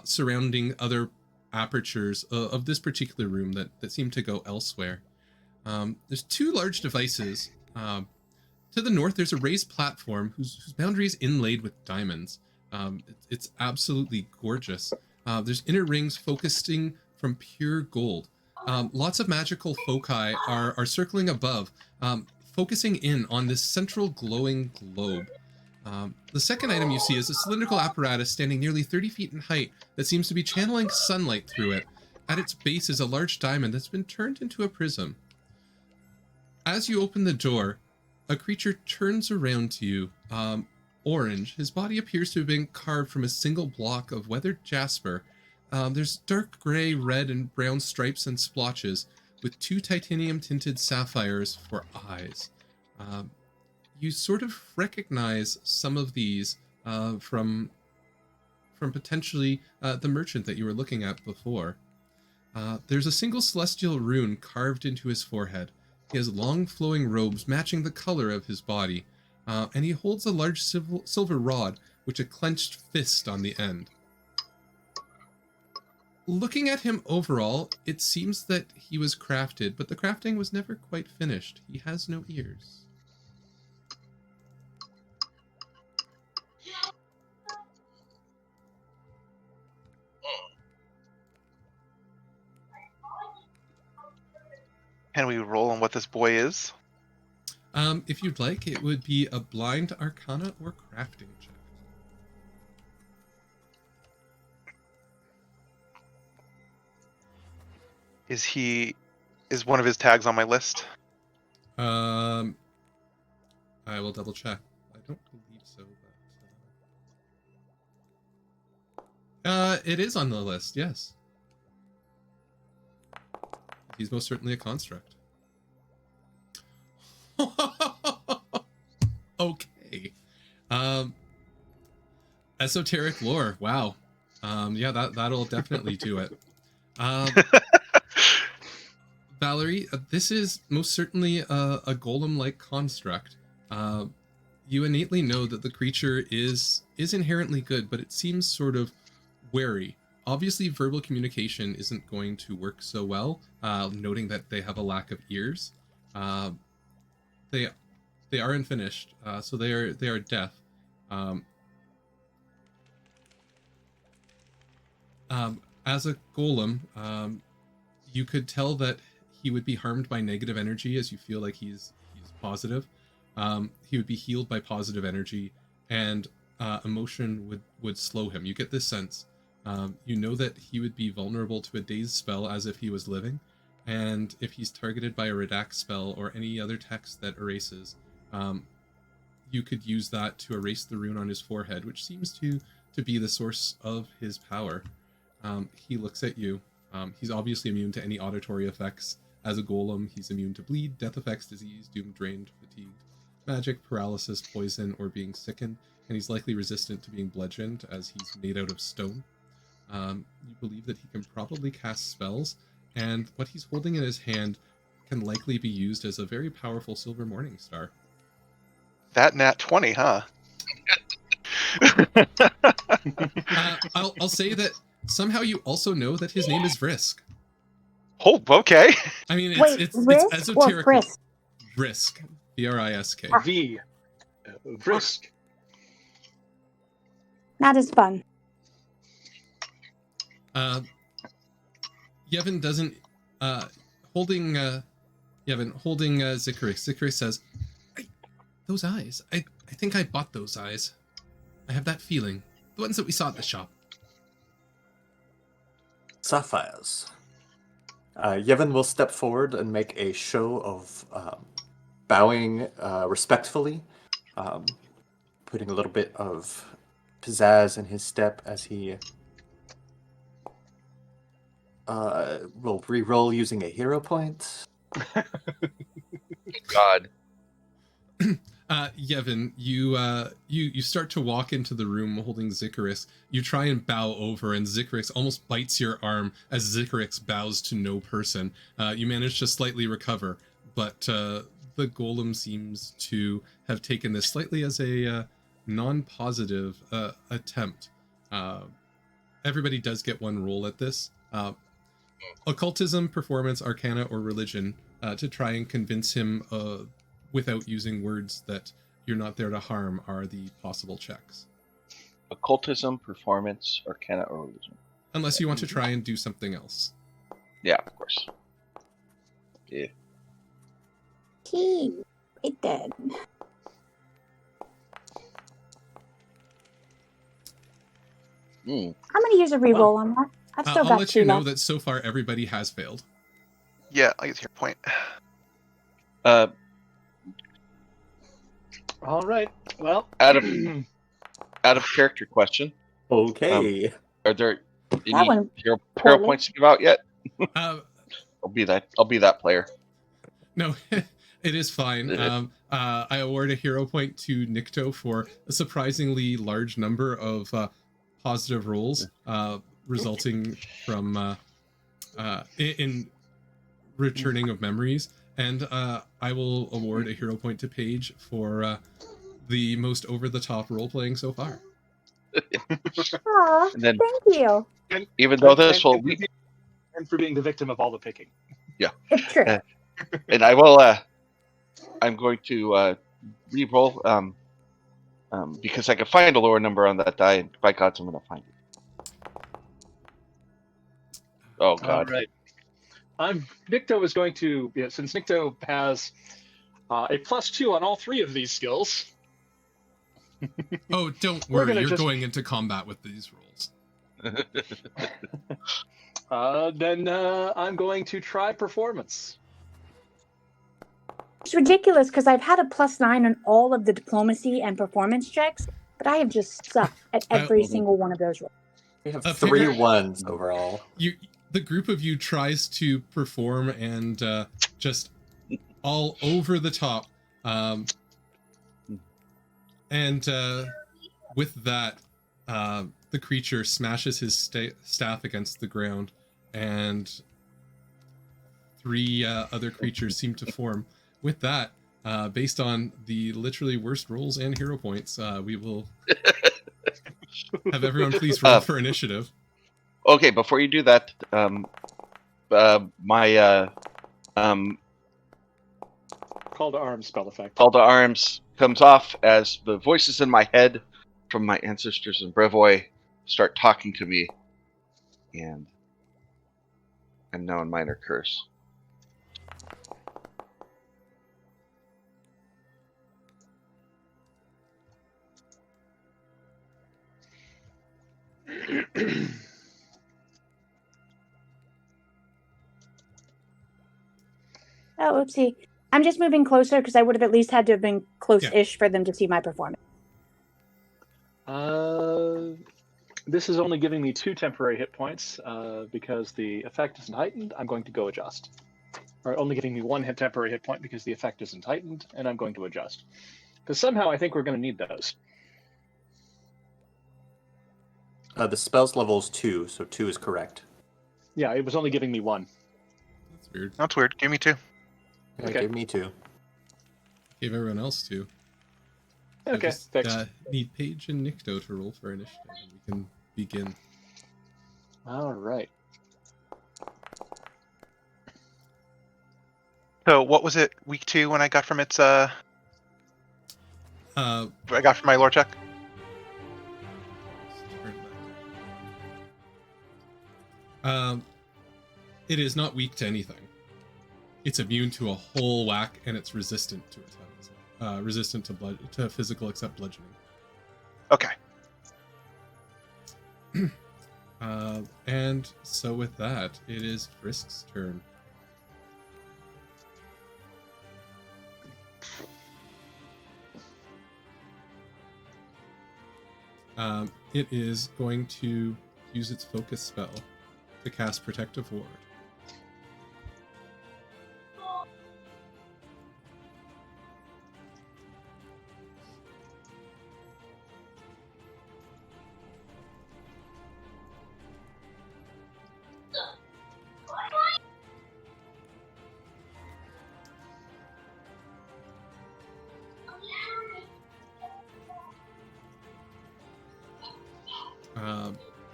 surrounding other apertures of this particular room that seem to go elsewhere. There's two large devices. To the north, there's a raised platform whose boundary is inlaid with diamonds. It's absolutely gorgeous. There's inner rings focusing from pure gold. Lots of magical foci are circling above, focusing in on this central glowing globe. The second item you see is a cylindrical apparatus standing nearly 30 feet in height that seems to be channeling sunlight through it. At its base is a large diamond that's been turned into a prism. As you open the door, a creature turns around to you, orange. His body appears to have been carved from a single block of weathered jasper. There's dark gray, red, and brown stripes and splotches, with two titanium-tinted sapphires for eyes. You sort of recognize some of these from potentially the merchant that you were looking at before. There's a single celestial rune carved into his forehead. He has long flowing robes matching the color of his body, and he holds a large silver rod with a clenched fist on the end. Looking at him overall, it seems that he was crafted, but the crafting was never quite finished. He has no ears. Can we roll on what this boy is? If you'd like, it would be a blind arcana or crafting check. Is one of his tags on my list? I will double check. I don't believe so, but it is on the list, yes. He's most certainly a construct. Okay. Esoteric lore. Wow. Yeah, that'll definitely do it. Valerie, this is most certainly a golem-like construct. You innately know that the creature is inherently good, but it seems sort of wary. Obviously, verbal communication isn't going to work so well, noting that they have a lack of ears. They are unfinished, so they are deaf. As a golem, you could tell that he would be harmed by negative energy, as you feel like he's positive. He would be healed by positive energy, and emotion would slow him. You get this sense. You know that he would be vulnerable to a dazed spell as if he was living, and if he's targeted by a redact spell or any other text that erases, you could use that to erase the rune on his forehead, which seems to be the source of his power. He looks at you. He's obviously immune to any auditory effects. As a golem, he's immune to bleed, death effects, disease, doom, drained, fatigued, magic, paralysis, poison, or being sickened, and he's likely resistant to being bludgeoned as he's made out of stone. You believe that he can probably cast spells, and what he's holding in his hand can likely be used as a very powerful silver morning star. That nat 20, huh? I'll say that somehow you also know that his name is Vrisk. Oh, okay. I mean, Wait, it's risk or esoterical. frisk? Risk. B-R-I-S-K. V. Vrisk. Not as fun. Yevon doesn't holding Zikrix. Zikrix says, those eyes. I think I bought those eyes. I have that feeling. The ones that we saw at the shop. Sapphires. Yevon will step forward and make a show of bowing respectfully, putting a little bit of pizzazz in his step as he will re-roll using a hero point. God. Yevon, you start to walk into the room holding Zikrix. You try and bow over, and Zikrix almost bites your arm as Zikrix bows to no person. You manage to slightly recover, but the golem seems to have taken this slightly as a non-positive attempt. Everybody does get one roll at this. Occultism, performance, arcana, or religion to try and convince him without using words that you're not there to harm are the possible checks. Occultism, performance, arcana, or religion. Unless you want to try and do something else. Yeah, of course. Yeah. He did. How many years of reroll on that? I've still I'll got let 2 you know left. that so far everybody has failed. Yeah, I get your point. All right. Well, Out of character question. Okay. Are there That any one hero poorly. points to give out yet? Uh, I'll be that player. No, it is fine. I award a hero point to Nikto for a surprisingly large number of positive rolls, resulting from in returning of memories. And I will award a hero point to Paige for the most over-the-top role-playing so far. Aw, And then, thank you. even though this will, and for being the victim of all the picking. It's true. and I will. I'm going to re-roll because I can find a lower number on that die, and by God, I'm going to find it. Oh God! All right. Nikto is going to, since Nikto has a +2 on all 3 of these skills. Oh, don't We're worry, gonna you're just- going into combat with these rolls. Then I'm going to try performance. It's ridiculous because I've had a +9 on all of the diplomacy and performance checks, but I have just sucked at every single one of those rolls. We have A 3 figure- 1s overall. The group of you tries to perform and just all over the top. And with that, the creature smashes his staff against the ground, and 3 other creatures seem to form. With that, based on the literally worst rolls and hero points, we will have everyone please roll for initiative. Okay, before you do that, my Call to arms spell effect. call to arms comes off as the voices in my head from my ancestors in Brevoy start talking to me, and now in minor curse. Oh, oopsie. I'm just moving closer because I would have at least had to have been close-ish for them to see my performance. This is only giving me 2 temporary hit points because the effect isn't heightened. I'm going to go adjust. Or only giving me 1 temporary hit point because the effect isn't heightened, and I'm going to adjust. Because somehow I think we're going to need those. The spell's level is 2, so 2 is correct. Yeah, it was only giving me 1. That's weird. That's weird. Give me 2. Yeah, Okay. give me 2. Gave everyone else 2. So Okay, just, thanks. need Paige and Nikto to roll for initiative, and we can begin. All right. So what was it, week 2 when I got from its I got from my lore check? It is not weak to anything. It's immune to a whole whack, and it's resistant to attack as well. Resistant to physical except bludgeoning. Okay. And so with that, it is Frisk's turn. It is going to use its focus spell to cast Protective Ward.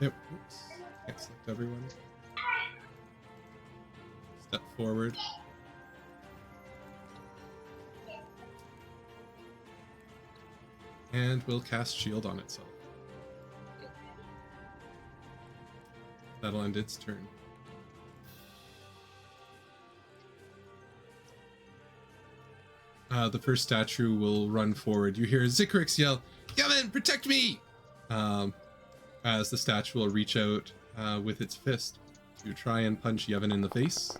Oops, can't select everyone. Step forward. And will cast Shield on itself. That'll end its turn. The first statue will run forward. You hear Zikrix yell, "Yevon, protect me!" As the statue will reach out with its fist to try and punch Yevon in the face.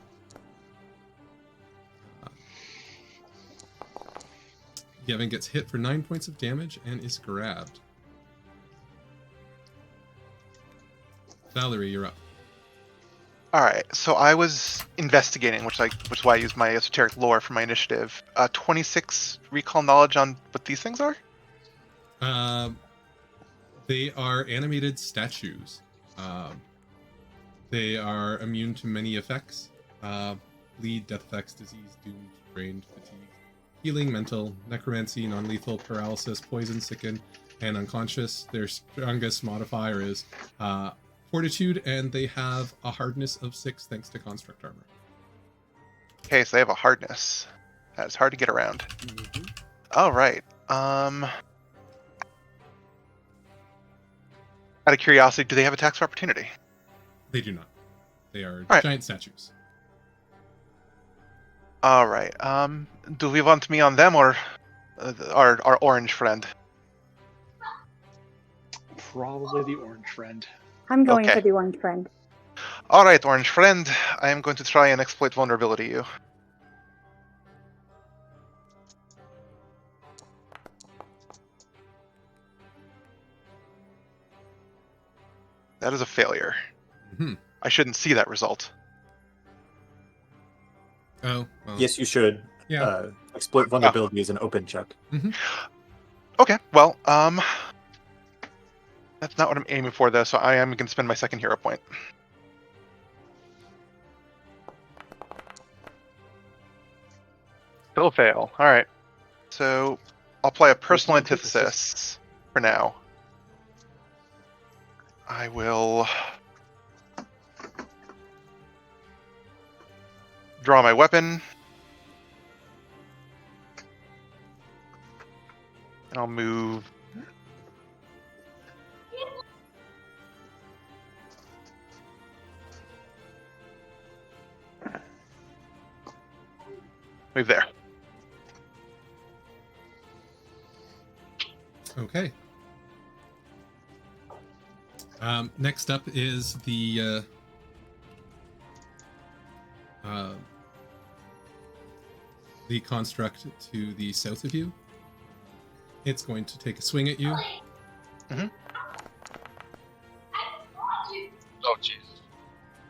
Yevon gets hit for 9 points of damage and is grabbed. Valerie, you're up. All right, so I was investigating, which is why I used my esoteric lore for my initiative. 26 recall knowledge on what these things are? They are animated statues. They are immune to many effects. Bleed, death effects, disease, doomed, drained, fatigue, healing, mental, necromancy, non-lethal, paralysis, poison, sicken, and unconscious. Their strongest modifier is fortitude, and they have a hardness of 6 thanks to construct armor. Okay, so they have a hardness. That's hard to get around. Mm-hmm. All right. Out of curiosity, do they have attacks of opportunity? They do not. They are right. giant statues. All right. Do we want me on them or our orange friend? Probably the orange friend. I'm going Okay. for the orange friend. All right, orange friend. I am going to try and exploit vulnerability you. That is a failure. Mm-hmm. I shouldn't see that result. Oh, well. Yes, you should. Yeah. Exploit vulnerability is an open check. Mm-hmm. Okay, well, that's not what I'm aiming for, though, so I am going to spend my second hero point. Still fail. All right. So I'll apply a personal antithesis for now. I will draw my weapon. And I'll move. Move there. Okay. Next up is the construct to the south of you. It's going to take a swing at you. Mm-hmm. Oh, Jesus.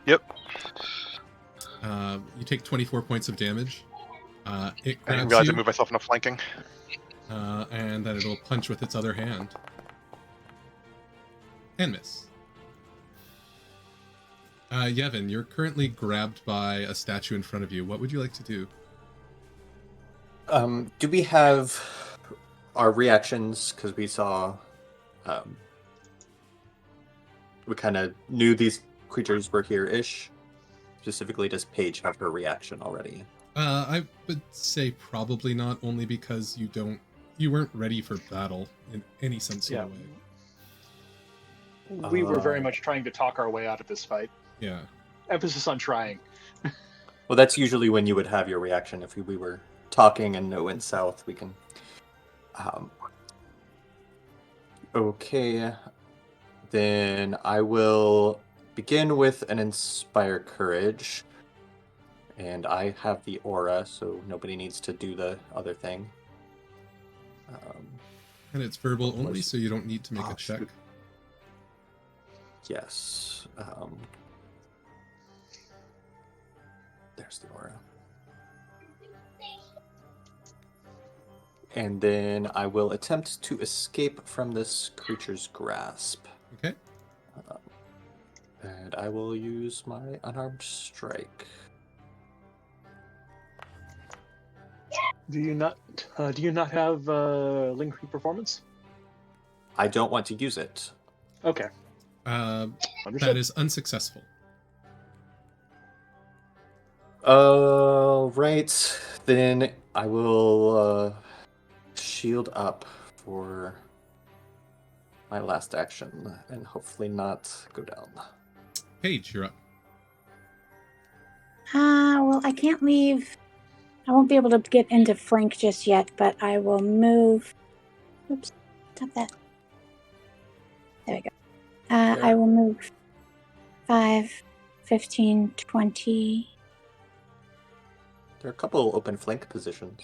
Yep. You take 24 points of damage. It I didn't grabs realize I you, moved myself into flanking. and then it'll punch with its other hand. And miss. Yevon, you're currently grabbed by a statue in front of you. What would you like to do? Do we have our reactions? Because we saw, we kind of knew these creatures were here-ish. Specifically, does Paige have her reaction already? I would say probably not, only because you weren't ready for battle in any sense of the way. We were very much trying to talk our way out of this fight. Yeah. Emphasis on trying. Well, that's usually when you would have your reaction. If we were talking and no went south, we can... Okay. Then I will begin with an Inspire Courage. And I have the aura, so nobody needs to do the other thing. And it's verbal only, so you don't need to make a check. Shoot. Yes. There's the aura. And then I will attempt to escape from this creature's grasp. Okay. And I will use my unarmed strike. Do you not have lingering performance? I don't want to use it. Okay. That is unsuccessful. Right. Then I will shield up for my last action and hopefully not go down. Paige, you're up. Well, I can't leave. I won't be able to get into flank just yet, but I will move. Oops, stop that. There we go. I will move 5, 15, 20. There are a couple open flank positions.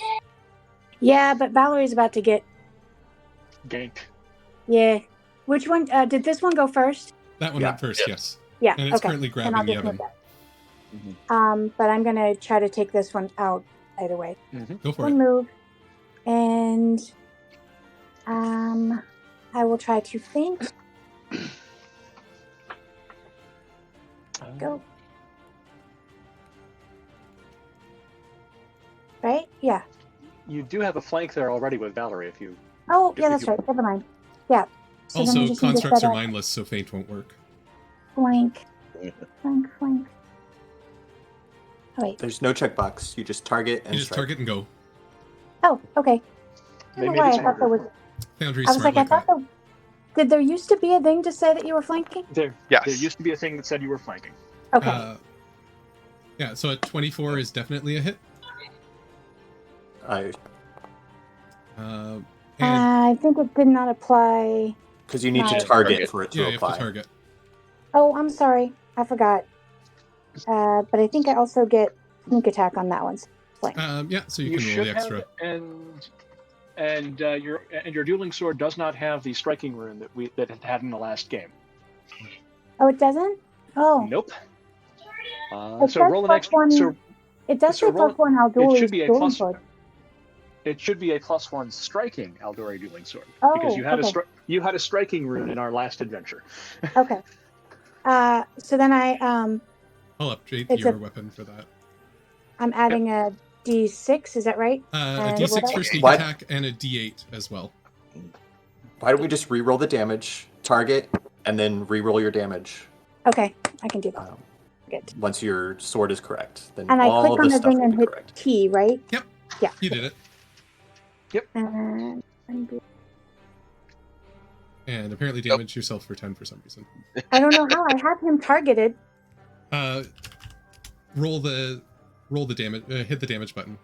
Yeah, but Valerie's about to get... Ganked. Yeah. Which one? Did this one go first? That one went first, yes. Yeah, And it's okay. currently Then I'll grabbing just move Yevon. that. But I'm going to try to take this one out either way. Go for One it. move. And I will try to feint. Go. Right? Yeah. You do have a flank there already with Valerie if you... Oh, If yeah, that's you- right. Never mind. Yeah. So then I Also, just need to constructs set are up mindless, so feint won't work. Flank. Flank. Oh, wait. There's no checkbox. You just target and You just strike. target and go. Oh, okay. I They don't made know why it I thought there was... Foundry's I was smart like, I like thought that. Did there used to be a thing to say that you were flanking? There Yes. used to be a thing that said you were flanking. Okay. Yeah, so a 24 is definitely a hit. Because And I think it did not apply. you need to Right. target for it to yeah, you have apply. to target. Oh, I'm sorry. I forgot. But I think I also get sneak attack on that one. Flank. Yeah, so you You can roll should the extra. have, and your dueling sword does not have the striking rune that it had in the last game. Oh, it doesn't? Oh. Nope. It So says roll an plus extra. one- So It does So say roll- plus one it Aldori's should be a dueling plus. sword. It should be a +1 striking Aldori dueling sword because Oh, you had okay. you had a striking rune in our last adventure. Okay. So then I'll update It's your a- weapon for that. I'm adding a D6, is that right? A And D6 what for else? sneak What? attack and a D8 as well. Why don't we just re-roll the damage, target, and then re-roll your damage Okay, I can do that. um, Good. once your sword is correct? Then And I all click on the stuff thing will and be hit correct. T, right? Yep. Yeah. You did it. And And apparently damage yourself for 10 for some reason. I don't know how. I have him targeted. Roll the damage. Hit the damage button.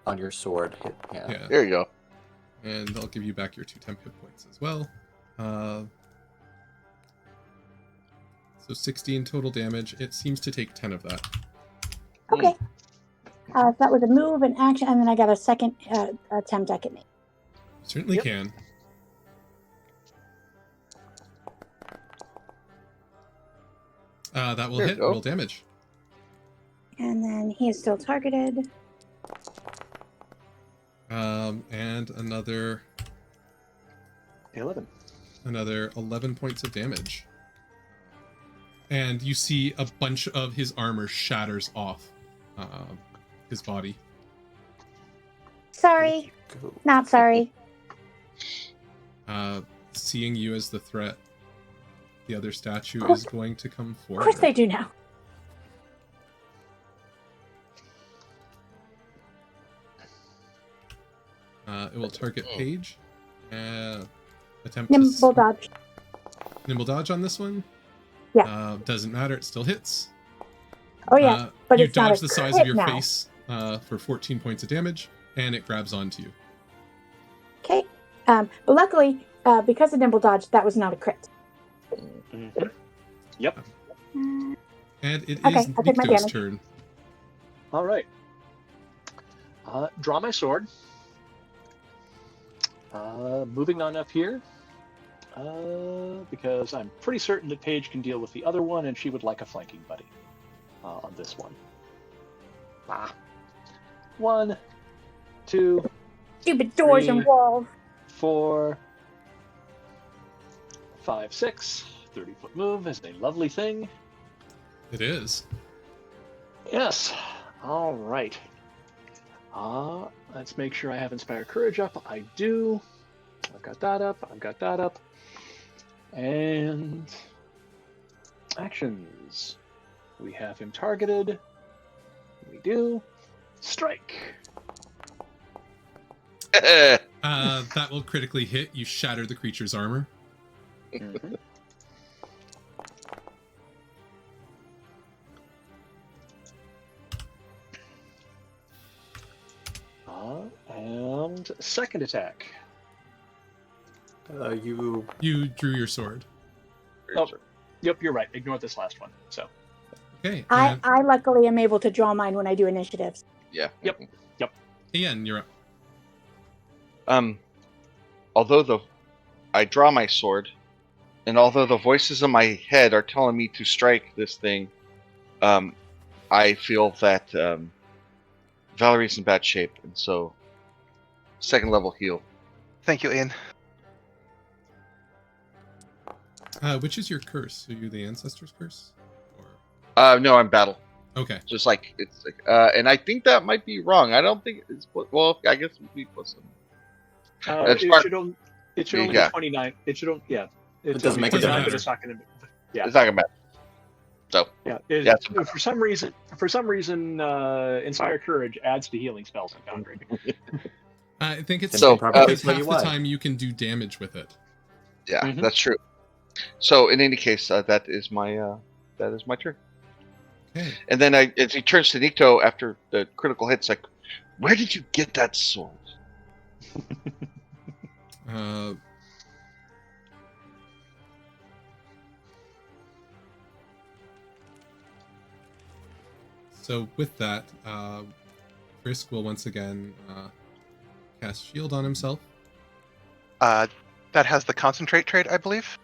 On your sword. Yeah. Yeah. There you go. And I'll give you back your 2 temp hit points as well. So 16 total damage. It seems to take 10 of that. Okay. So that was a move, an action, and then I got a second attempt I can make. Certainly Yep. can. That will There you hit. go. Roll damage. And then he is still targeted. And another 11. 11 points of damage. And you see a bunch of his armor shatters off his body. Sorry. Go. Not sorry. Seeing you as the threat, the other statue course- is going to come Of forward. course they do now. It will target Paige. Attempt Nimble dodge. Nimble dodge on this one. Yeah. Doesn't matter. It still hits. Oh yeah, but you it's not dodge a the size crit of your now. face for 14 points of damage, and it grabs onto you. Okay. But luckily, because of nimble dodge, that was not a crit. Mm-hmm. Yep. And it Okay, is I'll take my Nikto's damage. turn. All right. Draw my sword. Moving on up here. Because I'm pretty certain that Paige can deal with the other one, and she would like a flanking buddy on this one. 1, 2, Stupid doors 3, and walls. 4, 5, 6. 30-foot move is a lovely thing. It is. Yes. All right. Let's make sure I have Inspire Courage up. I do. I've got that up. I've got that up. And actions. We have him targeted. We do. Strike. That will critically hit. You shatter the creature's armor. Mm-hmm. And second attack. You drew your sword. Oh, yep, you're right. Ignore this last one. So. Okay. I luckily am able to draw mine when I do initiatives. Yeah. Yep. Ian, you're up. Although I draw my sword, and although the voices in my head are telling me to strike this thing, I feel that Valerie's in bad shape, and so second level heal. Thank you, Ian. Which is your curse? Are you the ancestor's curse? Or no, I'm battle. Okay. Just like it's like, and I think that might be wrong. I don't think it's well. I guess we put some. It should only be 29. It should only It doesn't make a 29, but difference. it's not going to. Yeah. It's not gonna matter. So Yeah. For some reason, Inspire Courage adds to healing spells in Foundry. I think it's So, because half the UI. time you can do damage with it. yeah, Mhm. that's true. So in any case, that is my turn. Okay. And then as he turns to Nikto after the critical hit, it's like, where did you get that sword? So with that, Frisk will once again cast Shield on himself. That has the concentrate trait, I believe.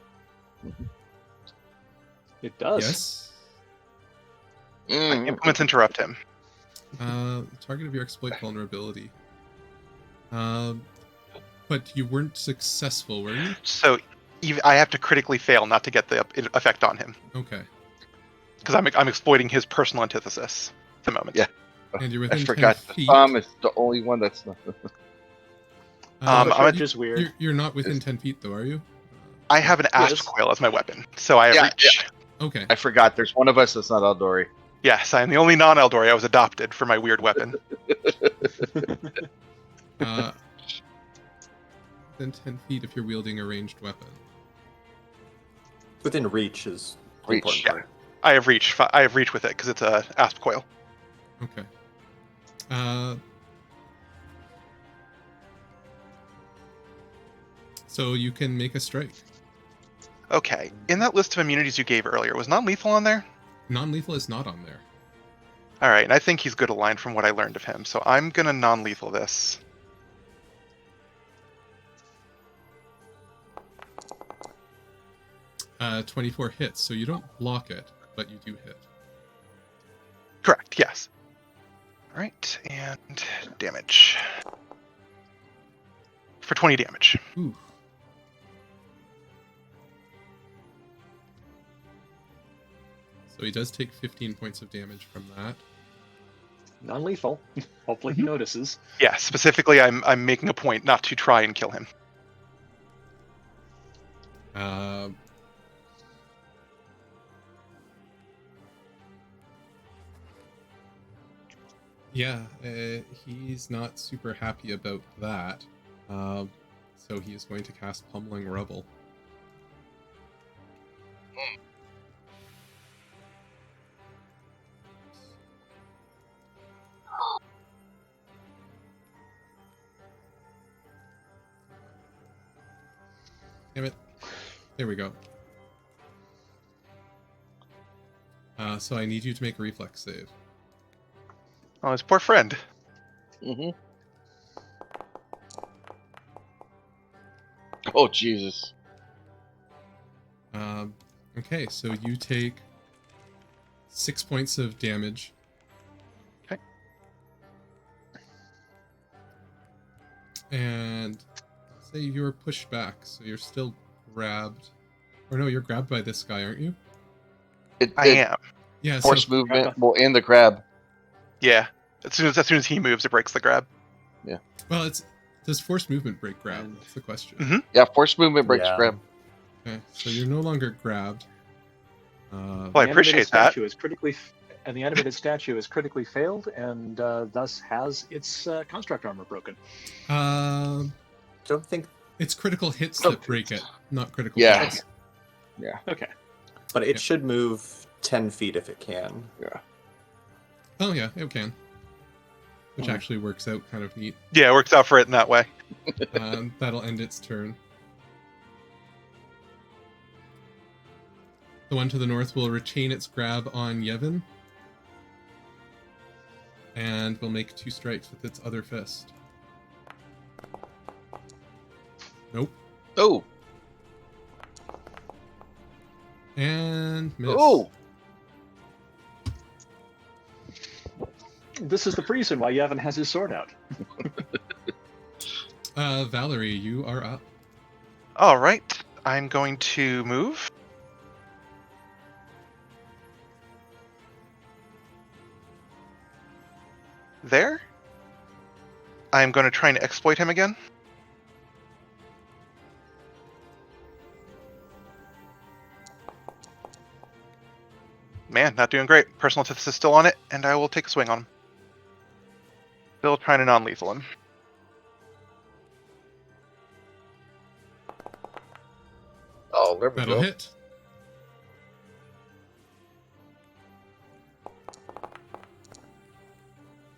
It does. Yes. My implements interrupt him. Target of your exploit vulnerability. But you weren't successful, were you? So I have to critically fail not to get the effect on him. Okay. Because I'm exploiting his personal antithesis at the moment. Yeah. And you're I within 10 forgot the feet. thumb is the only one that's not. Which is weird. You're not within 10 feet, though, are you? I have an asp Yes. coil as my weapon, so I have reach. Okay. I forgot. There's one of us that's not Eldori. Yes, I am the only non-Eldori I was adopted for my weird weapon. Within 10 feet if you're wielding a ranged weapon. within reach is the Reach, important yeah. part. I have reach with it because it's a asp coil. Okay. So you can make a strike. Okay. In that list of immunities you gave earlier, was non-lethal on there? Non-lethal is not on there. All right, and I think he's good aligned from what I learned of him, so I'm gonna non-lethal this. Uh, 24 hits, so you don't block it, but you do hit. Correct. Yes. All right, and damage for 20 damage. Ooh. So he does take 15 points of damage from that. Non-lethal. Hopefully he notices. Yeah, specifically, I'm making a point not to try and kill him. Yeah, he's not super happy about that. So he is going to cast Pummeling Rubble. Damn it. There we go. So I need you to make a reflex save. Oh, his poor friend. Mm-hmm. Oh, Jesus. Okay, so you take 6 points of damage. Okay. And let's say you're pushed back, so you're still grabbed. Or no, you're grabbed by this guy, aren't you? I am. Yeah, Force so movement will end the grab. Yeah. As soon as he moves, it breaks the grab. well, does force movement break grab? And- That's the question. Mhm. Yeah, force movement breaks Yeah. grab. Okay, so you're no longer grabbed. Well, I The animated appreciate that. statue is the animated statue is critically failed, and thus has its construct armor broken. Don't think, It's critical hits Oh. that break it, not critical Yeah. fails. Okay. but it Yeah. should move 10 feet if it can. Oh yeah, it can. Which actually works out kind of neat. Yeah, it works out for it in that way. That'll end its turn. The one to the north will retain its grab on Yevon. And will make 2 strikes with its other fist. Nope. Oh. And miss. Oh. This is the reason why Yevon has his sword out. Valerie, you are up. All right. I'm going to move. There. I'm going to try and exploit him again. Man, not doing great. Personal antithesis still on it, and I will take a swing on him. Still trying to non-lethal him. Oh, there we That'll go. hit.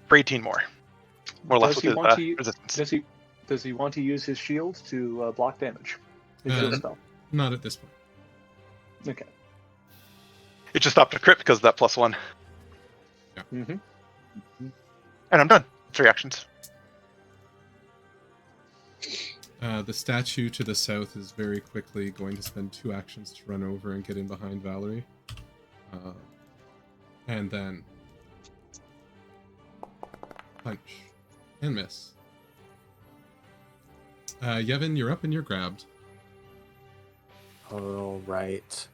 For 18 more. More or less Does with he want to resistance. Does he want to use his shield to block damage? His shield spell. Not at this point. Okay. It just stopped a crit because of that +1. Mm-hmm. And I'm done. 3 actions. The statue to the south is very quickly going to spend 2 actions to run over and get in behind Valerie. And then punch and miss. Yevon, you're up and you're grabbed. All right.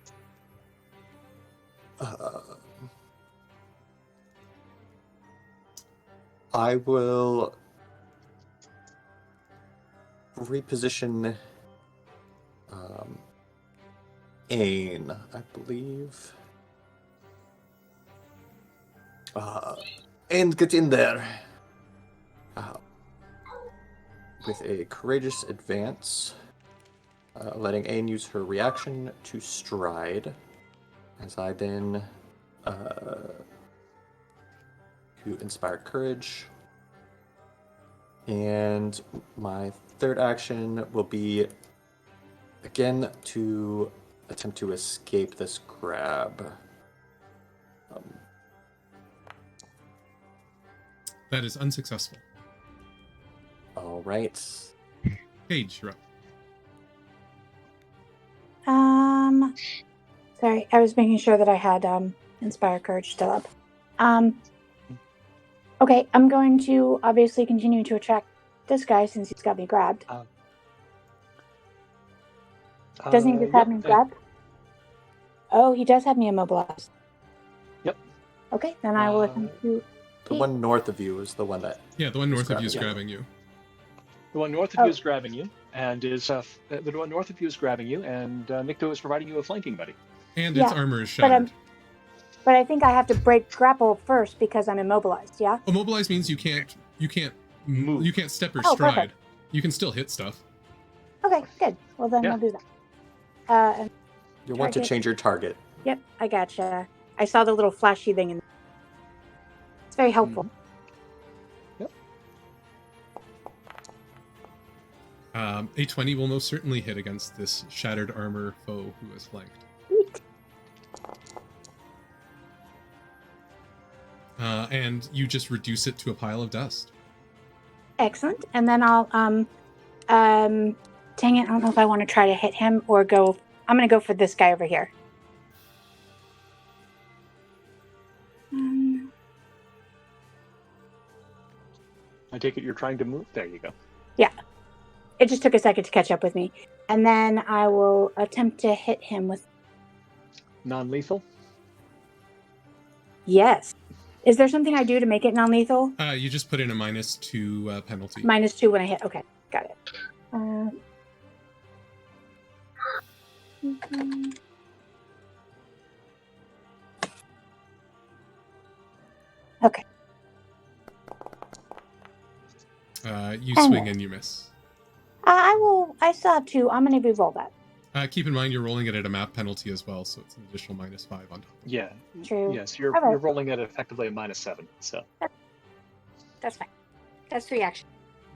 I will reposition Ain, I believe. And get in there. With a courageous advance, letting Ain use her reaction to stride, as I then to inspire courage. And my third action will be again to attempt to escape this grab. That is unsuccessful. All right. Paige, you're up. Sorry, I was making sure that I had Inspire Courage still up. Okay, I'm going to obviously continue to attract this guy since he's got me grabbed. Doesn't he just have me grabbed? Oh, he does have me immobilized. Yep. Okay, then I will attempt to... The one north of you is the one that... Yeah, the one north of you is grabbing grabbing you. The one north of you is grabbing you, and the one north of you is grabbing you, and Nikto is providing you a flanking buddy. And Yeah, its armor is shattered. But I think I have to break grapple first because I'm immobilized, yeah? Immobilized means you can't Move. You can't step or Oh, stride. perfect. You can still hit stuff. Okay, good. Well, then Yeah. I'll do that. And You'll want to Target. change your target. Yep, I gotcha. I saw the little flashy thing, and it's very helpful. Yep. A 20 will most certainly hit against this shattered armor foe who is flanked. Sweet. And you just reduce it to a pile of dust. Excellent. And then I'll dang it, I don't know if I want to try to hit him or go. I'm gonna go for this guy over here. I take it you're trying to move. There you go. Yeah. It just took a second to catch up with me. And then I will attempt to hit him with. Non-lethal. Yes. Is there something I do to make it non-lethal? You just put in a -2 penalty. -2 when I hit. Okay, got it. Okay. You swing and you miss. I still have 2. I'm going to re-roll that. Keep in mind you're rolling it at a map penalty as well, so it's an additional -5 on top. Yeah. True. Yes, you're All right. you're rolling at effectively a -7. So. That's fine. That's 3 actions.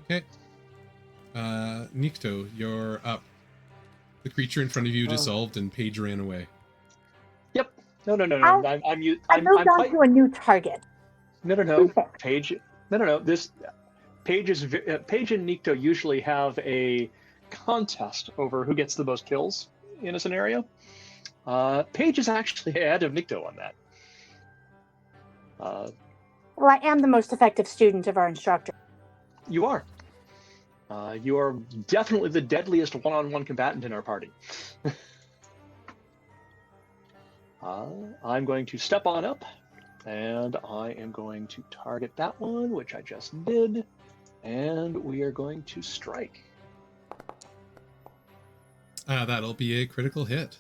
Okay. Nikto, you're up. The creature in front of you dissolved and Paige ran away. Yep. No. I I'm moved on quite. to a new target. No. Perfect. Paige. No. This Paige and Nikto usually have a contest over who gets the most kills in a scenario. Paige is actually ahead of Nikto on that. Well, I am the most effective student of our instructor. You are. You are definitely the deadliest one-on-one combatant in our party. I'm going to step on up, and I am going to target that one, which I just did, and we are going to strike. That'll be a critical hit.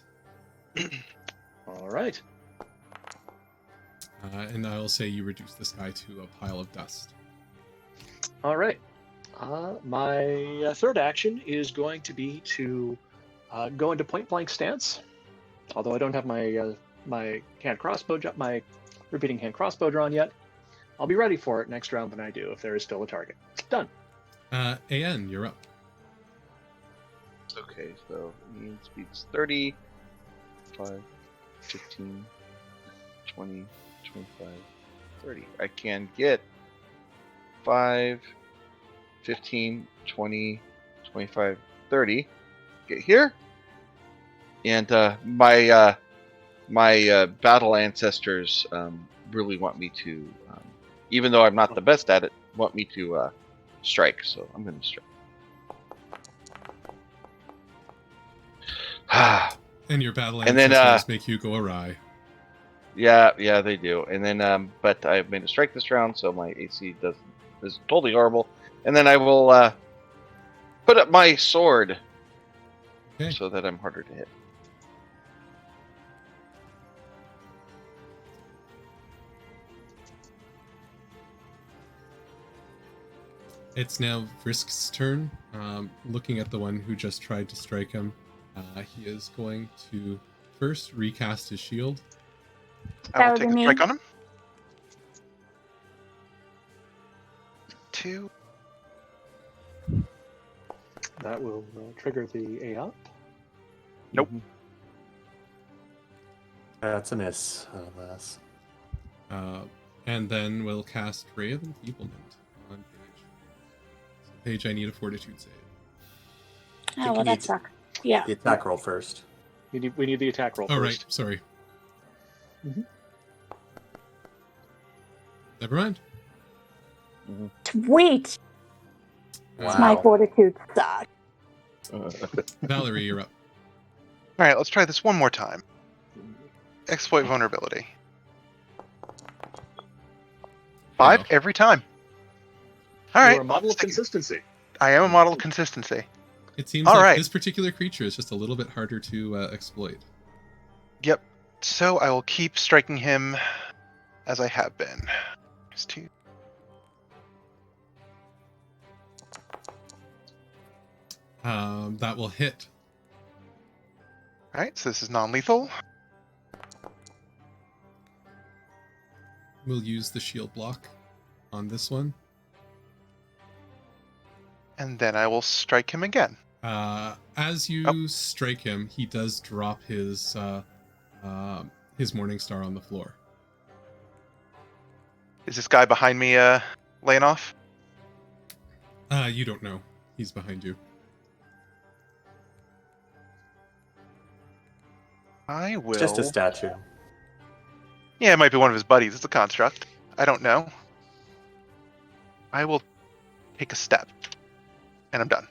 All right. And I'll say you reduce this guy to a pile of dust. All right. My third action is going to be to go into point-blank stance. Although I don't have my my repeating hand crossbow drawn yet, I'll be ready for it next round when I do, if there is still a target. Done. AN, you're up. Okay, so mean speed's 30, 5, 15, 20, 25, 30. I can get 5, 15, 20, 25, 30. Get here. And my battle ancestors really want me to, even though I'm not the best at it, want me to strike. So I'm going to strike. And your battle And then, ancestors make you go awry. Yeah, they do. And then, but I've made a strike this round, so my AC is totally horrible. And then I will put up my sword so that I'm harder to hit. It's now Vrisk's turn. Looking at the one who just tried to strike him, he is going to first recast his shield. I will take a strike on him. 2. That will trigger the A-up. Nope. Mm-hmm. That's a miss, alas. And then we'll cast Ray of Enfeeblement on Paige. So Paige, I need a Fortitude save. Oh, well, that sucks. Yeah. The attack roll first. We need the attack roll first. Right, sorry. Mm-hmm. Never mind. Sweet. Wow. My fortitude sucks. Valerie, you're up. All right, let's try this one more time. Exploit vulnerability. 5 every time. All right. You're a model of consistency. I am a model of consistency. It seems All like right. this particular creature is just a little bit harder to exploit. Yep. So I will keep striking him as I have been. There's 2. That will hit. All right, so this is non-lethal. We'll use the shield block on this one. And then I will strike him again. As you strike him, he does drop his Morning Star on the floor. Is this guy behind me laying off? You don't know. He's behind you. I will. It's just a statue. Yeah, it might be one of his buddies. It's a construct. I don't know. I will take a step. And I'm done.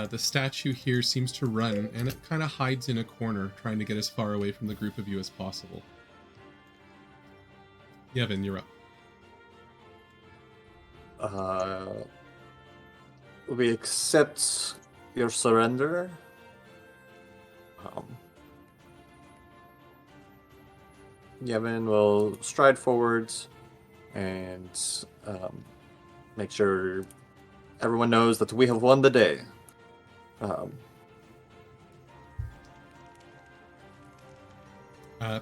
The statue here seems to run, and it kind of hides in a corner, trying to get as far away from the group of you as possible. Yevon, you're up. We accept your surrender. Yevon will stride forwards and make sure everyone knows that we have won the day.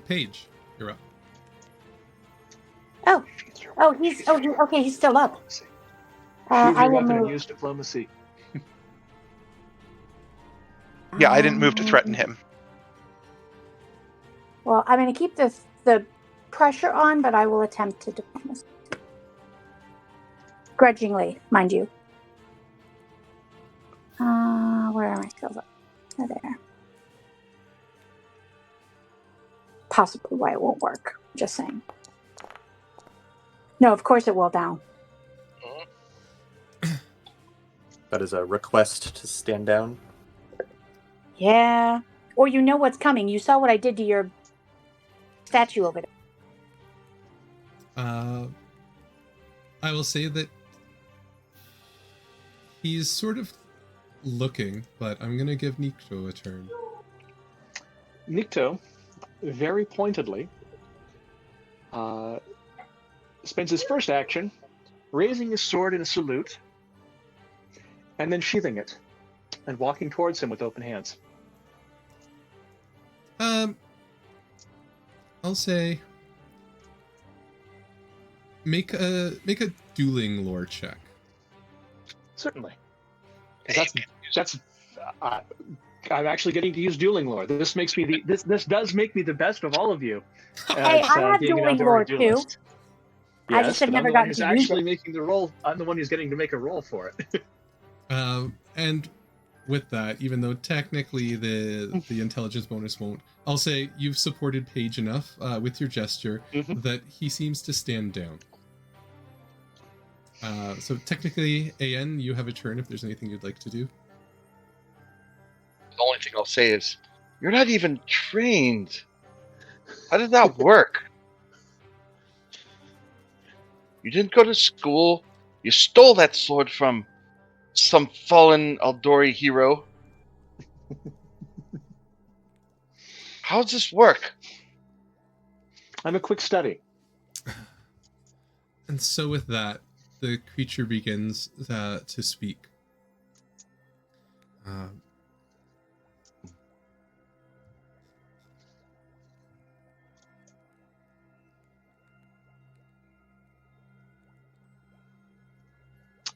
Paige, you're up. He's still up. Choose I your will weapon and move. use diplomacy. Yeah, I didn't move to threaten him. Well, I'm going to keep the pressure on, but I will attempt to diplomacy. Grudgingly, mind you. Where are my skills up? Oh, there. Possibly why it won't work. Just saying. No, of course it will now. That is a request to stand down. Yeah. Or you know what's coming. You saw what I did to your statue over there. I will say that he's sort of looking, but I'm going to give Nikto a turn. Nikto, very pointedly, spends his first action raising his sword in a salute, and then sheathing it, and walking towards him with open hands. I'll say make a dueling lore check. Certainly. That's I'm actually getting to use dueling lore. This makes me this does make me the best of all of you. Hey, I have being an dueling Eldari lore duelist. too. Yes, I just have but never I'm the one gotten who's to use actually it. making the roll. I'm the one who's getting to make a roll for it. And with that, even though technically the intelligence bonus won't, I'll say you've supported Paige enough with your gesture that he seems to stand down. So technically, AN, you have a turn if there's anything you'd like to do. The only thing I'll say is, you're not even trained. How did that work? You didn't go to school. You stole that sword from some fallen Eldori hero. How does this work? I'm a quick study. And so with that, the creature begins to speak.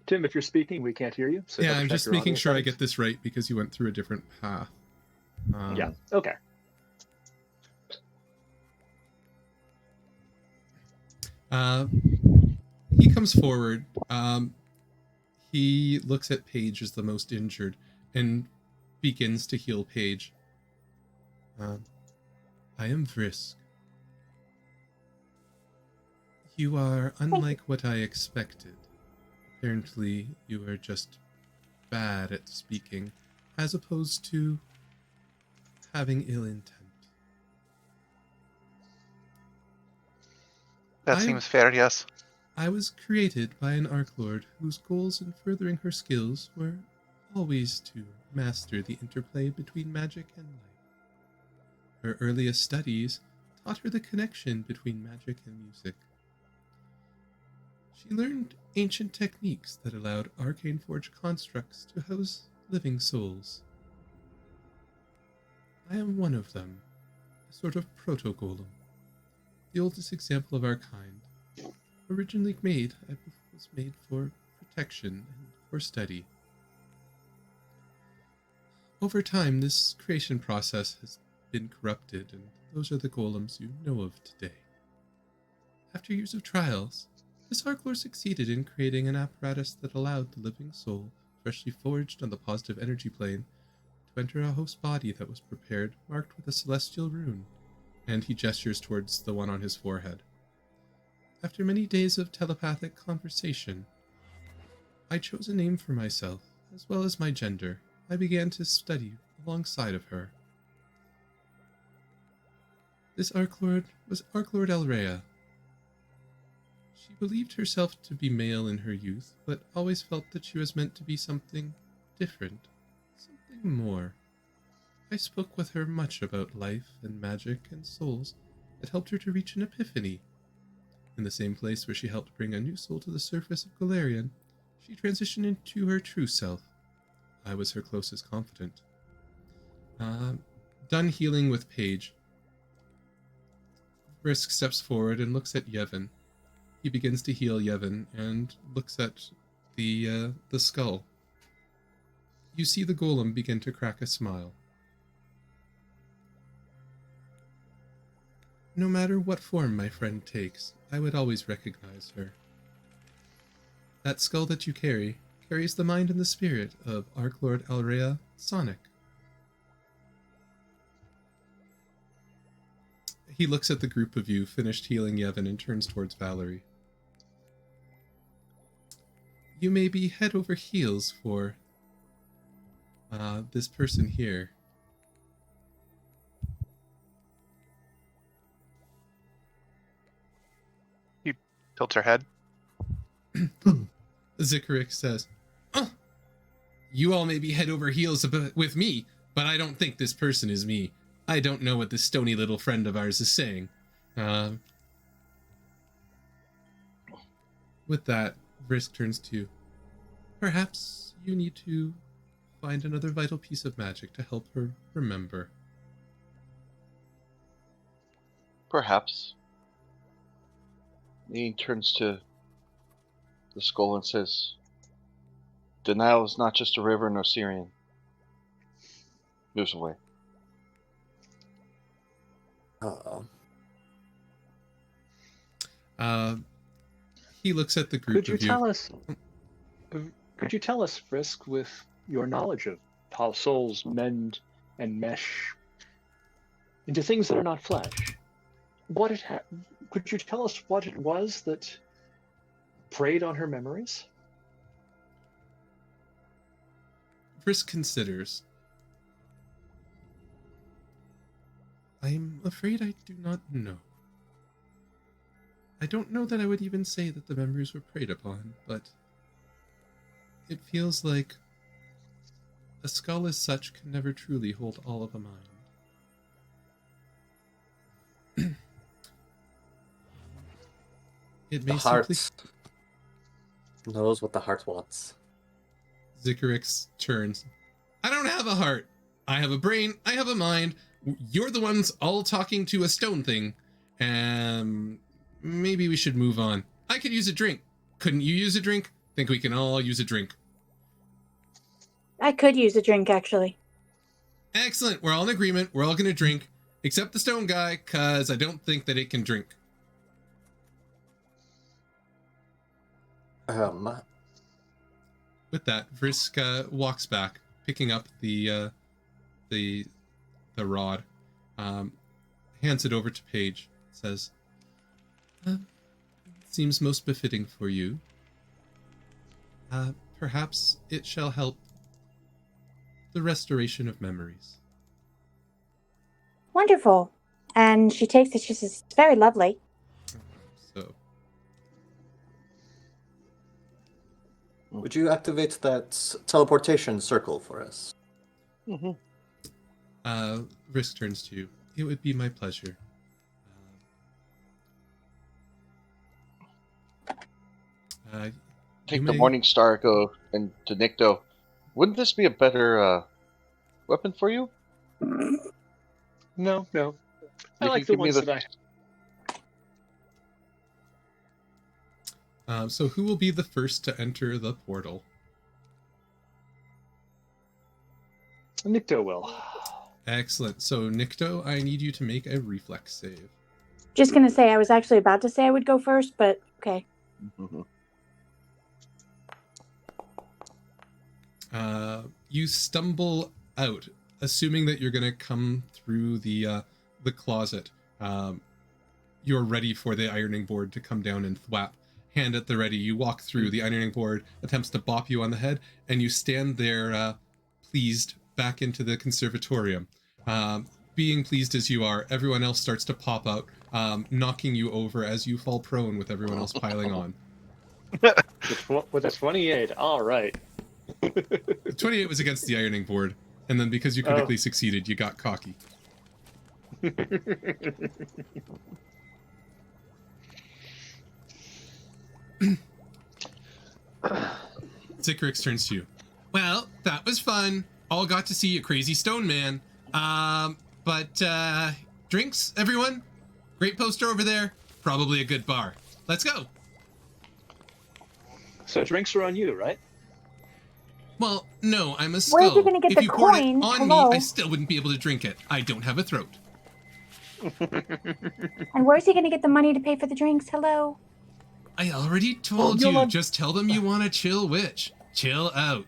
Tim, if you're speaking, we can't hear you. So Yeah, double I'm check just your making audio sure I settings. get this right because you went through a different path. Yeah. Okay. He comes forward. He looks at Paige as the most injured and begins to heal Paige. I am Vrisk. You are unlike what I expected. Apparently, you are just bad at speaking, as opposed to having ill intent. That seems fair, yes. I was created by an Arc Lord whose goals in furthering her skills were always to master the interplay between magic and life. Her earliest studies taught her the connection between magic and music. She learned ancient techniques that allowed arcane forged constructs to house living souls. I am one of them, a sort of proto-golem, the oldest example of our kind. Originally made, I was made for protection and for study. Over time, this creation process has been corrupted, and those are the golems you know of today. After years of trials, this Arc Lord succeeded in creating an apparatus that allowed the living soul, freshly forged on the positive energy plane, to enter a host body that was prepared, marked with a celestial rune, and he gestures towards the one on his forehead. After many days of telepathic conversation, I chose a name for myself, as well as my gender. I began to study alongside of her. This Arc Lord was Arc Lord Elrea. She believed herself to be male in her youth, but always felt that she was meant to be something different, something more. I spoke with her much about life and magic and souls that helped her to reach an epiphany. In the same place where she helped bring a new soul to the surface of Galarian, she transitioned into her true self. I was her closest confidant. Done healing with Paige, Risk steps forward and looks at Yevon. He begins to heal Yevon and looks at the skull. You see the golem begin to crack a smile. No matter what form my friend takes, I would always recognize her. That skull that you carries the mind and the spirit of Arc Lord Elrea Sonic. He looks at the group of you, finished healing Yevon, and turns towards Valerie. You may be head over heels for this person here. He tilts her head. Zikrix says, "Oh, you all may be head over heels with me, but I don't think this person is me. I don't know what this stony little friend of ours is saying." With that, Vrisk turns to, perhaps you need to find another vital piece of magic to help her remember. Perhaps. He turns to the skull and says, "Denial is not just a river in Osirian." Moves away. Uh-oh. He looks at the group Could you of you. tell us, Frisk, with your knowledge of how souls mend and mesh into things that are not flesh, could you tell us what it was that preyed on her memories? Vrisk considers. I'm afraid I do not know. I don't know that I would even say that the memories were preyed upon, but it feels like a skull as such can never truly hold all of a mind. It may The heart simply... knows what the heart wants. Zikrix turns. I don't have a heart. I have a brain. I have a mind. You're the ones all talking to a stone thing. Maybe we should move on. I could use a drink. Couldn't you use a drink? Think we can all use a drink. I could use a drink, actually. Excellent. We're all in agreement. We're all going to drink, except the stone guy, because I don't think that it can drink. With that, Vrisk walks back, picking up the rod, hands it over to Paige, says, "Seems most befitting for you. Perhaps it shall help the restoration of memories." Wonderful. And she takes it. She says, "It's very lovely." So, Would you activate that teleportation circle for us? Mm-hmm. Risk turns to you. It would be my pleasure. Take the Morning Star, go and to Nikto. Wouldn't this be a better weapon for you? No. I You like can the give me ones that I... So who will be the first to enter the portal? Nikto will. Excellent. So Nikto, I need you to make a reflex save. Just gonna say, I was actually about to say I would go first, but okay. Mm-hmm. You stumble out, assuming that you're going to come through the closet. You're ready for the ironing board to come down and thwap. Hand at the ready. You walk through. The ironing board attempts to bop you on the head, and you stand there, pleased, back into the conservatorium. Being pleased as you are, everyone else starts to pop out, knocking you over as you fall prone with everyone else piling on. With a 28, all right. The 28 was against the ironing board, and then because you critically succeeded, you got cocky. Zikrix turns to you. Well, that was fun. All got to see a crazy stone man. But drinks, everyone? Great poster over there. Probably a good bar. Let's go. So drinks are on you, right? Well, no, I'm a skull. Where's he gonna get if the you poured it coin? on Hello? me, I still wouldn't be able to drink it. I don't have a throat. And where's he gonna get the money to pay for the drinks? Hello? I already told you. Just tell them you want a chill witch. Chill out.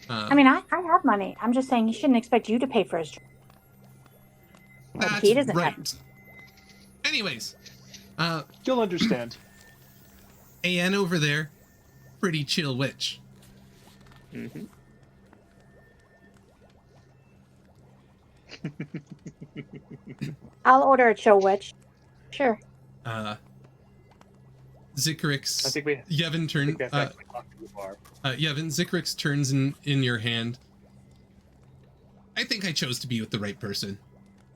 I mean, I have money. I'm just saying he shouldn't expect you to pay for his drink. That's he doesn't right. have... Anyways, You'll understand. AN over there, pretty chill witch. Mm-hmm. I'll order a chill witch. Sure. Zikrix. I think we. Yevon turn. Yevon, Zikrix turns in your hand. I think I chose to be with the right person.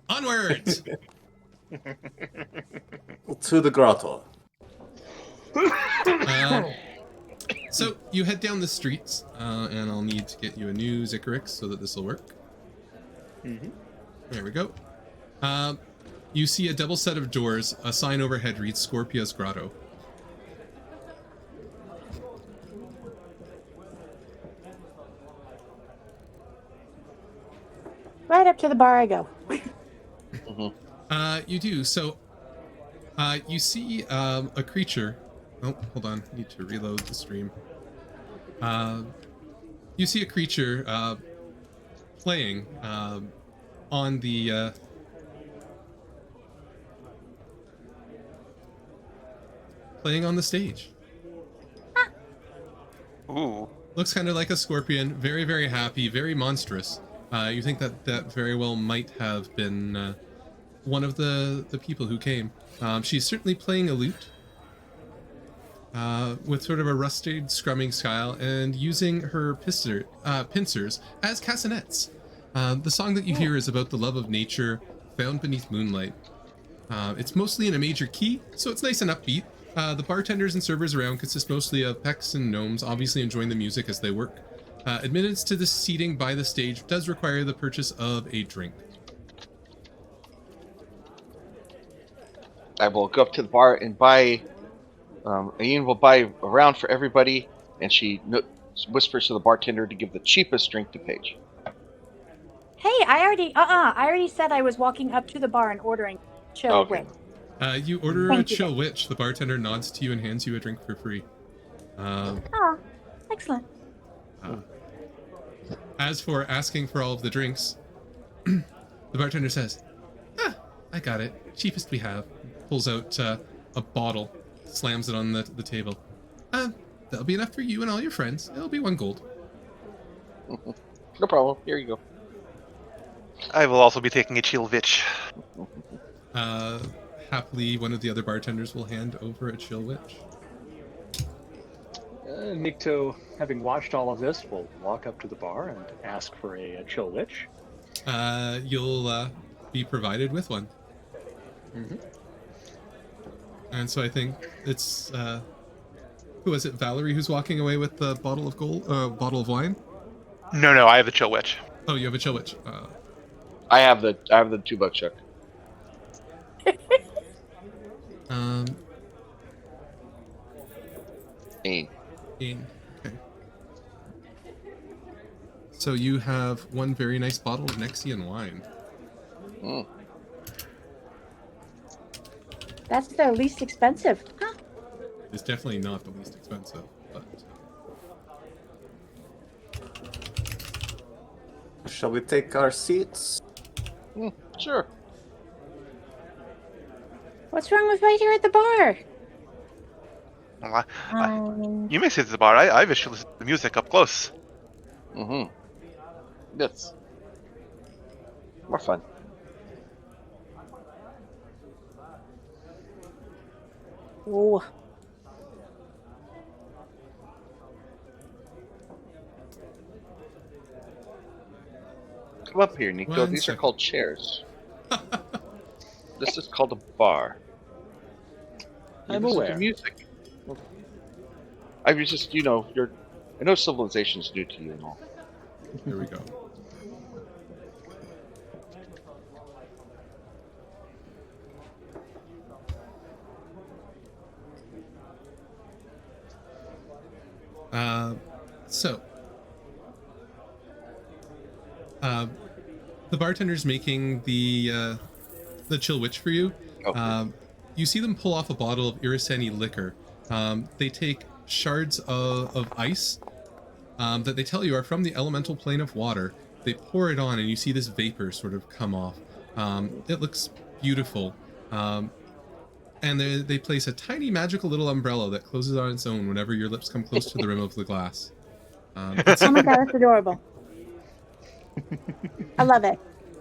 Onwards. To the grotto. So you head down the streets, and I'll need to get you a new Zikrix so that this will work. Mm-hmm. There we go. You see a double set of doors. A sign overhead reads Scorpia's Grotto. Right up to the bar I go. Mm-hmm. You do. So, you see a creature. Oh, hold on. I need to reload the stream. You see a creature playing on the... playing on the stage. Ooh. Looks kind of like a scorpion. Very, very happy. Very monstrous. You think that very well might have been one of the people who came. She's certainly playing a lute with sort of a rusted scrumming style and using her pincers as castanets. The song that you hear is about the love of nature found beneath moonlight. It's mostly in a major key, so it's nice and upbeat. The bartenders and servers around consist mostly of pecks and gnomes, obviously enjoying the music as they work. Admittance to the seating by the stage does require the purchase of a drink. I will go up to the bar and buy. Ian will buy a round for everybody, and she whispers to the bartender to give the cheapest drink to Paige. Hey, I already said I was walking up to the bar and ordering chill witch. You order Thank a chill witch. The bartender nods to you and hands you a drink for free. Excellent. As for asking for all of the drinks, the bartender says, I got it. Cheapest we have. Pulls out a bottle, slams it on the table. That'll be enough for you and all your friends. It'll be 1 gold. No problem. Here you go. I will also be taking a chill witch. Happily, one of the other bartenders will hand over a chill witch. Nikto, having watched all of this, will walk up to the bar and ask for a chill witch. You'll be provided with one. Mm-hmm. And so I think it's who is it? Valerie who's walking away with the bottle of bottle of wine. No, I have the chill witch. Oh, you have a chill witch. I have the $2 check. Ian. Okay. So you have one very nice bottle of Nexian wine. Mm. That's the least expensive. Huh? It's definitely not the least expensive, but Shall we take our seats? Sure. What's wrong with right here at the bar? Well, Um, you may sit at the bar. I wish to listen to the music up close. Mm-hmm. Yes. More fun. oh, Come up here, Nico. One These are second. called chairs. This is called a bar. I'm Listen to aware. music. I was just, I know civilization's new to you and all. here we go. So, the bartender's making the chill witch for you. Okay. You see them pull off a bottle of Iriseni liquor. They take shards of ice that they tell you are from the elemental plane of water. They pour it on, and you see this vapor sort of come off. It looks beautiful. And they place a tiny magical little umbrella that closes on its own whenever your lips come close to the rim of the glass. oh my god, that's adorable. I love it.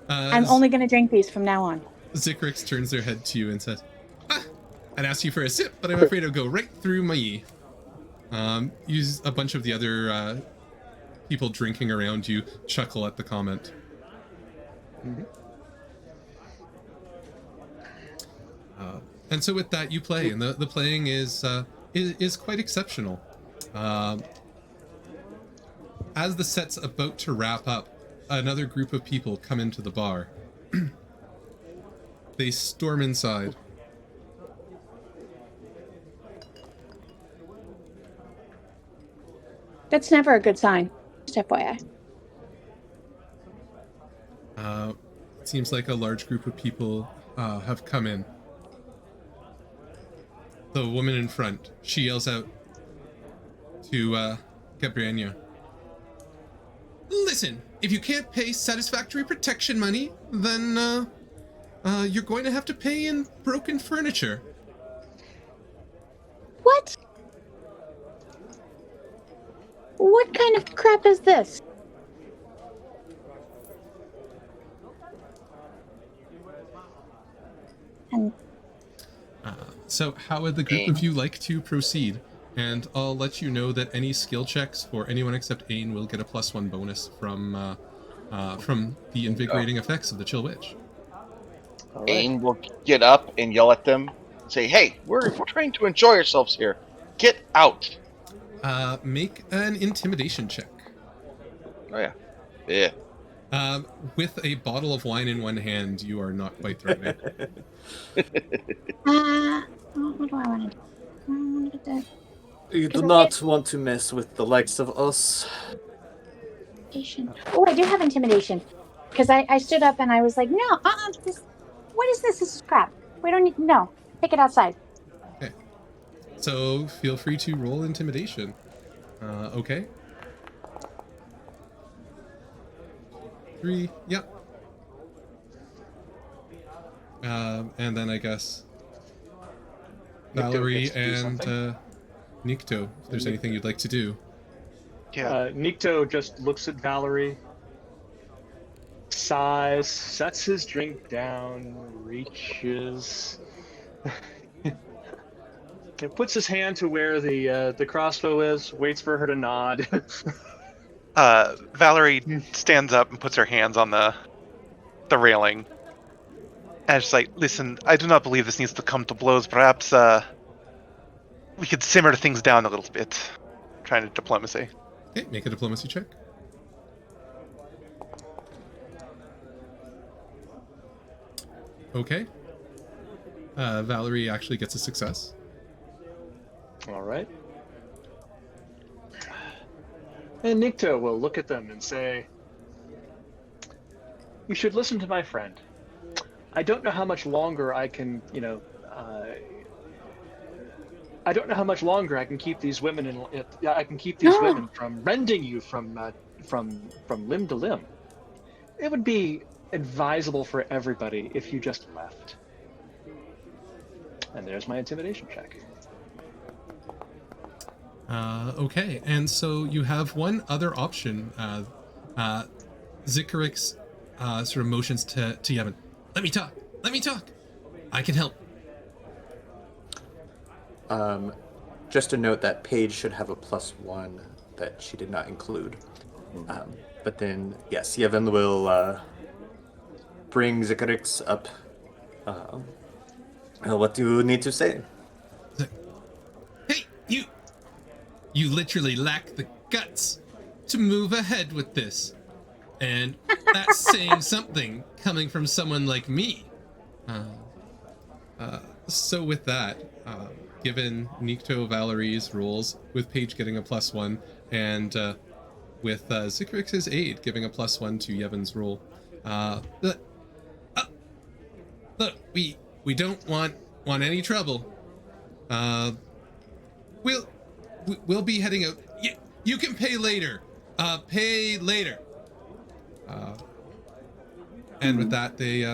I'm only going to drink these from now on. Zikrix turns their head to you and says, I'd ask you for a sip, but I'm afraid it'll go right through my ye. Use a bunch of the other people drinking around you chuckle at the comment. Mm-hmm. And so with that, you play, and the playing is quite exceptional. As the set's about to wrap up, another group of people come into the bar. They storm inside. That's never a good sign. Just FYI. It seems like a large group of people have come in. The woman in front, she yells out to Gabriella. Listen, if you can't pay satisfactory protection money, then you're going to have to pay in broken furniture. What? What kind of crap is this? And So how would the group of you like to proceed? And I'll let you know that any skill checks for anyone except Ain will get a +1 bonus from the invigorating effects of the Chill Witch. All right. Ain will get up and yell at them, say, "Hey, we're trying to enjoy ourselves here. Get out!" Make an intimidation check. Oh yeah, yeah. With a bottle of wine in one hand, you are not quite threatening. what do I want to do? I want to do You do not want to mess with the likes of us. intimidation. Oh, I do have intimidation. Because I stood up and I was like, no, what is this? This is crap. We don't need, no. Take it outside. Okay. So feel free to roll intimidation. Okay. 3, yep. And then I guess Valerie and Nikto, if there's anything you'd like to do. Yeah. Nikto just looks at Valerie, sighs, sets his drink down, reaches. He puts his hand to where the crossbow is, waits for her to nod. Valerie stands up and puts her hands on the railing. And she's like, listen, I do not believe this needs to come to blows. Perhaps we could simmer things down a little bit. Trying to diplomacy. Okay, make a diplomacy check. Okay. Valerie actually gets a success. All right. And Nikto will look at them and say, you should listen to my friend. I don't know how much longer I can, I don't know how much longer I can keep these women I can keep these women from rending you from limb to limb. It would be advisable for everybody if you just left. And there's my intimidation check. Okay, and so you have one other option. Zikrix sort of motions to Yevon. Let me talk. I can help. Just a note that Paige should have a +1 that she did not include. But then, yes, Yevon will bring Zikrix up. What do you need to say? Hey, you literally lack the guts to move ahead with this. And that's saying something coming from someone like me. So with that, given Nikto Valerie's rules, with Paige getting a +1, and with Zikrix's aid giving a +1 to Yevon's rule, look, we don't want any trouble. We'll be heading out. You can pay later. Pay later. And with that, they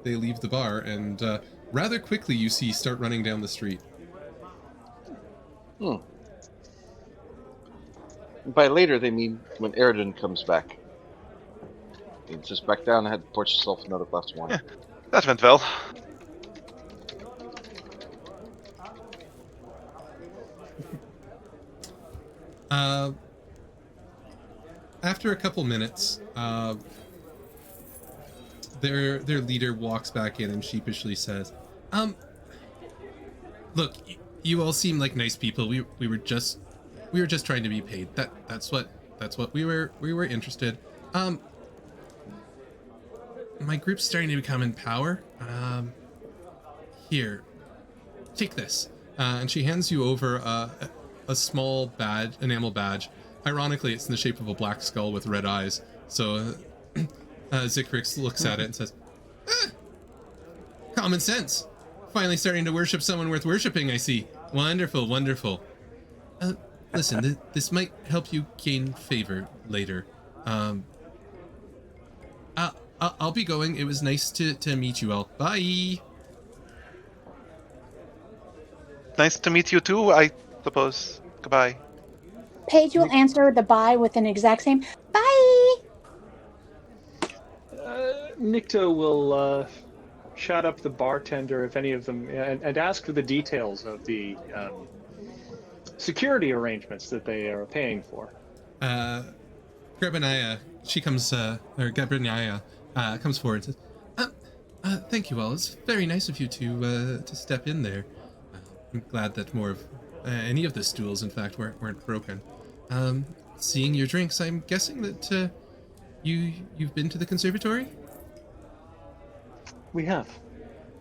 leave the bar, and rather quickly you see start running down the street. By later, they mean when Eridan comes back. He just back down ahead, pour yourself another glass of wine. Yeah, that went well. After a couple minutes, their leader walks back in and sheepishly says, look, you all seem like nice people. We were just trying to be paid. That's what we were interested. My group's starting to become in power. Here, take this. And she hands you over a small badge, enamel badge. Ironically, it's in the shape of a black skull with red eyes. So Zikrix looks at it and says, common sense. Finally starting to worship someone worth worshipping, I see. Wonderful, wonderful. Listen, this might help you gain favor later. I'll be going. It was nice to meet you all. Bye. Nice to meet you too, I suppose. Goodbye. Paige will answer the bye with an exact same bye. Nikto will shout up the bartender, if any of them, and ask for the details of the security arrangements that they are paying for. Grebaniah, she comes, or Grebaniah comes forward and says, thank you all. It's very nice of you to step in there. I'm glad that more of any of the stools, in fact, weren't broken. Seeing your drinks, I'm guessing that you've been to the conservatory? We have.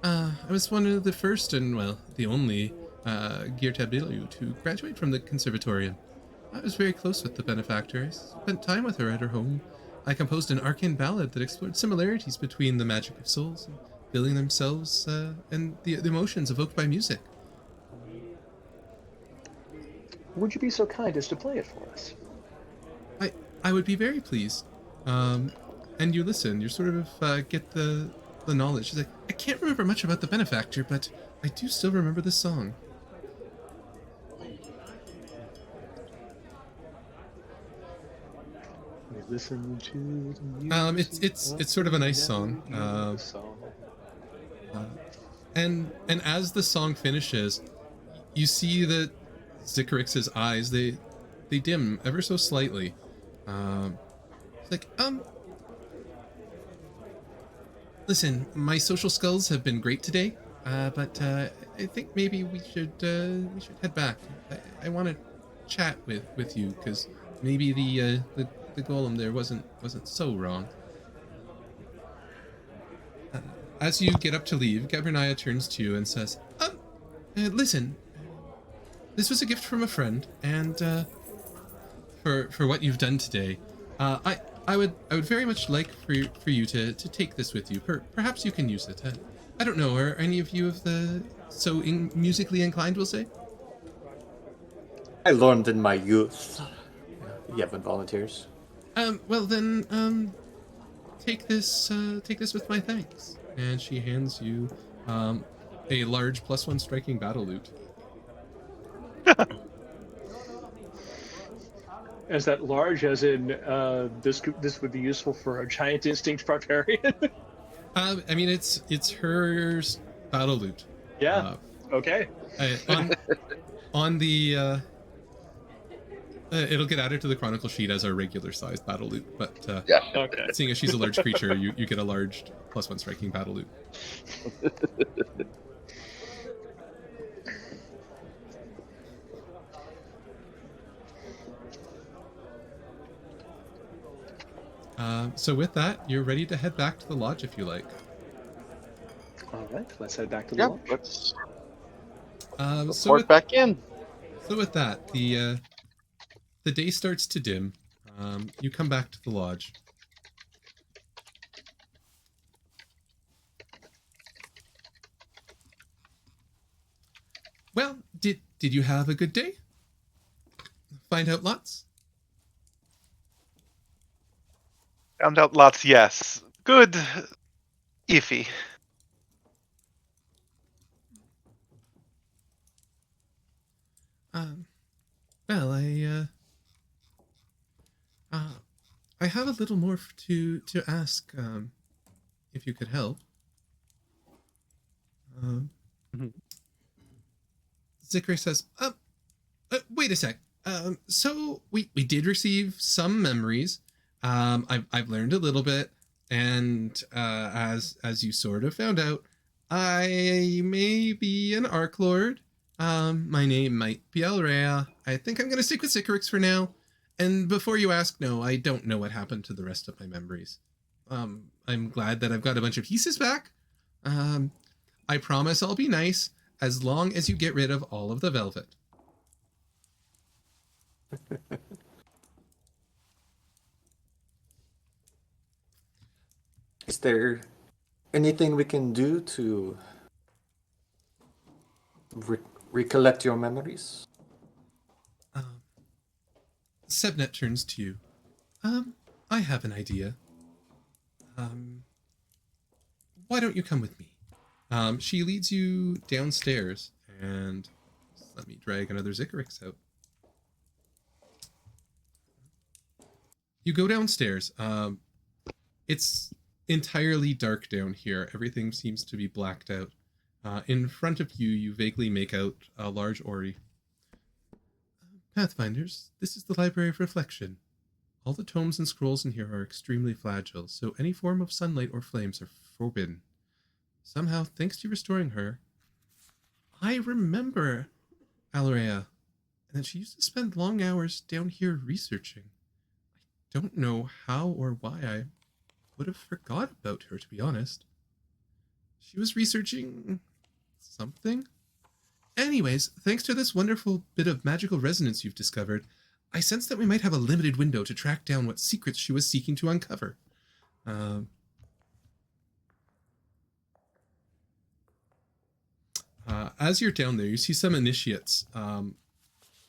I was one of the first and, well, the only Girtabilu to graduate from the conservatorium. I was very close with the benefactor. I spent time with her at her home. I composed an arcane ballad that explored similarities between the magic of souls and feeling themselves and the emotions evoked by music. Would you be so kind as to play it for us? I would be very pleased. And you listen. You sort of get the knowledge. She's like, I can't remember much about the benefactor, but I do still remember this song. We listen to the music. It's sort of a nice song. And as the song finishes, you see that Zikrix's eyes, they dim ever so slightly. It's like, listen, my social skills have been great today, but I think maybe we should head back. I want to chat with you because maybe the golem there wasn't so wrong. As you get up to leave, Gabernaya turns to you and says, listen, this was a gift from a friend, and for what you've done today, I would very much like for you to take this with you. Perhaps you can use it. I don't know. Are any of you musically inclined? We'll say. I learned in my youth. Yevon volunteers. Well then, take this with my thanks. And she hands you a large +1 striking battle lute. Is that large, as in this would be useful for a giant instinct barbarian? I mean, it's her battle lute. Yeah. Okay. On the it'll get added to the chronicle sheet as our regular sized battle lute, but Yeah. Okay. seeing as she's a large creature, you get a large +1 striking battle lute. So with that, you're ready to head back to the lodge if you like. All right. Let's head back to the Yeah, lodge. let's So report back in. with that, the day starts to dim. You come back to the lodge. Well, did you have a good day? Find out lots? Found out lots, yes. Good. Iffy. Well, I have a little more to ask, if you could help. Zikrix says, wait a sec. So we did receive some memories. I've learned a little bit, and as you sort of found out, I may be an Arc Lord. My name might be Alrea. I think I'm gonna stick with Zikrix for now. And before you ask, no, I don't know what happened to the rest of my memories. I'm glad that I've got a bunch of pieces back. I promise I'll be nice as long as you get rid of all of the velvet. Is there anything we can do to recollect your memories? Sebnet turns to you. I have an idea. Why don't you come with me? She leads you downstairs, and let me drag another Zikrix out. You go downstairs. It's entirely dark down here. Everything seems to be blacked out. In front of you, you vaguely make out a large Ori. Pathfinders, this is the Library of Reflection. All the tomes and scrolls in here are extremely fragile, so any form of sunlight or flames are forbidden. Somehow, thanks to restoring her, I remember Alrea, and that she used to spend long hours down here researching. I don't know how or why I would have forgot about her, to be honest. She was researching something? Anyways, thanks to this wonderful bit of magical resonance you've discovered, I sense that we might have a limited window to track down what secrets she was seeking to uncover. As you're down there, you see some initiates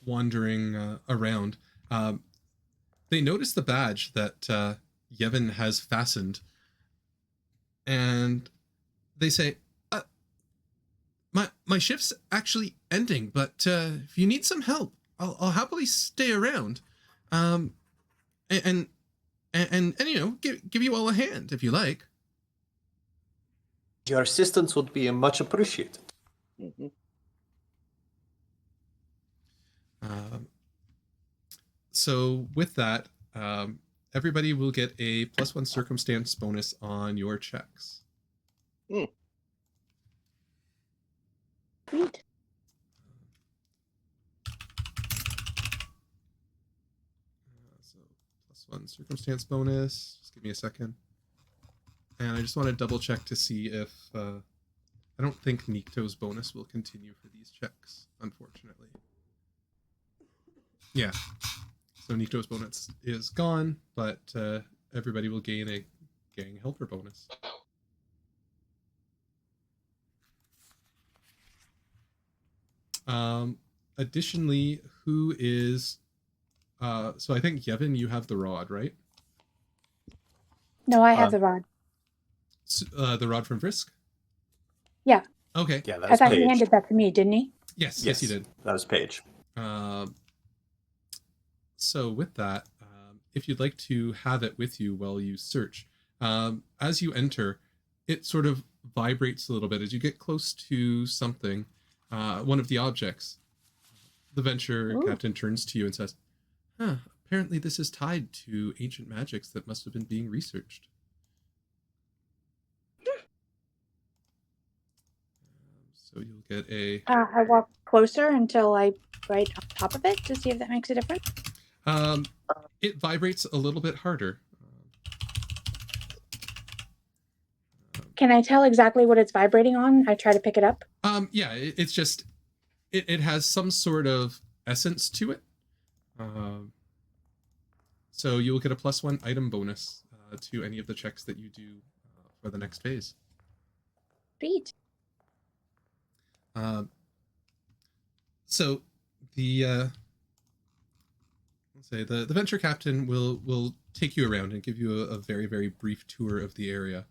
wandering around. They notice the badge that Yevon has fastened, and they say, my shift's actually ending, but if you need some help, I'll happily stay around, and you know, give you all a hand if you like. Your assistance would be much appreciated. Mm-hmm. So with that, everybody will get a +1 circumstance bonus on your checks. Sweet. So +1 circumstance bonus. Just give me a second. And I just want to double check to see if I don't think Nikto's bonus will continue for these checks, unfortunately. Yeah. So Nikto's bonus is gone, but everybody will gain a gang helper bonus. Additionally, who is so I think Yevon, you have the rod, right? No, I have the rod. The rod from Frisk? Yeah. Okay. Yeah, that I was thought he Paige. handed that to me, didn't he? Yes, yes, he did. That was Paige. So with that, if you'd like to have it with you while you search, as you enter, it sort of vibrates a little bit as you get close to something, one of the objects. The venture captain turns to you and says, apparently this is tied to ancient magics that must have been being researched. So you'll get a... I walk closer until I right on top of it to see if that makes a difference. It vibrates a little bit harder. Can I tell exactly what it's vibrating on? I try to pick it up. Yeah, it's just... It has some sort of essence to it. So you'll get a +1 item bonus to any of the checks that you do for the next phase. Sweet. So the let's say the venture captain will take you around and give you a very, very brief tour of the area.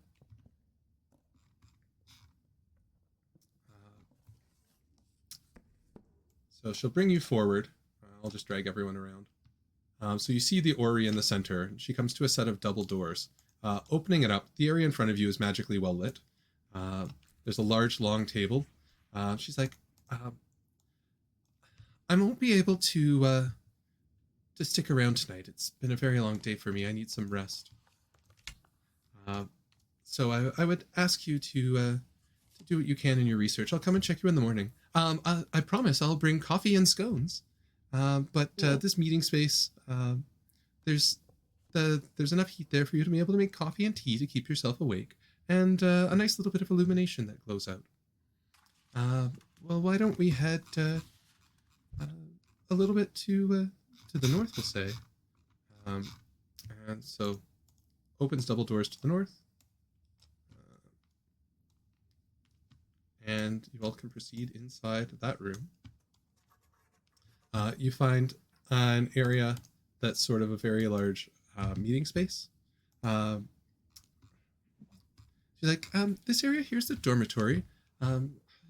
So she'll bring you forward. I'll just drag everyone around. So you see the orrery in the center. She comes to a set of double doors. Opening it up, the area in front of you is magically well lit. There's a large, long table. She's like, I won't be able to stick around tonight. It's been a very long day for me. I need some rest. So I would ask you to do what you can in your research. I'll come and check you in the morning. I promise I'll bring coffee and scones. But this meeting space, there's enough heat there for you to be able to make coffee and tea to keep yourself awake, and a nice little bit of illumination that glows out. Well, why don't we head a little bit to the north, we'll say. And so opens double doors to the north. And you all can proceed inside that room. You find an area that's sort of a very large meeting space. She's like, this area here's the dormitory.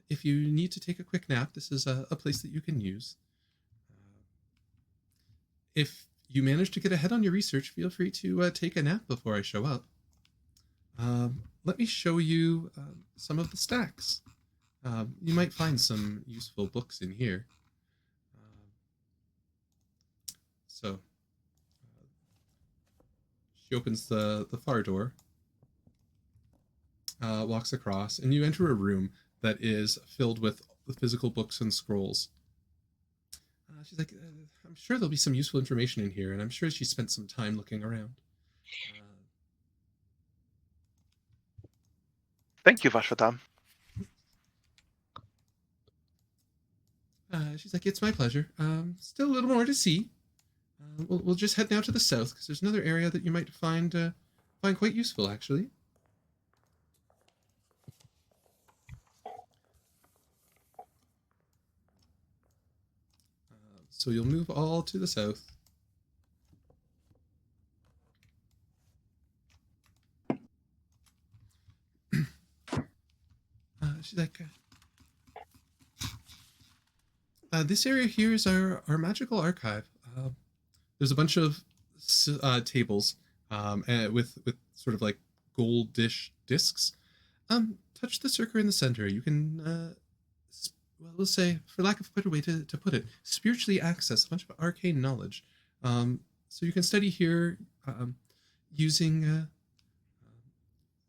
If you need to take a quick nap, this is a place that you can use. If you manage to get ahead on your research, feel free to take a nap before I show up. Let me show you some of the stacks. You might find some useful books in here. So she opens the far door, walks across, and you enter a room that is filled with the physical books and scrolls. She's like, I'm sure there'll be some useful information in here, and I'm sure she spent some time looking around. Thank you, Vashvatam. She's like, it's my pleasure. Still a little more to see. We'll just head now to the south, because there's another area that you might find quite useful, actually. So you'll move all to the south. She's like, this area here is our magical archive. There's a bunch of tables with sort of like gold discs. Touch the circle in the center. You can, well, we'll say, for lack of a better way to put it, spiritually access a bunch of arcane knowledge. So you can study here using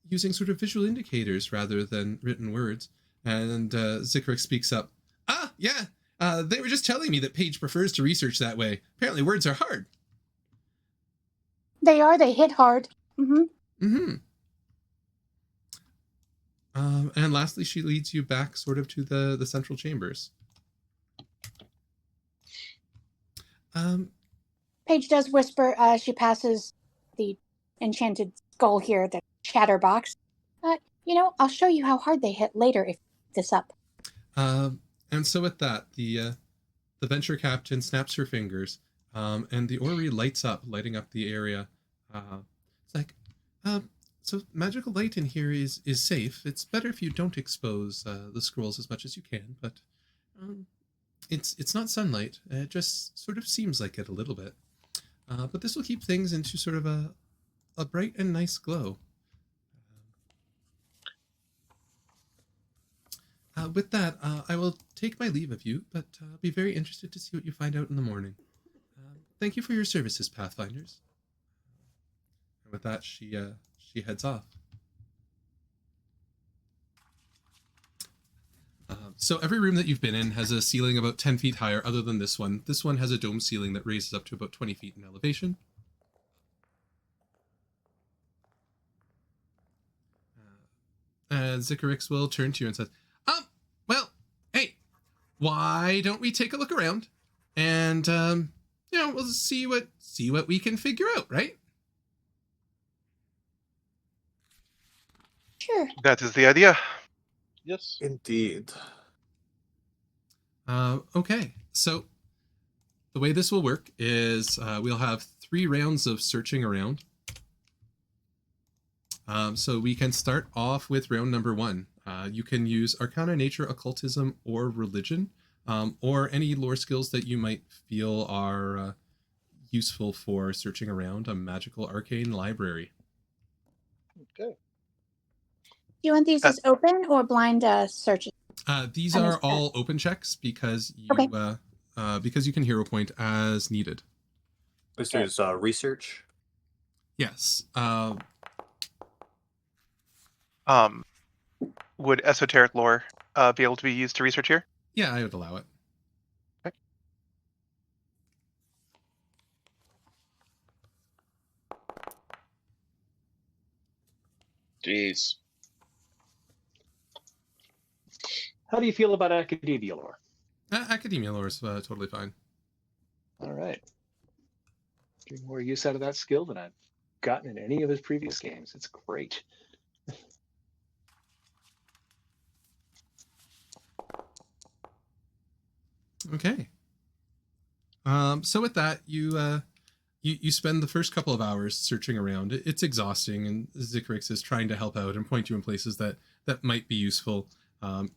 using sort of visual indicators rather than written words. And Zikrix speaks up. Ah, yeah. They were just telling me that Paige prefers to research that way. Apparently words are hard. They are. They hit hard. And lastly, she leads you back sort of to the central chambers. Paige does whisper as she passes the enchanted skull here, the chatterbox. I'll show you how hard they hit later if you keep this up. And so with that, the venture captain snaps her fingers, and the orrery lights up, lighting up the area. It's like, so magical light in here is safe. It's better if you don't expose the scrolls as much as you can, but it's not sunlight. It just sort of seems like it a little bit. But this will keep things into sort of a bright and nice glow. With that, I will take my leave of you, but I'll be very interested to see what you find out in the morning. Thank you for your services, Pathfinders. And with that, she heads off. So every room that you've been in has a ceiling about 10 feet higher, other than this one. This one has a dome ceiling that raises up to about 20 feet in elevation. And Zikrix will turn to you and says, well, hey, why don't we take a look around and, we'll see what we can figure out, right? Sure. That is the idea. Yes. Indeed. Okay, so the way this will work is we'll have 3 rounds of searching around. So we can start off with round number 1. You can use Arcana, Nature, Occultism, or Religion, or any lore skills that you might feel are useful for searching around a magical arcane library. Okay. Do you want these as open or blind searches? These are all open checks because you can hero point as needed. This is research. Yes. Would esoteric lore be able to be used to research here? Yeah, I would allow it. Okay. Jeez. How do you feel about academia lore? Academia lore is totally fine. All right. Getting more use out of that skill than I've gotten in any of his previous games. It's great. Okay. So with that, you spend the first couple of hours searching around. It's exhausting, and Zikrix is trying to help out and point you in places that might be useful.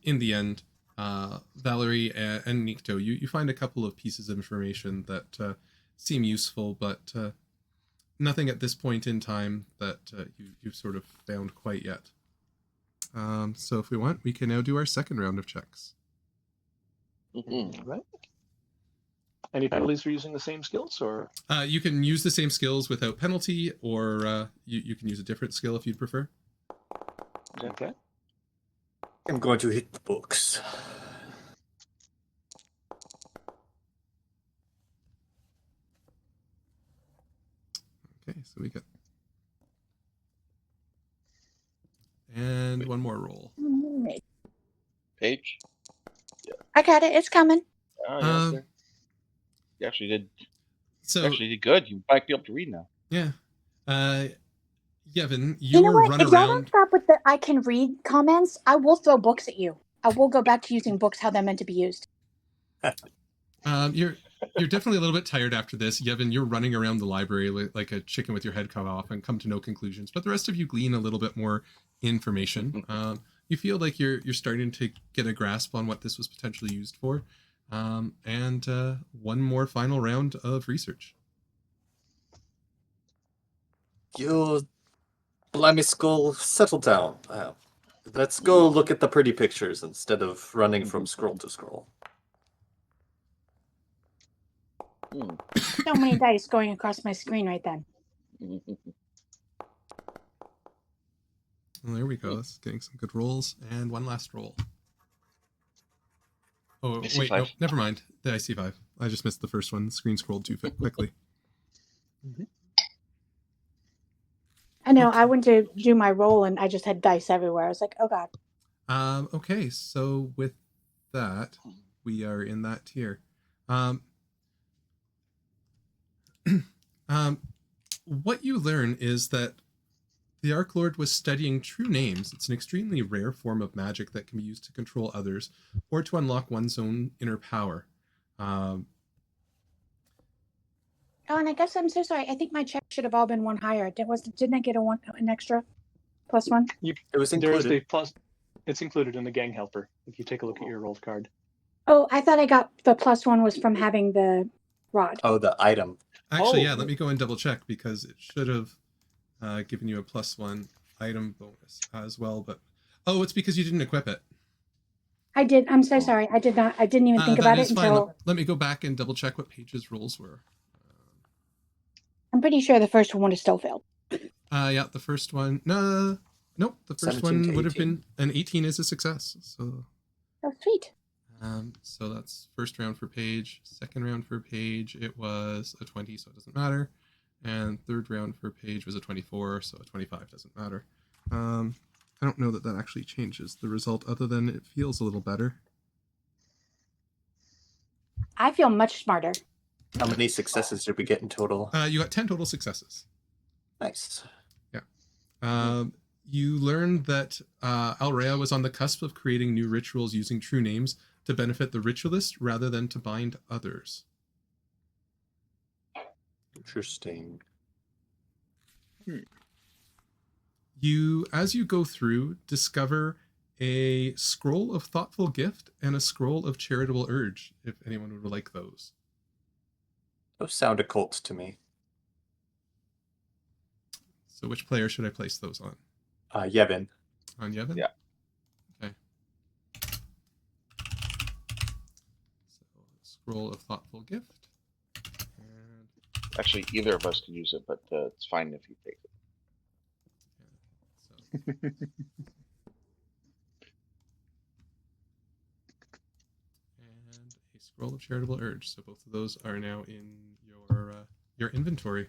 In the end, Valerie and Nikto, you find a couple of pieces of information that seem useful, but nothing at this point in time that you've sort of found quite yet. So if we want, we can now do our second round of checks. Right. Any penalties for using the same skills, or? You can use the same skills without penalty, or you can use a different skill if you'd prefer. Okay. I'm going to hit the books. Okay, so we got... And one more roll. Paige? I got it. It's coming. Oh, yes, sir. You actually did good. You might be able to read now. Yeah. Yevon, You know what? run If y'all don't around... stop with the I can read comments, I will throw books at you. I will go back to using books how they're meant to be used. You're definitely a little bit tired after this. Yevon, you're running around the library like a chicken with your head cut off and come to no conclusions. But the rest of you glean a little bit more information. You feel like you're starting to get a grasp on what this was potentially used for. And one more final round of research. You blimey skull, settle down. Let's go look at the pretty pictures instead of running from scroll to scroll. So many dice going across my screen right then. Well, there we go. That's getting some good rolls. And one last roll. Oh, I see wait, 5. no, never mind. I see 5. I just missed the first one. The screen scrolled too quickly. I know. I went to do my roll and I just had dice everywhere. I was like, oh god. Okay, so with that, we are in that tier. What you learn is that the Arc Lord was studying true names. It's an extremely rare form of magic that can be used to control others or to unlock one's own inner power. Oh, and I guess I'm so sorry. I think my check should have all been one higher. Didn't I get an extra +1? It was There's included. the plus. It's included in the gang helper. If you take a look at your rolled card. Oh, I thought I got the +1 was from having the rod. Oh, the item. Actually, Oh. yeah, let me go and double check because it should have given you a +1 item bonus as well. But it's because you didn't equip it. I did. I'm so sorry. I did not. I didn't even think That about is it fine. until. Let me go back and double check what pages rolls were. I'm pretty sure the first one would have still failed. Yeah, the first one. No, nope. The first 17 one to would have 18. been an 18 is a success. So, Oh, sweet. so that's first round for Paige. Second round for Paige, it was a 20, so it doesn't matter. And third round for Paige was a 24, so a 25 doesn't matter. I don't know that actually changes the result, other than it feels a little better. I feel much smarter. How many successes did we get in total? You got 10 total successes. Nice. You learned that Alrea was on the cusp of creating new rituals using true names to benefit the ritualist rather than to bind others. Interesting. You, as you go through, discover a scroll of thoughtful gift and a scroll of charitable urge, if anyone would like those. Those sound occult to me. So which player should I place those on? Yevon. On Yevon? Yeah. Okay. So, scroll of thoughtful gift. And Actually, either of us can use it, but it's fine if you take it. so, and a scroll of charitable urge. So both of those are now in your inventory.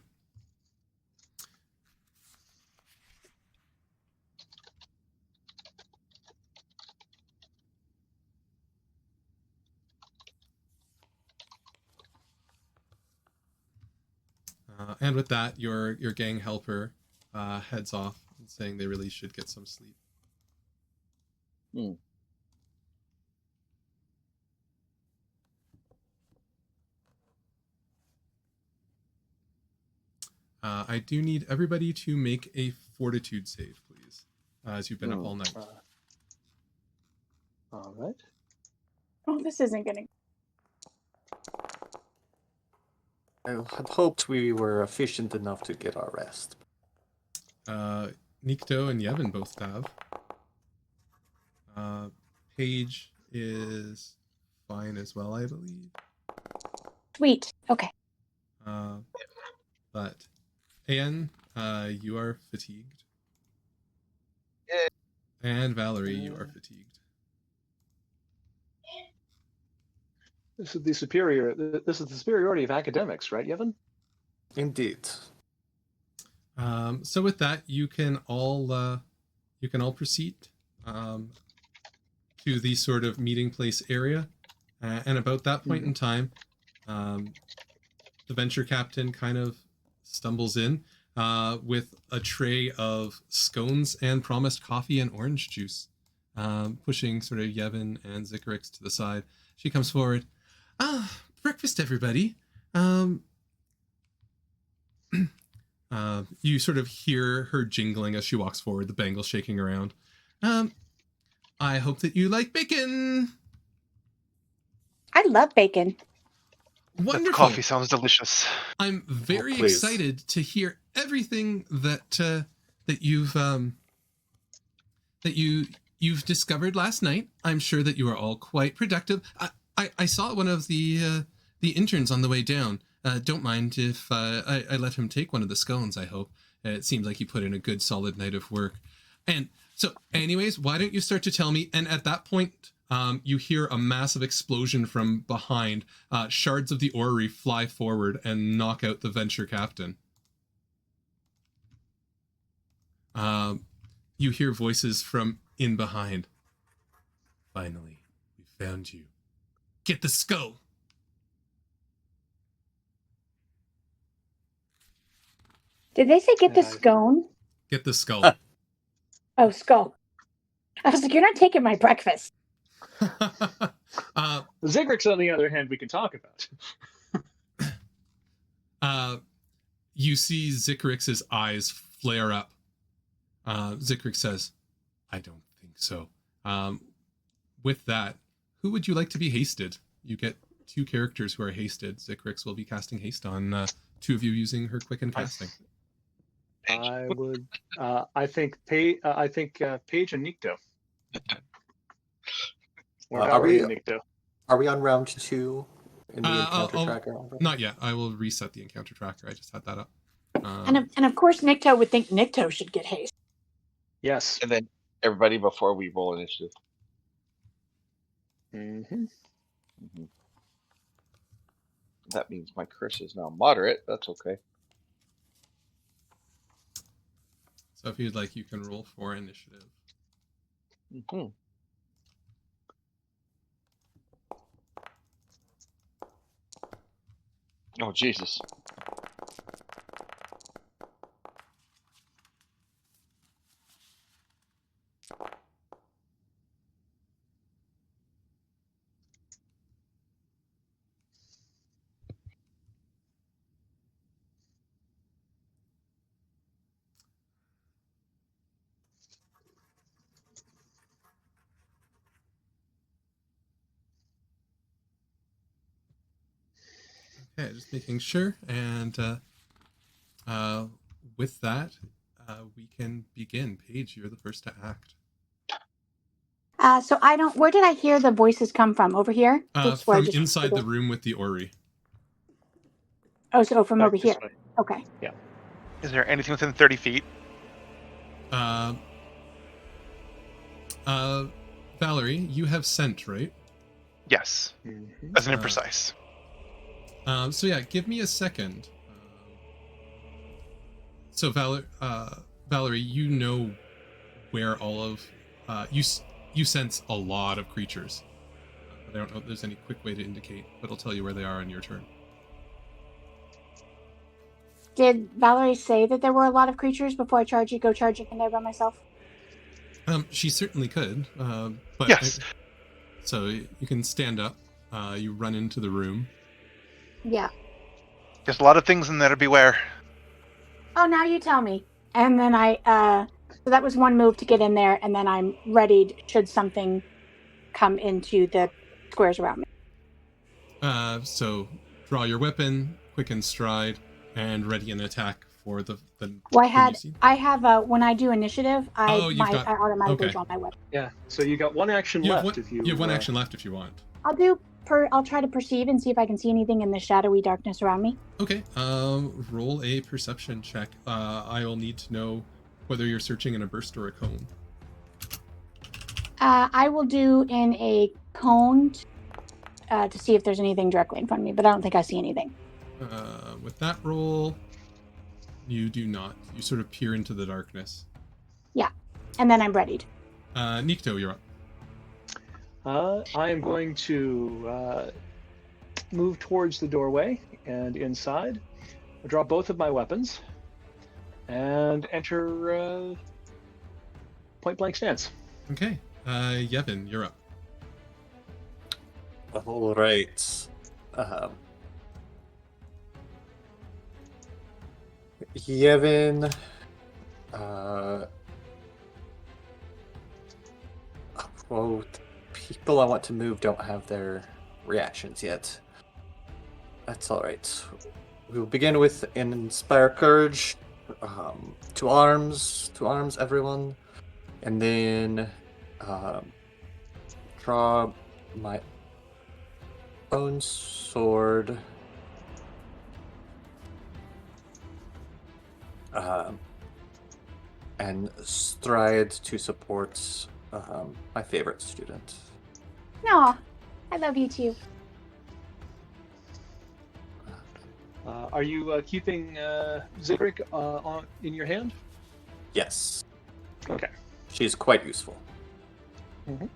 And with that, your gang helper heads off, saying they really should get some sleep. I do need everybody to make a fortitude save, please, as you've been up all night. All right. Oh, this isn't gonna. I had hoped we were efficient enough to get our rest. Nikto and Yevon both have. Paige is fine as well, I believe. Sweet. Okay. But Ayan, you are fatigued. Yeah. And Valerie, you are fatigued. This is the superiority of academics, right, Yevon? Indeed. So with that, you can all proceed to the sort of meeting place area, and about that point in time, the venture captain kind of stumbles in with a tray of scones and promised coffee and orange juice, pushing sort of Yevon and Zikrix to the side. She comes forward. Breakfast, everybody. You sort of hear her jingling as she walks forward, the bangle shaking around. I hope that you like bacon. I love bacon. Wonderful. That coffee sounds delicious. I'm very please. excited to hear everything that you've discovered last night. I'm sure that you are all quite productive. I saw one of the interns on the way down. Don't mind if I let him take one of the scones, I hope. It seems like he put in a good solid night of work. And so, anyways, why don't you start to tell me? And at that point, you hear a massive explosion from behind. Shards of the orrery fly forward and knock out the venture captain. You hear voices from in behind. Finally, we found you. Get the skull. Did they say get the scone? Get the skull. Oh, skull. I was like, you're not taking my breakfast. Zikrix, on the other hand, we can talk about. You see Zikrix's eyes flare up. Zikrix says, I don't think so. With that, who would you like to be hasted? You get 2 characters who are hasted. Zikrix will be casting haste on 2 of you using her quicken casting. I would. I think Paige and Nikto. Are we on round 2 in the encounter tracker? Not yet. I will reset the encounter tracker. I just had that up. And of course, Nikto would think Nikto should get haste. Yes. And then everybody before we roll initiative. Mm-hmm. That means my curse is now moderate. That's okay. So if you'd like, you can roll for initiative. Mm-hmm. Oh, Jesus. Okay, just making sure. And with that, we can begin. Paige, you're the first to act. So I don't. Where did I hear the voices come from? Over here? From inside the room with the orrery. Oh, so from Back over here. this way. Okay. Yeah. Is there anything within 30 feet? Valerie, you have scent, right? Yes. Mm-hmm. As an imprecise. So yeah, give me a second. So Valerie, you know where all of you sense a lot of creatures. I don't know if there's any quick way to indicate, but I'll tell you where they are on your turn. Did Valerie say that there were a lot of creatures before I go charging in there by myself? She certainly could. But Yes. So you can stand up. You run into the room. Yeah. There's a lot of things in there to beware. Oh, now you tell me. And then so that was one move to get in there, and then I'm readied should something come into the squares around me. So draw your weapon, quicken stride, and ready an attack for the Well, I have when I do initiative, I automatically okay. draw my weapon. Yeah. So you got one action left. You have one action left if you want. I'll try to perceive and see if I can see anything in the shadowy darkness around me. Okay. Roll a perception check. I will need to know whether you're searching in a burst or a cone. I will do in a cone to see if there's anything directly in front of me, but I don't think I see anything. With that roll, you do not. You sort of peer into the darkness. Yeah, and then I'm readied. Nikto, you're up. I am going to move towards the doorway and inside. I'll draw both of my weapons and enter point blank stance. Okay. Yevon, you're up. All right. Yevon. Well, the people I want to move don't have their reactions yet. That's all right. We will begin with an Inspire Courage. To arms, everyone. And then draw my own sword and stride to support my favorite student. No, I love you too. Are you keeping Zikrix in your hand? Yes, Okay. she's quite useful. Mm-hmm.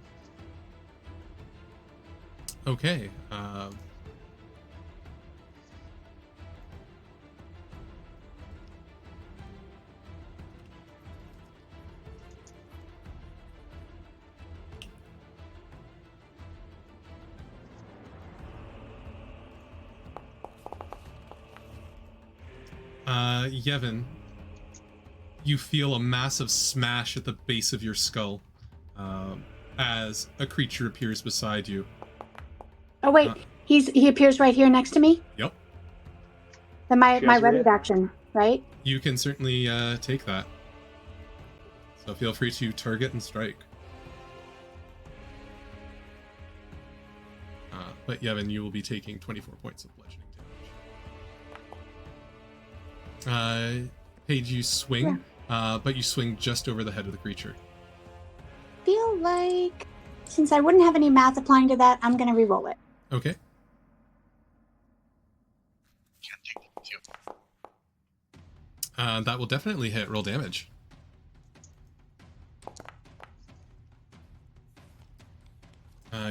Okay. Yevon, you feel a massive smash at the base of your skull as a creature appears beside you. Oh wait, he appears right here next to me. Yep. Then my She has ready rea- action, right? You can certainly take that. So feel free to target and strike. But Yevon, you will be taking 24 points of bludgeoning damage. Paige, you swing, but you swing just over the head of the creature. Feel like since I wouldn't have any math applying to that, I'm gonna re-roll it. Okay. Can't take the two. That will definitely hit. Roll damage.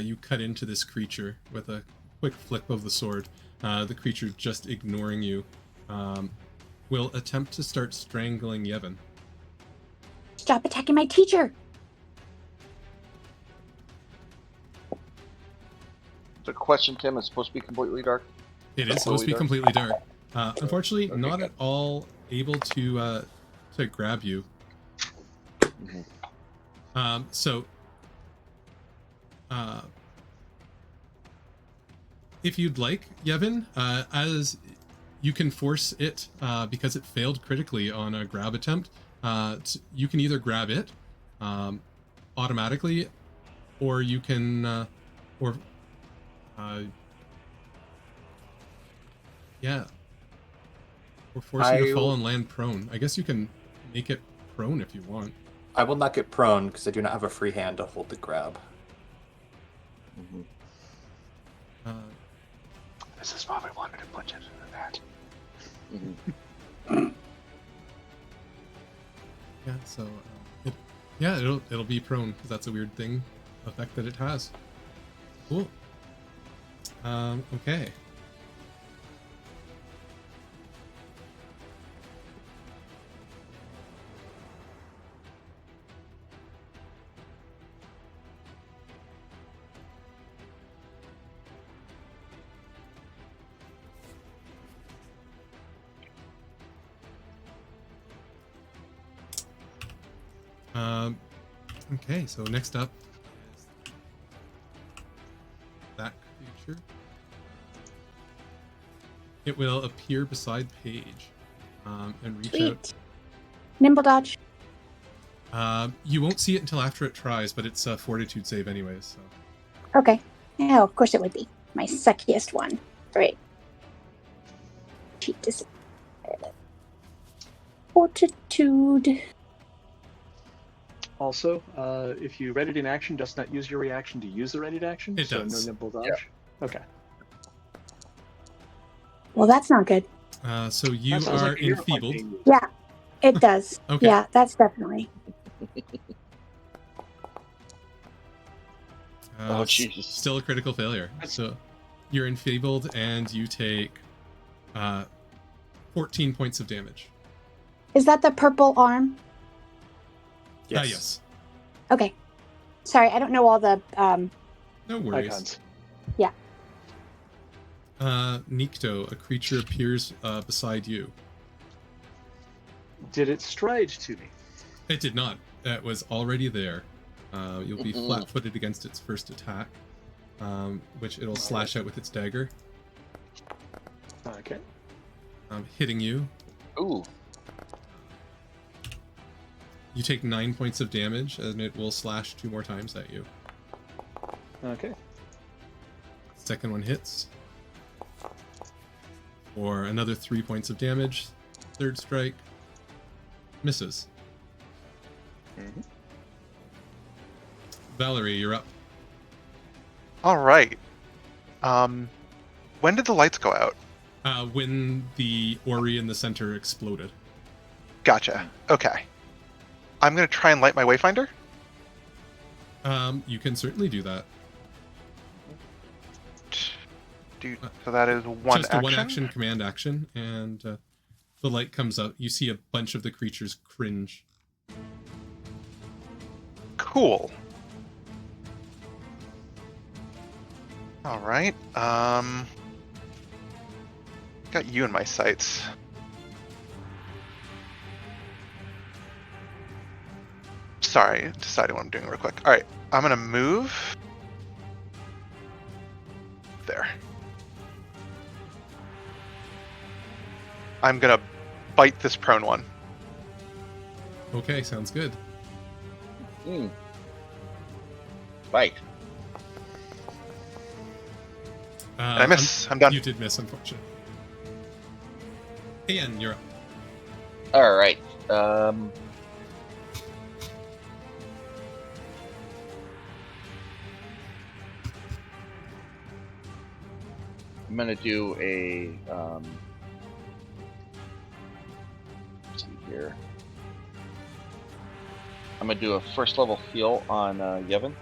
You cut into this creature with a quick flip of the sword. The creature, just ignoring you, will attempt to start strangling Yevon. Stop attacking my teacher. The question, Tim, is supposed to be completely dark. It is supposed to be completely dark. Unfortunately, not at all able to grab you. So, if you'd like, Yevon, as you can force it because it failed critically on a grab attempt. You can either grab it automatically, or you can, or force you to fall and land prone. I guess you can make it prone if you want. I will not get prone because I do not have a free hand to hold the grab. This is why we wanted to budget for that. Yeah, so it'll be prone because that's a weird thing effect that it has. Cool. Okay. Okay, so next up is that creature. It will appear beside Paige and reach Sweet. Nimble dodge. out. You won't see it until after it tries, but it's a fortitude save anyways. So. Okay. Yeah, of course it would be. My suckiest one. Great. Cheat disappeared. Fortitude. Also, if you readied in action, does not use your reaction to use the readied action. It so does. No nimble dodge. Yeah. Okay. Well, that's not good. So you That sounds are like a hero point enfeebled. being used. Yeah, it does. Okay. Yeah, that's definitely. Oh, Jesus. Still a critical failure. So you're enfeebled and you take 14 points of damage. Is that the purple arm? Yes. Yes. Okay. Sorry, I don't know all the. No worries. Icons. Yeah. Nikto, a creature appears beside you. Did it stride to me? It did not. It was already there. You'll be flat-footed against its first attack, which it'll slash out with its dagger, Okay. hitting you. Ooh. You take 9 points of damage, and it will slash 2 more times at you. Okay. Second one hits. For another 3 points of damage. Third strike. Misses. Mhm. Valerie, you're up. All right. When did the lights go out? When the Ori in the center exploded. Gotcha. Okay. I'm gonna try and light my wayfinder. You can certainly do that. So that is one Just action. a one action command action, and the light comes out. You see a bunch of the creatures cringe. Cool. All right. Got you in my sights. Sorry, deciding what I'm doing real quick. All right, I'm gonna move there. I'm gonna bite this prone one. Okay, sounds good. Bite. And I miss. I'm done. You did miss, unfortunately. Ian, you're up. All right. I'm gonna do a. Let's see here. I'm gonna do a first level heal on Yevon.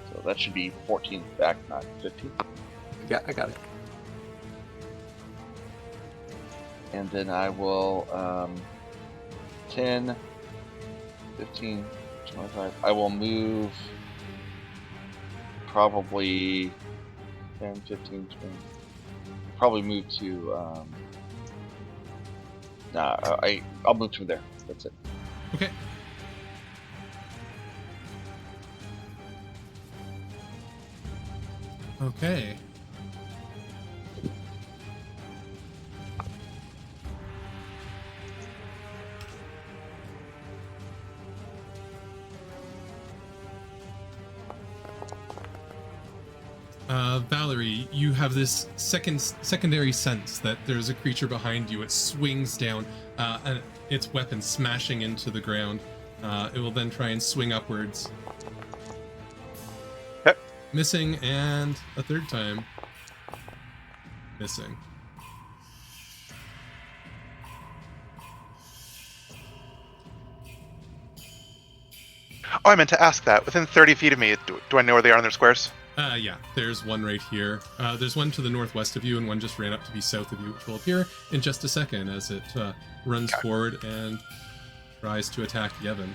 So that should be 14 back, not 15. Yeah, I got it. And then I will 10, 15, 25. I will move probably 10, 15, 20. Probably move to I'll move to there. That's it. Okay. Okay. Valerie, you have this secondary sense that there's a creature behind you. It swings down, and its weapon smashing into the ground. It will then try and swing upwards. Yep. Missing, and a third time. Missing. Oh, I meant to ask that. Within 30 feet of me, do I know where they are in their squares? Yeah, there's one right here. There's one to the northwest of you, and one just ran up to be south of you, which will appear in just a second as it runs forward and tries to attack Yevon.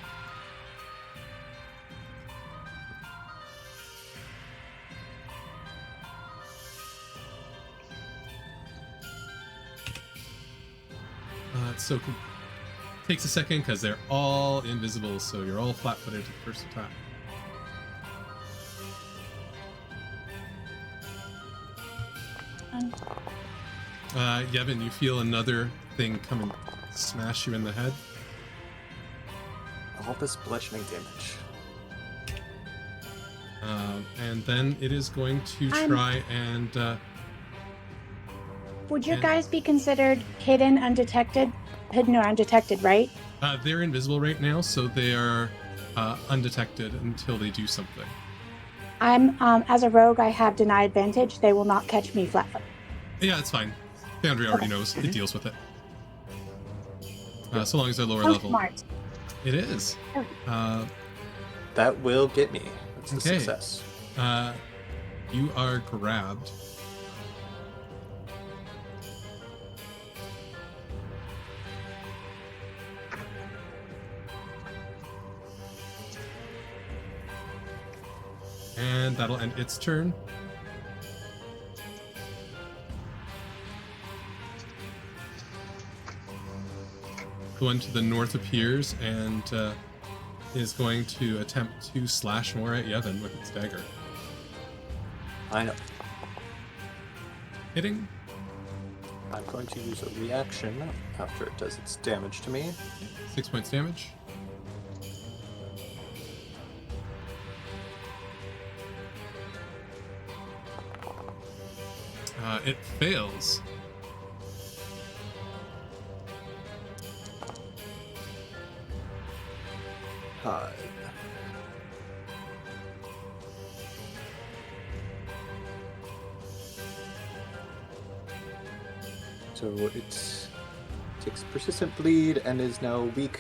So takes a second because they're all invisible, so you're all flat-footed to the first attack. Yevon, you feel another thing come and smash you in the head. All this bludgeoning damage. And then it is going to try and... Would your guys be considered hidden or undetected, right? They're invisible right now, so they are undetected until they do something. I'm as a rogue, I have deny advantage. They will not catch me flat-footed. Yeah, it's fine. Foundry already knows. It deals with it. So long as they're lower level. Smart. It is. That will get me. That's a Okay. success. You are grabbed. And that'll end its turn. The one to the north appears and is going to attempt to slash more at Yevon with its dagger. I know. Hitting. I'm going to use a reaction after it does its damage to me. 6 points damage. It fails. So it takes persistent bleed and is now weak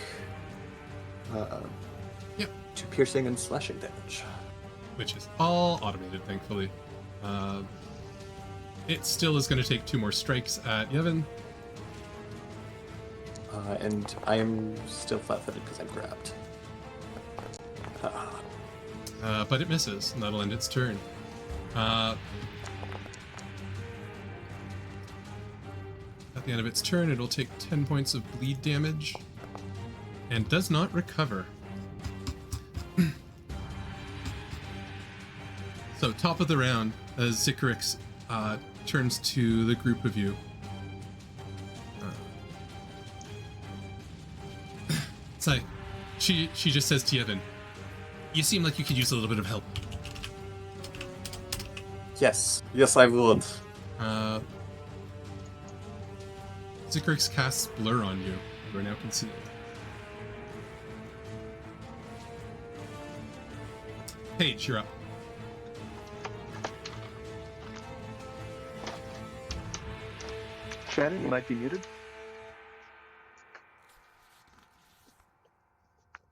Yep. to piercing and slashing damage. Which is all automated, thankfully. It still is going to take 2 more strikes at Yevon. And I am still flat-footed because I'm grabbed. But it misses, and that'll end its turn. At the end of its turn, it'll take 10 points of bleed damage and does not recover. So, top of the round, as Zikrix turns to the group of you. It's like, she just says to Yevon, "You seem like you could use a little bit of help." Yes, I would. Zikrix casts Blur on you. You are now concealed. Paige, you're up. Shannon, you might be muted.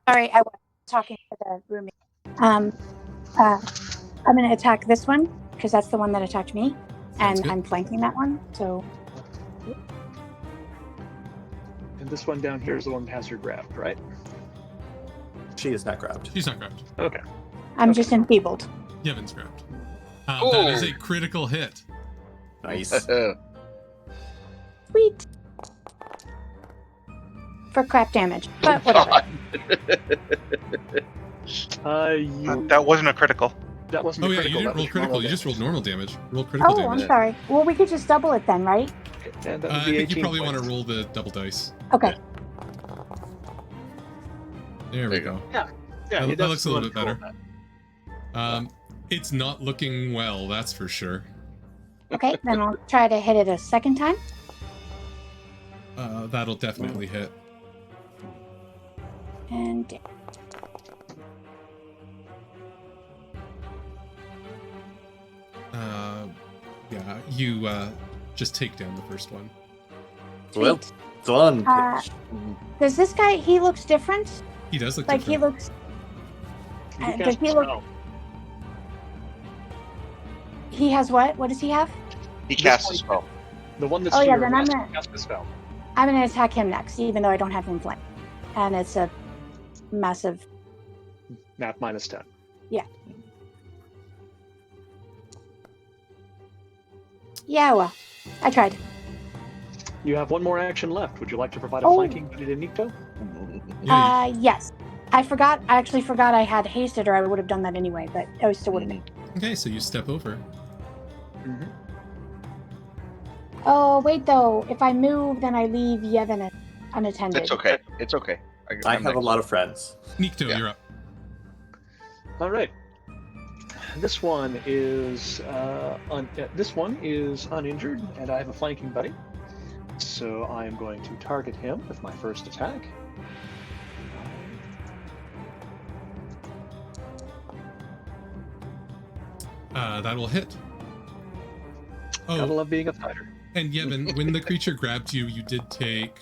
Sorry, I was talking to the roommate. I'm going to attack this one because that's the one that attacked me, Sounds and good. I'm flanking that one. So And this one down here is the one that has her grabbed, right? She is not grabbed. She's not grabbed. Okay. I'm just enfeebled. Yevon's grabbed. That is a critical hit. Nice. Sweet. For crap damage, but whatever. That wasn't a critical. That wasn't Oh a yeah, critical. you didn't that roll was critical. normal You just rolled damage. normal damage. Roll critical Oh, I'm damage. sorry. Well, we could just double it then, right? And that would I be think you 18 probably want to points. roll the double dice. Okay. There we you go. Yeah, That that's looks a little bit cool. better. It's not looking well, that's for sure. Okay, then I'll try to hit it a second time. That'll definitely hit. And Yeah, you just take down the first one. Well sweet. done, Uh, Paige. Does this guy, he looks different? He does look Like different. he looks, You does cast he a look, spell. he has what? What does he have? He casts a spell. The one that's Oh, to yeah, your then I'm left gonna- cast a spell. I'm going to attack him next, even though I don't have him flanked. And it's a massive, Map minus 10. yeah, well, I tried. You have one more action left. Would you like to provide a Oh. flanking buddy to Nikto? Yeah, Yes. I actually forgot I had hasted, or I would have done that anyway, but I still would have been. okay, so you step over. Mm-hmm. Oh, wait, though. If I move, then I leave Yevon unattended. It's okay. It's okay. I have a lot of friends. Nikto, Yeah. you're up. All right. This one is uninjured, and I have a flanking buddy. So I am going to target him with my first attack. That will hit. Gotta Oh, love being a fighter. and Yevon, when the creature grabbed you, you did take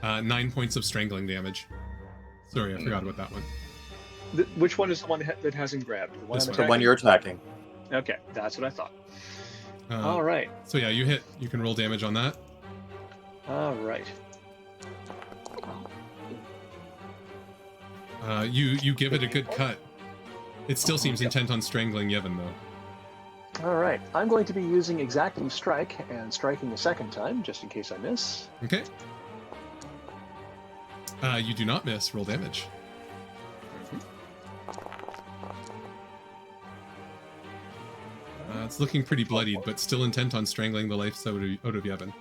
9 points of strangling damage. Sorry, I forgot about that one. Which one is the one that hasn't grabbed? The one This I'm one. The one attacking? you're attacking. Okay, that's what I thought. Uh, All right. So yeah, you hit. You can roll damage on that. All right. You give it a good cut. It still seems intent on strangling Yevon, though. All right. I'm going to be using exacting strike and striking a second time, just in case I miss. Okay. You do not miss. Roll damage. It's looking pretty bloodied, but still intent on strangling the life out of Yevon.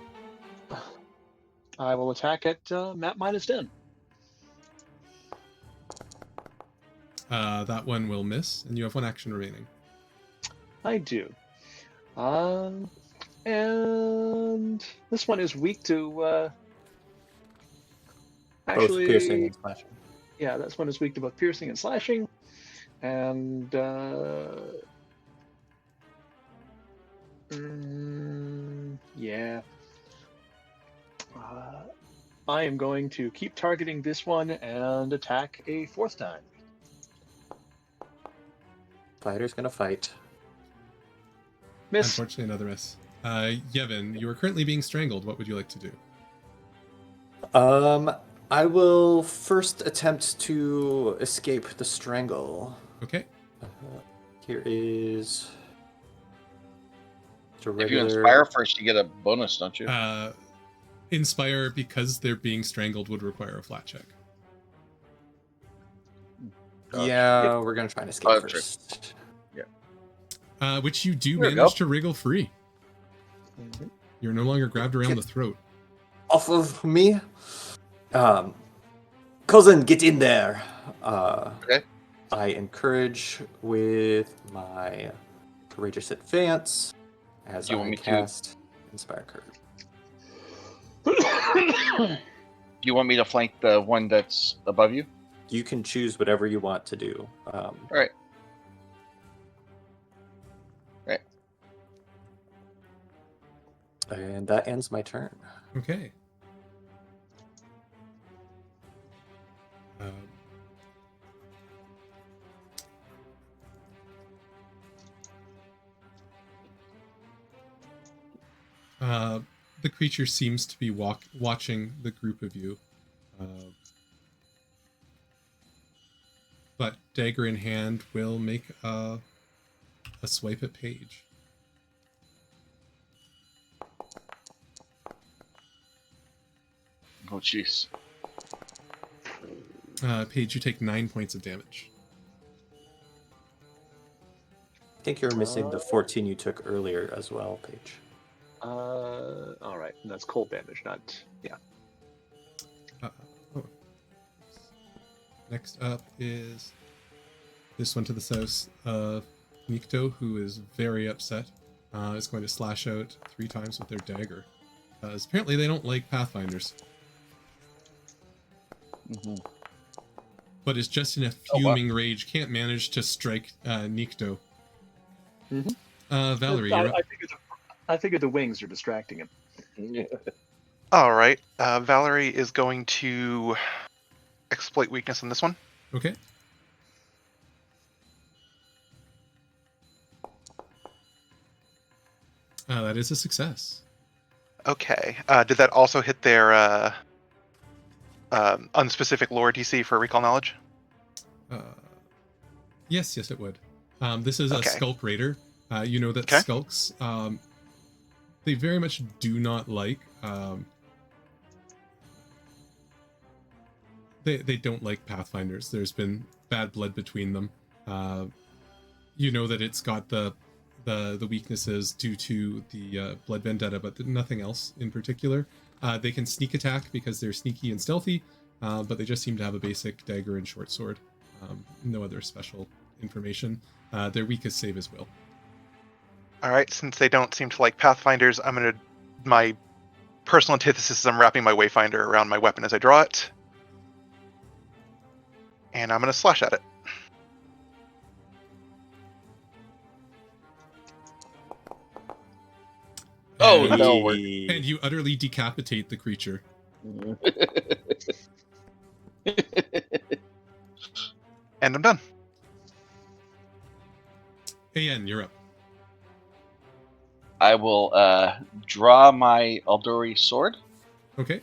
I will attack at map minus 10. That one will miss, and you have one action remaining. I do. And this one is weak to Both actually. piercing and slashing. Yeah, this one is weak to both piercing and slashing. And yeah. I am going to keep targeting this one and attack a fourth time. Fighter's gonna fight. Miss. Unfortunately, another miss. Yevon, you are currently being strangled. What would you like to do? I will first attempt to escape the strangle. Okay. Here is the If you regular. inspire first, you get a bonus, don't you? Inspire, because they're being strangled, would require a flat check. Yeah, we're gonna try and escape Oh, that's right. first. Which you do There you manage go. to wriggle free. Mhm. You're no longer grabbed around the throat. Off of me. Cousin, get in there. Okay. I encourage with my courageous advance as Do you want I me to- cast Inspire Courage. Do you want me to flank the one that's above you? You can choose whatever you want to do. All right. And that ends my turn. Okay. The creature seems to be watching the group of you. But dagger in hand will make a swipe at Paige. Oh, jeez. Paige, you take 9 points of damage. I think you're missing the 14 you took earlier as well, Paige. All right, and that's cold damage, not yeah. Oh. Next up is this one to the south of Nikto, who is very upset. Is going to slash out 3 times with their dagger. Apparently they don't like Pathfinders. Mm-hmm. But is just in a fuming rage, can't manage to strike Nikto. Mm-hmm. Valerie, you're up. I figured the wings are distracting him. Yeah. All right. Valerie is going to exploit weakness on this one. Okay. That is a success. Okay. Did that also hit their unspecific lore DC for recall knowledge? Yes, it would. This is a Okay. Skulk Raider. You know that Okay. Skulks, they very much do not like... They don't like Pathfinders. There's been bad blood between them. You know that it's got the weaknesses due to the blood vendetta, but nothing else in particular. They can sneak attack because they're sneaky and stealthy, but they just seem to have a basic dagger and short sword. No other special information. Their weakest save is will. All right. Since they don't seem to like Pathfinders, my personal antithesis is I'm wrapping my Wayfinder around my weapon as I draw it. And I'm going to slash at it. Oh, And- no. And you utterly decapitate the creature. And I'm done. AN, you're up. I will draw my Aldori sword. Okay.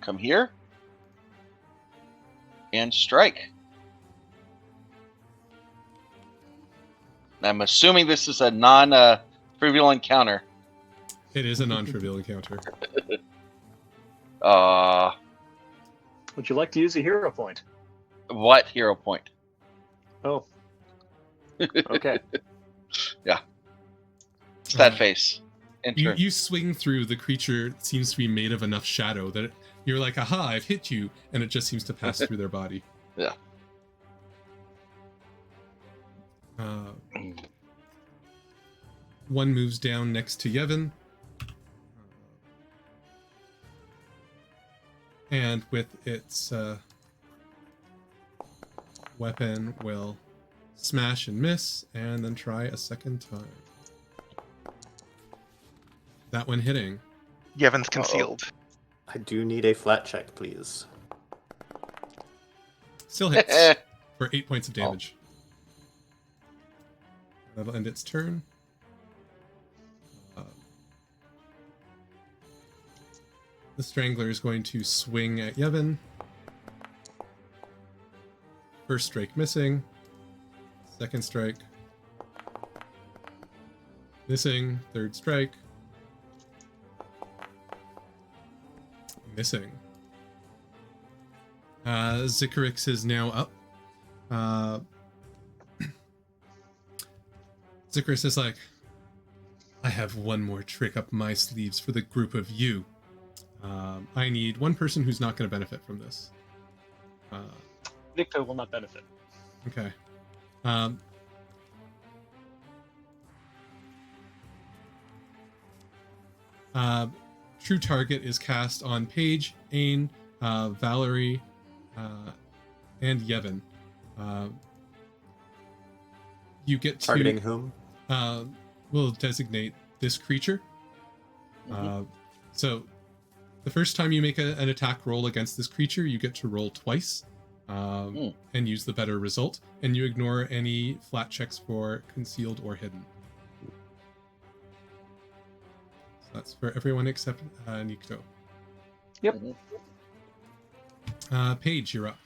Come here. And strike. I'm assuming this is a non-trivial encounter. It is a non-trivial encounter. Would you like to use a hero point? What hero point? Oh. Okay. Stat face. Enter. You swing through, the creature seems to be made of enough shadow that you're like, aha, I've hit you, and it just seems to pass through their body. Yeah. One moves down next to Yevon. And with its weapon will smash and miss, and then try a second time. That one hitting. Yevon's concealed. I do need a flat check, please. Still hits for 8 points of damage. That'll end its turn. The Strangler is going to swing at Yevon. First strike missing. Second strike. Missing. Third strike. Missing. Zikrix is now up. Zikrix is like, I have one more trick up my sleeves for the group of you. I need one person who's not going to benefit from this. Nikto will not benefit. Okay. True Target is cast on Paige, Ain, Valerie, and Yevon. You get to... Targeting whom? We'll designate this creature. So the first time you make an attack roll against this creature, you get to roll twice and use the better result, and you ignore any flat checks for concealed or hidden. So that's for everyone except Nikto. Yep. Paige, you're up.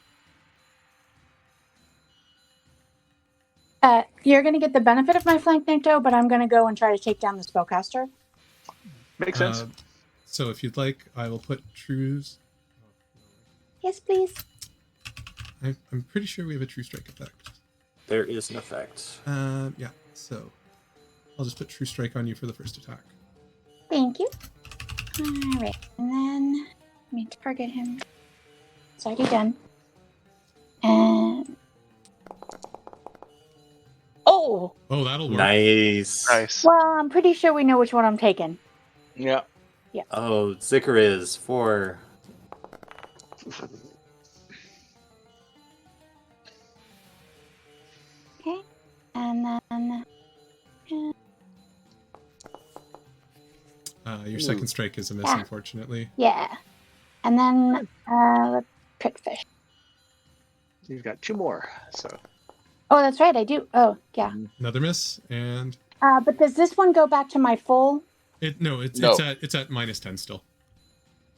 You're going to get the benefit of my flank, Nikto, but I'm going to go and try to take down the spellcaster. Makes sense. So if you'd like, I will put True's... Yes, please. I'm pretty sure we have a True Strike effect. There is an effect. Yeah, so I'll just put True Strike on you for the first attack. Thank you. All right, and then let me target him. It's already done. And oh, that'll work. Nice. Nice. well, I'm pretty sure we know which one I'm taking. Yeah. Oh, Zikrix for... Okay, and then Your second strike is a miss, Yeah. unfortunately. yeah, and then let's crit fish. You've got two more. So Oh, that's right, I do. Oh, yeah. Another miss, and But does this one go back to my full? it's No. at -10 still.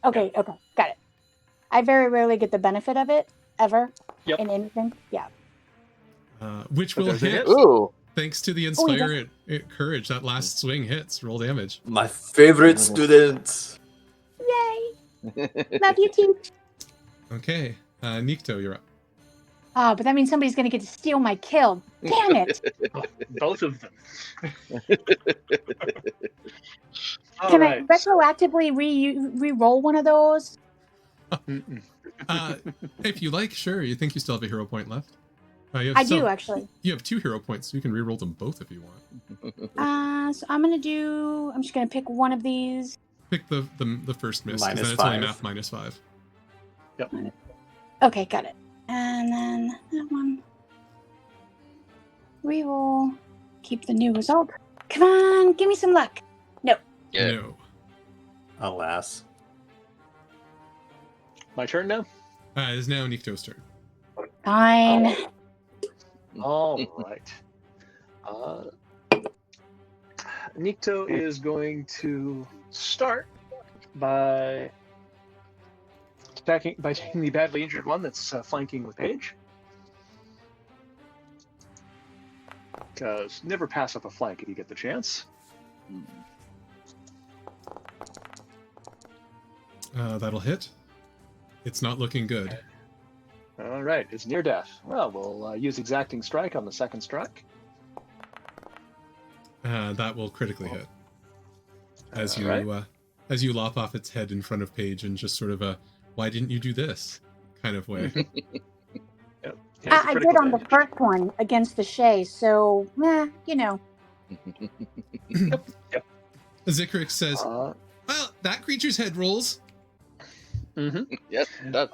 Okay, got it. I very rarely get the benefit of it ever Yep. in anything. Yeah. Which But will there's a hit hit. Ooh. thanks to the he Inspire Courage. That last swing hits. Roll damage. My favorite student. Yay! Love you, teach. Okay, Nikto, you're up. Oh, but that means somebody's going to get to steal my kill. Damn it! both of them. Can I retroactively re-roll one of those? Mm-mm. If you like, sure. You think you still have a hero point left? You have I do, actually. You have 2 hero points, so you can re-roll them both if you want. So I'm just going to pick one of these. Pick the first miss, because then it's -5. only math -5. Yep. Okay, got it. And then that one. Reroll. Keep the new result. Come on, give me some luck. No. Yeah. No. Alas. My turn now? It is now Nikto's turn. Fine. All right. Nikto is going to start by taking the badly injured one that's flanking with Paige. Because never pass up a flank if you get the chance. That'll hit. It's not looking good. All right, it's near death. Well, we'll use exacting strike on the second strike. That will critically hit. As you Alright. as you lop off its head in front of Paige in just sort of a "why didn't you do this" kind of way. Yep. I did on the first one against the Shay, so, you know. Yep. Zikrix says, "Well, that creature's head rolls." Yes, it does.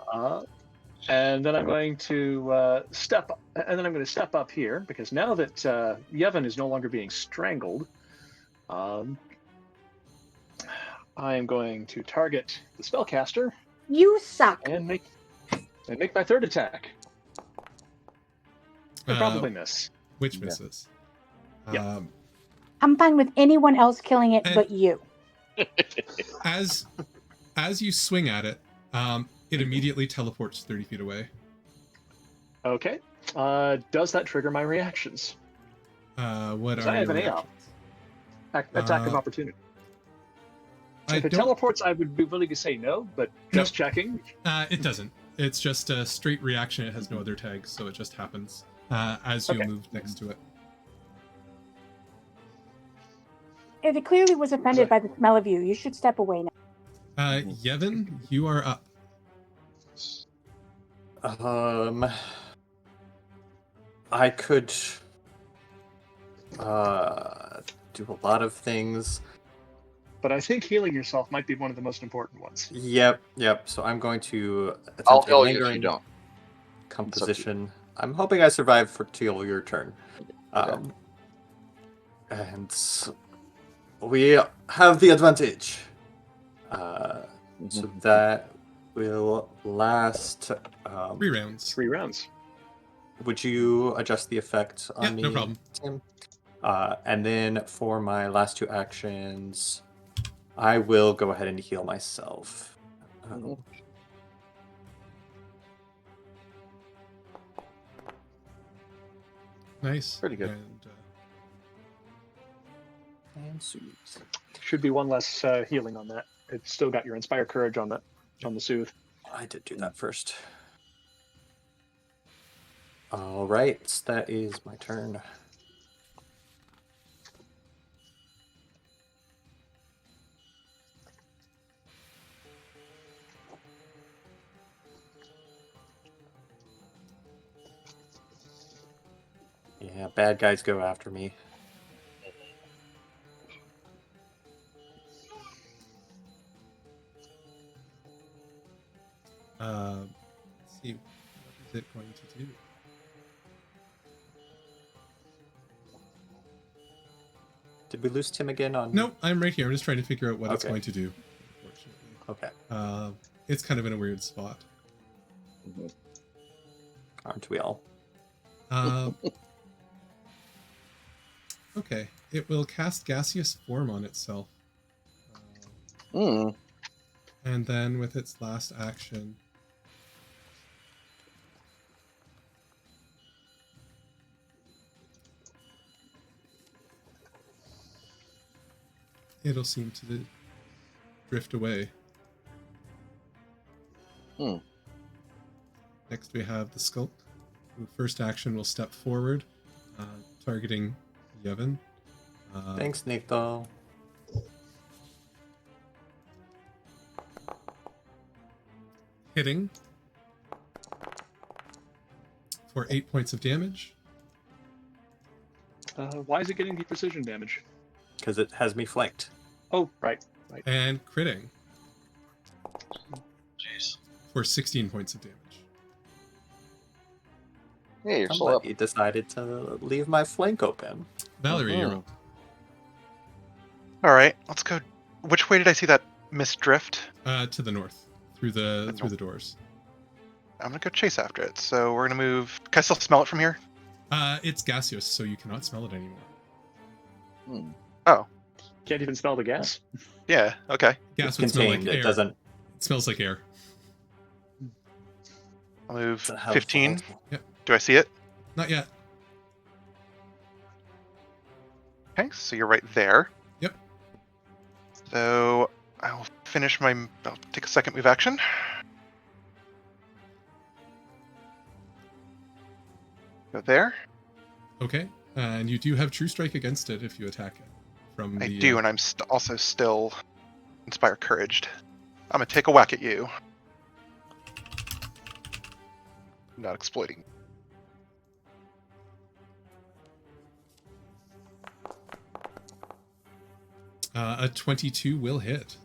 And then I'm going to step up here because now that Yevon is no longer being strangled, I am going to target the spellcaster You suck. and make my third attack. I'll probably miss. Which misses. Yeah. I'm fine with anyone else killing it And- but you. As you swing at it, it immediately teleports 30 feet away. Okay. Does that trigger my reactions? What Because are I have your an AO. reactions? Attack of opportunity. If it don't- teleports, I would be willing to say no, but just checking. It doesn't. It's just a straight reaction. It has no other tags, so it just happens as you Okay. move next to it. If it clearly was offended by the smell of you, you should step away now. Yevon, you are up. I could do a lot of things. But I think healing yourself might be one of the most important ones. Yep. So I'm going to attempt I'll a heal you if you lingering don't. composition. I'm hoping I survive till your turn. And we have the advantage. So that will last 3 rounds. 3 rounds. Would you adjust the effect on me, no problem. Tim? And then for my last 2 actions, I will go ahead and heal myself. Nice. Pretty good. And soothe. Should be one less healing on that. It's still got your Inspire Courage on the soothe. I did do that first. All right, that is my turn. Yeah, bad guys go after me. Let's see. What is it going to do? Did we lose Tim again on? No, I'm right here. I'm just trying to figure out what it's Okay. going to do. Unfortunately. Okay. It's kind of in a weird spot. Aren't we all? Okay. It will cast gaseous form on itself. Mm. And then with its last action, it'll seem to drift away. Next we have the Skulk, who first action will step forward, targeting Yevon. Thanks, Nico. Hitting for 8 points of damage. Why is it getting the precision damage? Because it has me flanked. Oh, right. And critting Jeez. for 16 points of damage. Hey, you're still up. Somebody decided to leave my flank open. Valerie, you're up. All right, let's go. Which way did I see that mist drift? To the north, through the doors. I'm gonna go chase after it. So we're gonna move. Can I still smell it from here? It's gaseous, so you cannot smell it anymore. Oh, Can't even smell the gas. yeah. Okay. Gas It's would smell like contained. air. It doesn't. It smells like air. I'll move It's a house 15. fault. Do I see it? Not yet. Okay, so you're right there. Yep. So I'll finish my. I'll take a second move action. Go there. Okay. And you do have True Strike against it if you attack it. From I the, do, and I'm also still Inspire Couraged. I'm gonna take a whack at you. Not exploiting. A 22 will hit.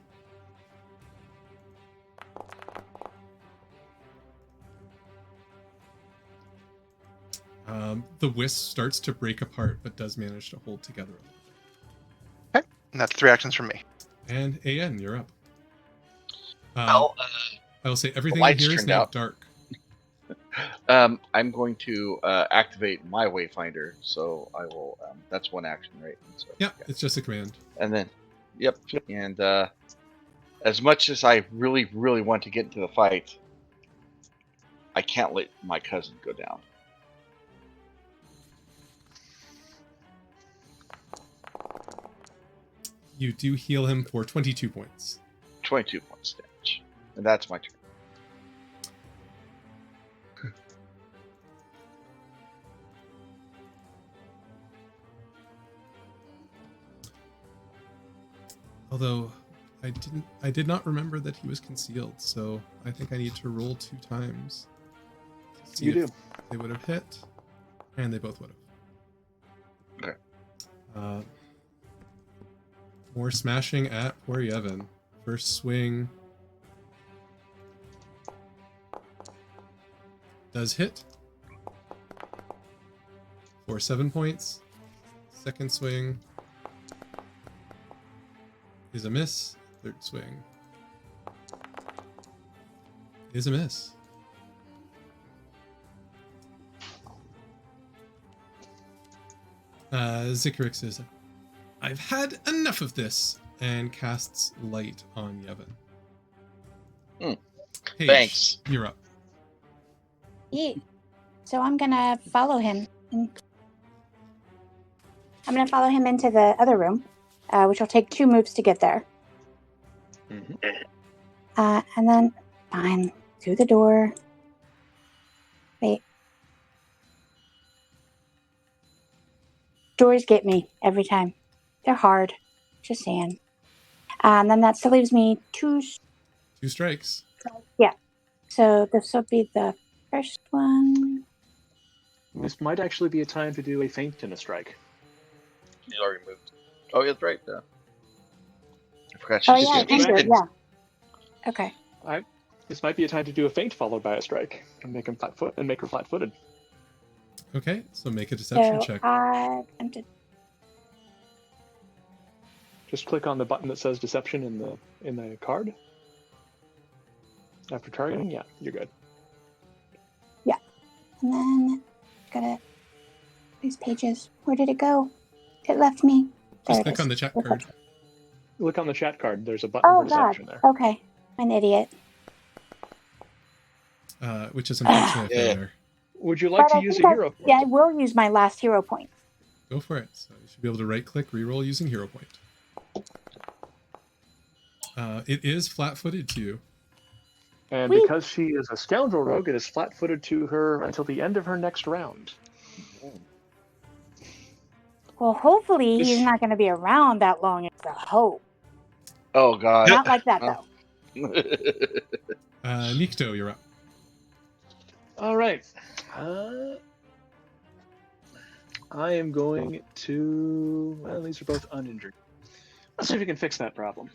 The wisp starts to break apart, but does manage to hold together a little bit. Okay, and that's 3 actions from me. And AN, you're up. Well, I will say everything lights here is turned now out. dark. I'm going to activate my Wayfinder, so I will. That's one action, right? So, Yeah, it's just a command. And then, yep. And as much as I really, really want to get into the fight, I can't let my cousin go down. You do heal him for 22 points. 22 points damage, and that's my turn. Although I did not remember that he was concealed, so I think I need to roll 2 times. To see You if do. They would have hit, and they both would have. Okay. More smashing at poor Yevon. First swing does hit for 7 points. Second swing is a miss. Third swing is a miss. Zikrix says, I've had enough of this, and casts light on Yevon. Paige, Thanks. You're up. Yeah. So I'm gonna follow him. I'm gonna follow him into the other room, which will take 2 moves to get there. And then, fine, through the door. Wait. Doors get me every time. They're hard. Just saying. And then that still leaves me 2. 2 strikes. Yeah. So this will be the first one. This might actually be a time to do a feint and a strike. You already moved. Oh, yeah, that's right. I forgot Oh she yeah, did. Tinder, yeah. Okay. This might be a time to do a feint followed by a strike and make him make her flat-footed. Okay, so make a deception check. I'm to Just click on the button that says deception in the card. After targeting, yeah, you're good. and then gotta these pages. Where did it go? It left me. There Just it click is. on the chat card, Look on the chat card. There's a button Oh for god. deception there. Okay. I'm an idiot. which is unfortunate Yeah. failure. Would you like But to I use a think hero point? Yeah, I will use my last hero point. Go for it. So you should be able to right-click, reroll using hero point. It is flat-footed to you. And Whee! because she is a scoundrel rogue, it is flat-footed to her until the end of her next round. Well, hopefully he's This- not going to be around that long. It's a hope. Oh, God. Not like that though. Nikto, you're up. All right. I am going to... Well, these are both uninjured. Let's see if we can fix that problem.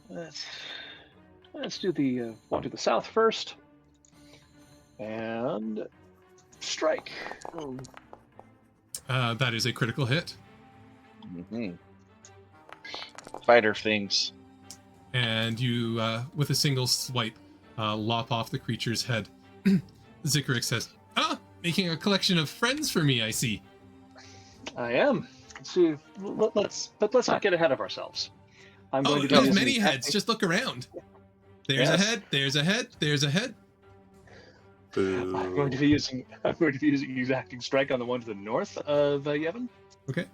Let's do the one to the south first. And strike. That is a critical hit. Fighter things. And you, with a single swipe, lop off the creature's head. Zikrix says, making a collection of friends for me, I see. I am. See, let's not get ahead of ourselves. I'm going to be There's using many heads. Just look around. There's a Yes. head. There's a head. There's a head. I'm going to be using exacting strike on the one to the north of Yevon. Okay.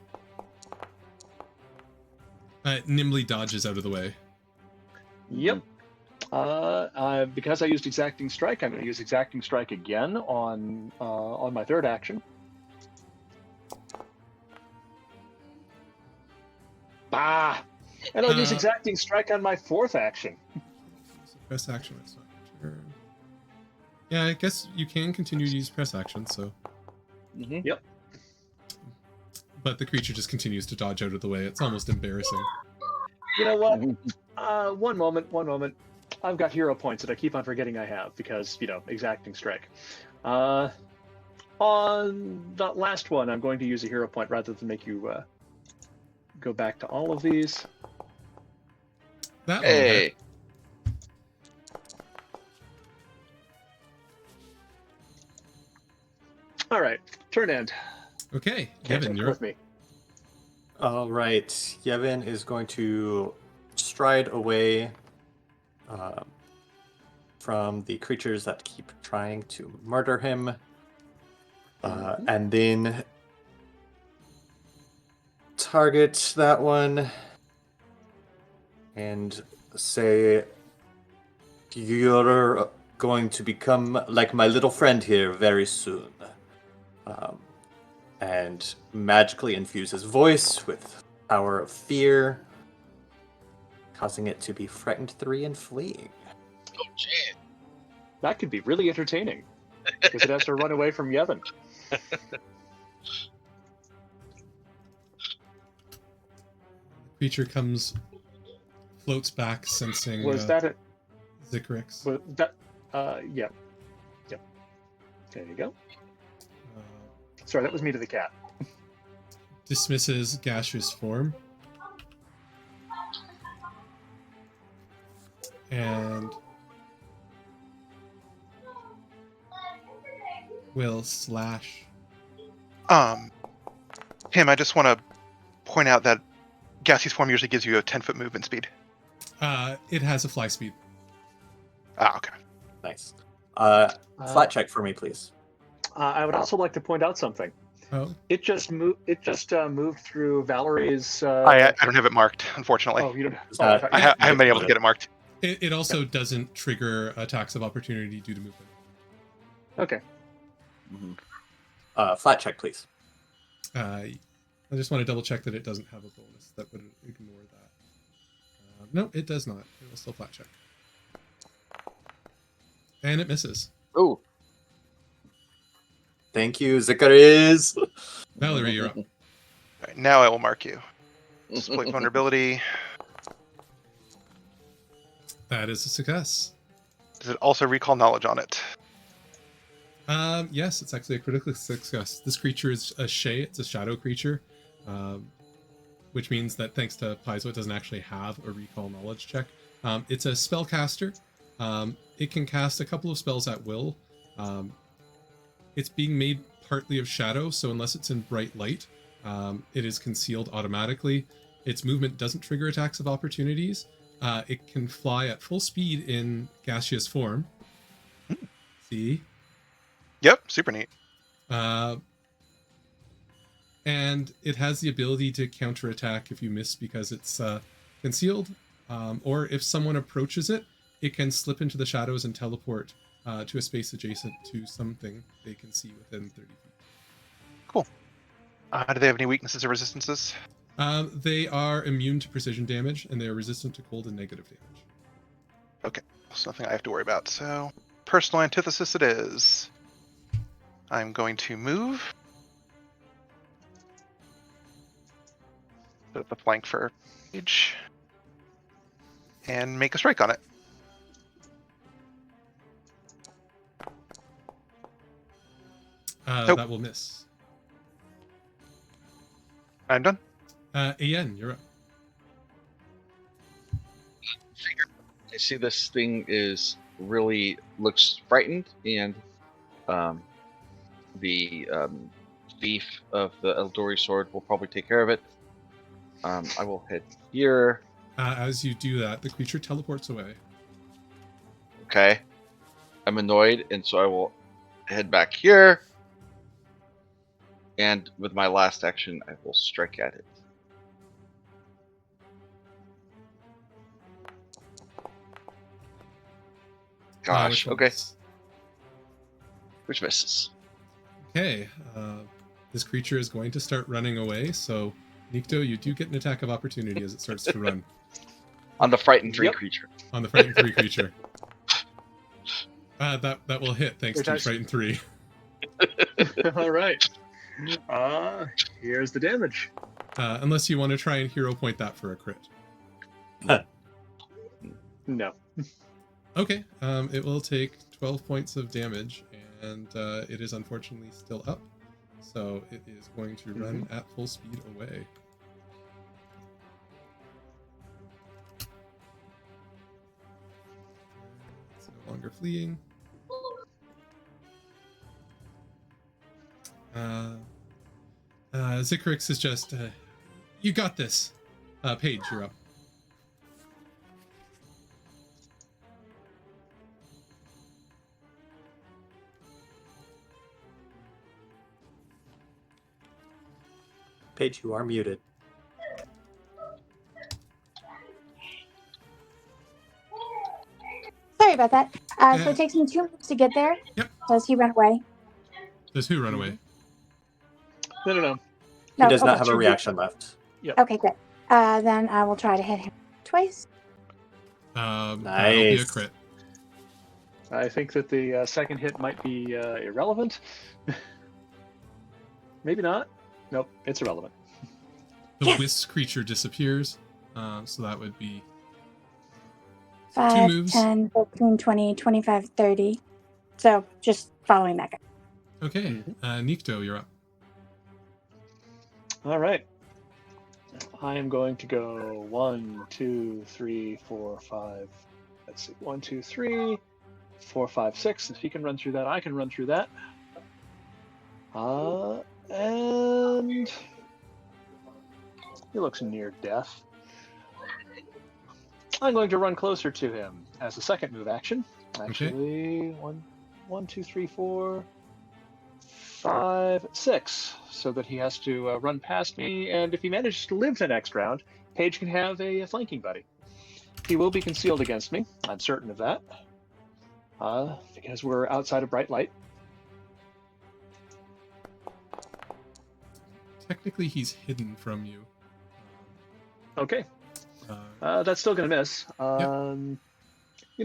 Nimbly dodges out of the way. Yep. Because I used exacting strike, I'm going to use exacting strike again on my third action. Bah! And I'll use exacting strike on my fourth action. Press action. It's not your turn. Yeah, I guess you can continue to use press action. So Mm-hmm. But the creature just continues to dodge out of the way. It's almost embarrassing. You know what? One moment. I've got hero points that I keep on forgetting I have because, exacting strike. On the last one, I'm going to use a hero point rather than make you go back to all of these. That one will hit. Hey. All right, turn end. Okay, Catch Kevin, up you're with up. me. All right, Yevon is going to stride away from the creatures that keep trying to murder him, and then target that one and say, "You're going to become like my little friend here very soon." And magically infuse his voice with power of fear, causing it to be frightened 3 and fleeing. Oh, shit. That could be really entertaining because it has to run away from Yevon. Creature floats back, sensing Was that it? Zikrix. Was that? Yeah. There you go. Sorry, that was me to the cat. Dismisses gaseous form. And will slash. Tim, I just want to point out that gaseous form usually gives you a 10-foot movement speed. It has a fly speed. Ah, okay. Nice. Flat check for me, please. I would also like to point out something. Oh, It just moved. Moved through Valerie's. I don't have it marked, unfortunately. Oh, you don't. I I haven't been able to get it marked. it also doesn't trigger attacks of opportunity due to movement. Okay. Flat check, please. I just want to double check that it doesn't have a bonus that would ignore that. No, it does not. It will still flat check. And it misses. Oh. Thank you, Zikrix. Valerie, you're up. All right, now I will mark you. Split vulnerability. That is a success. Does it also recall knowledge on it? Yes, it's actually a critical success. This creature is a Shay. It's a shadow creature, which means that thanks to Paizo, it doesn't actually have a recall knowledge check. It's a spellcaster. It can cast a couple of spells at will. It's being made partly of shadow, so unless it's in bright light, it is concealed automatically. Its movement doesn't trigger attacks of opportunities. It can fly at full speed in gaseous form. See? Yep, super neat. And it has the ability to counterattack if you miss because it's concealed, or if someone approaches it, it can slip into the shadows and teleport to a space adjacent to something they can see within 30 feet. Cool. Do they have any weaknesses or resistances? They are immune to precision damage, and they are resistant to cold and negative damage. Okay, so nothing I have to worry about. So, personal antithesis it is. I'm going to move. Put up a flank for Age. And make a strike on it. Nope. That will miss. I'm done. Ayen, you're up. I see this thing looks frightened, and the thief of the Eldori sword will probably take care of it. I will head here. As you do that, the creature teleports away. Okay. I'm annoyed, and so I will head back here. And with my last action, I will strike at it. Gosh, okay. Which misses. Okay, this creature is going to start running away, so Nikto, you do get an attack of opportunity as it starts to run. On the frightened 3 creature. On the frightened 3 creature. That will hit thanks to frightened 3. All right. Here's the damage. Unless you want to try and hero point that for a crit. No. Okay, it will take 12 points of damage, and it is unfortunately still up. So it is going to run at full speed away. It's no longer fleeing. Zikrix is just, you got this. Paige, you're up. Paige, you are muted. Sorry about that. So it takes me 2 moves to get there. Yep. Does he run away? Does who run away? No. He does not okay. have a reaction left. Okay, good. Then I will try to hit him twice. That'll be a crit. I think that the second hit might be irrelevant. Maybe not. Nope, it's irrelevant. The wisp creature disappears. So that would be 5, 2 moves. 10, 15, 20, 25, 30. So just following that guy. Okay, Nikto, you're up. All right. I am going to go 1, 2, 3, 4, 5. Let's see. 1, 2, 3, 4, 5, 6. If he can run through that, I can run through that. And he looks near death. I'm going to run closer to him as a second move action. Actually, 1, 2, 3, 4, 5, 6. So that he has to run past me, and if he manages to live the next round, Paige can have a flanking buddy. He will be concealed against me. I'm certain of that. Because we're outside of bright light. Technically, he's hidden from you. Okay. That's still going to miss. You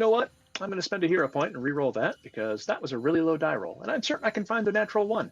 know what? I'm going to spend a hero point and re-roll that, because that was a really low die roll. And I'm certain I can find the natural 1.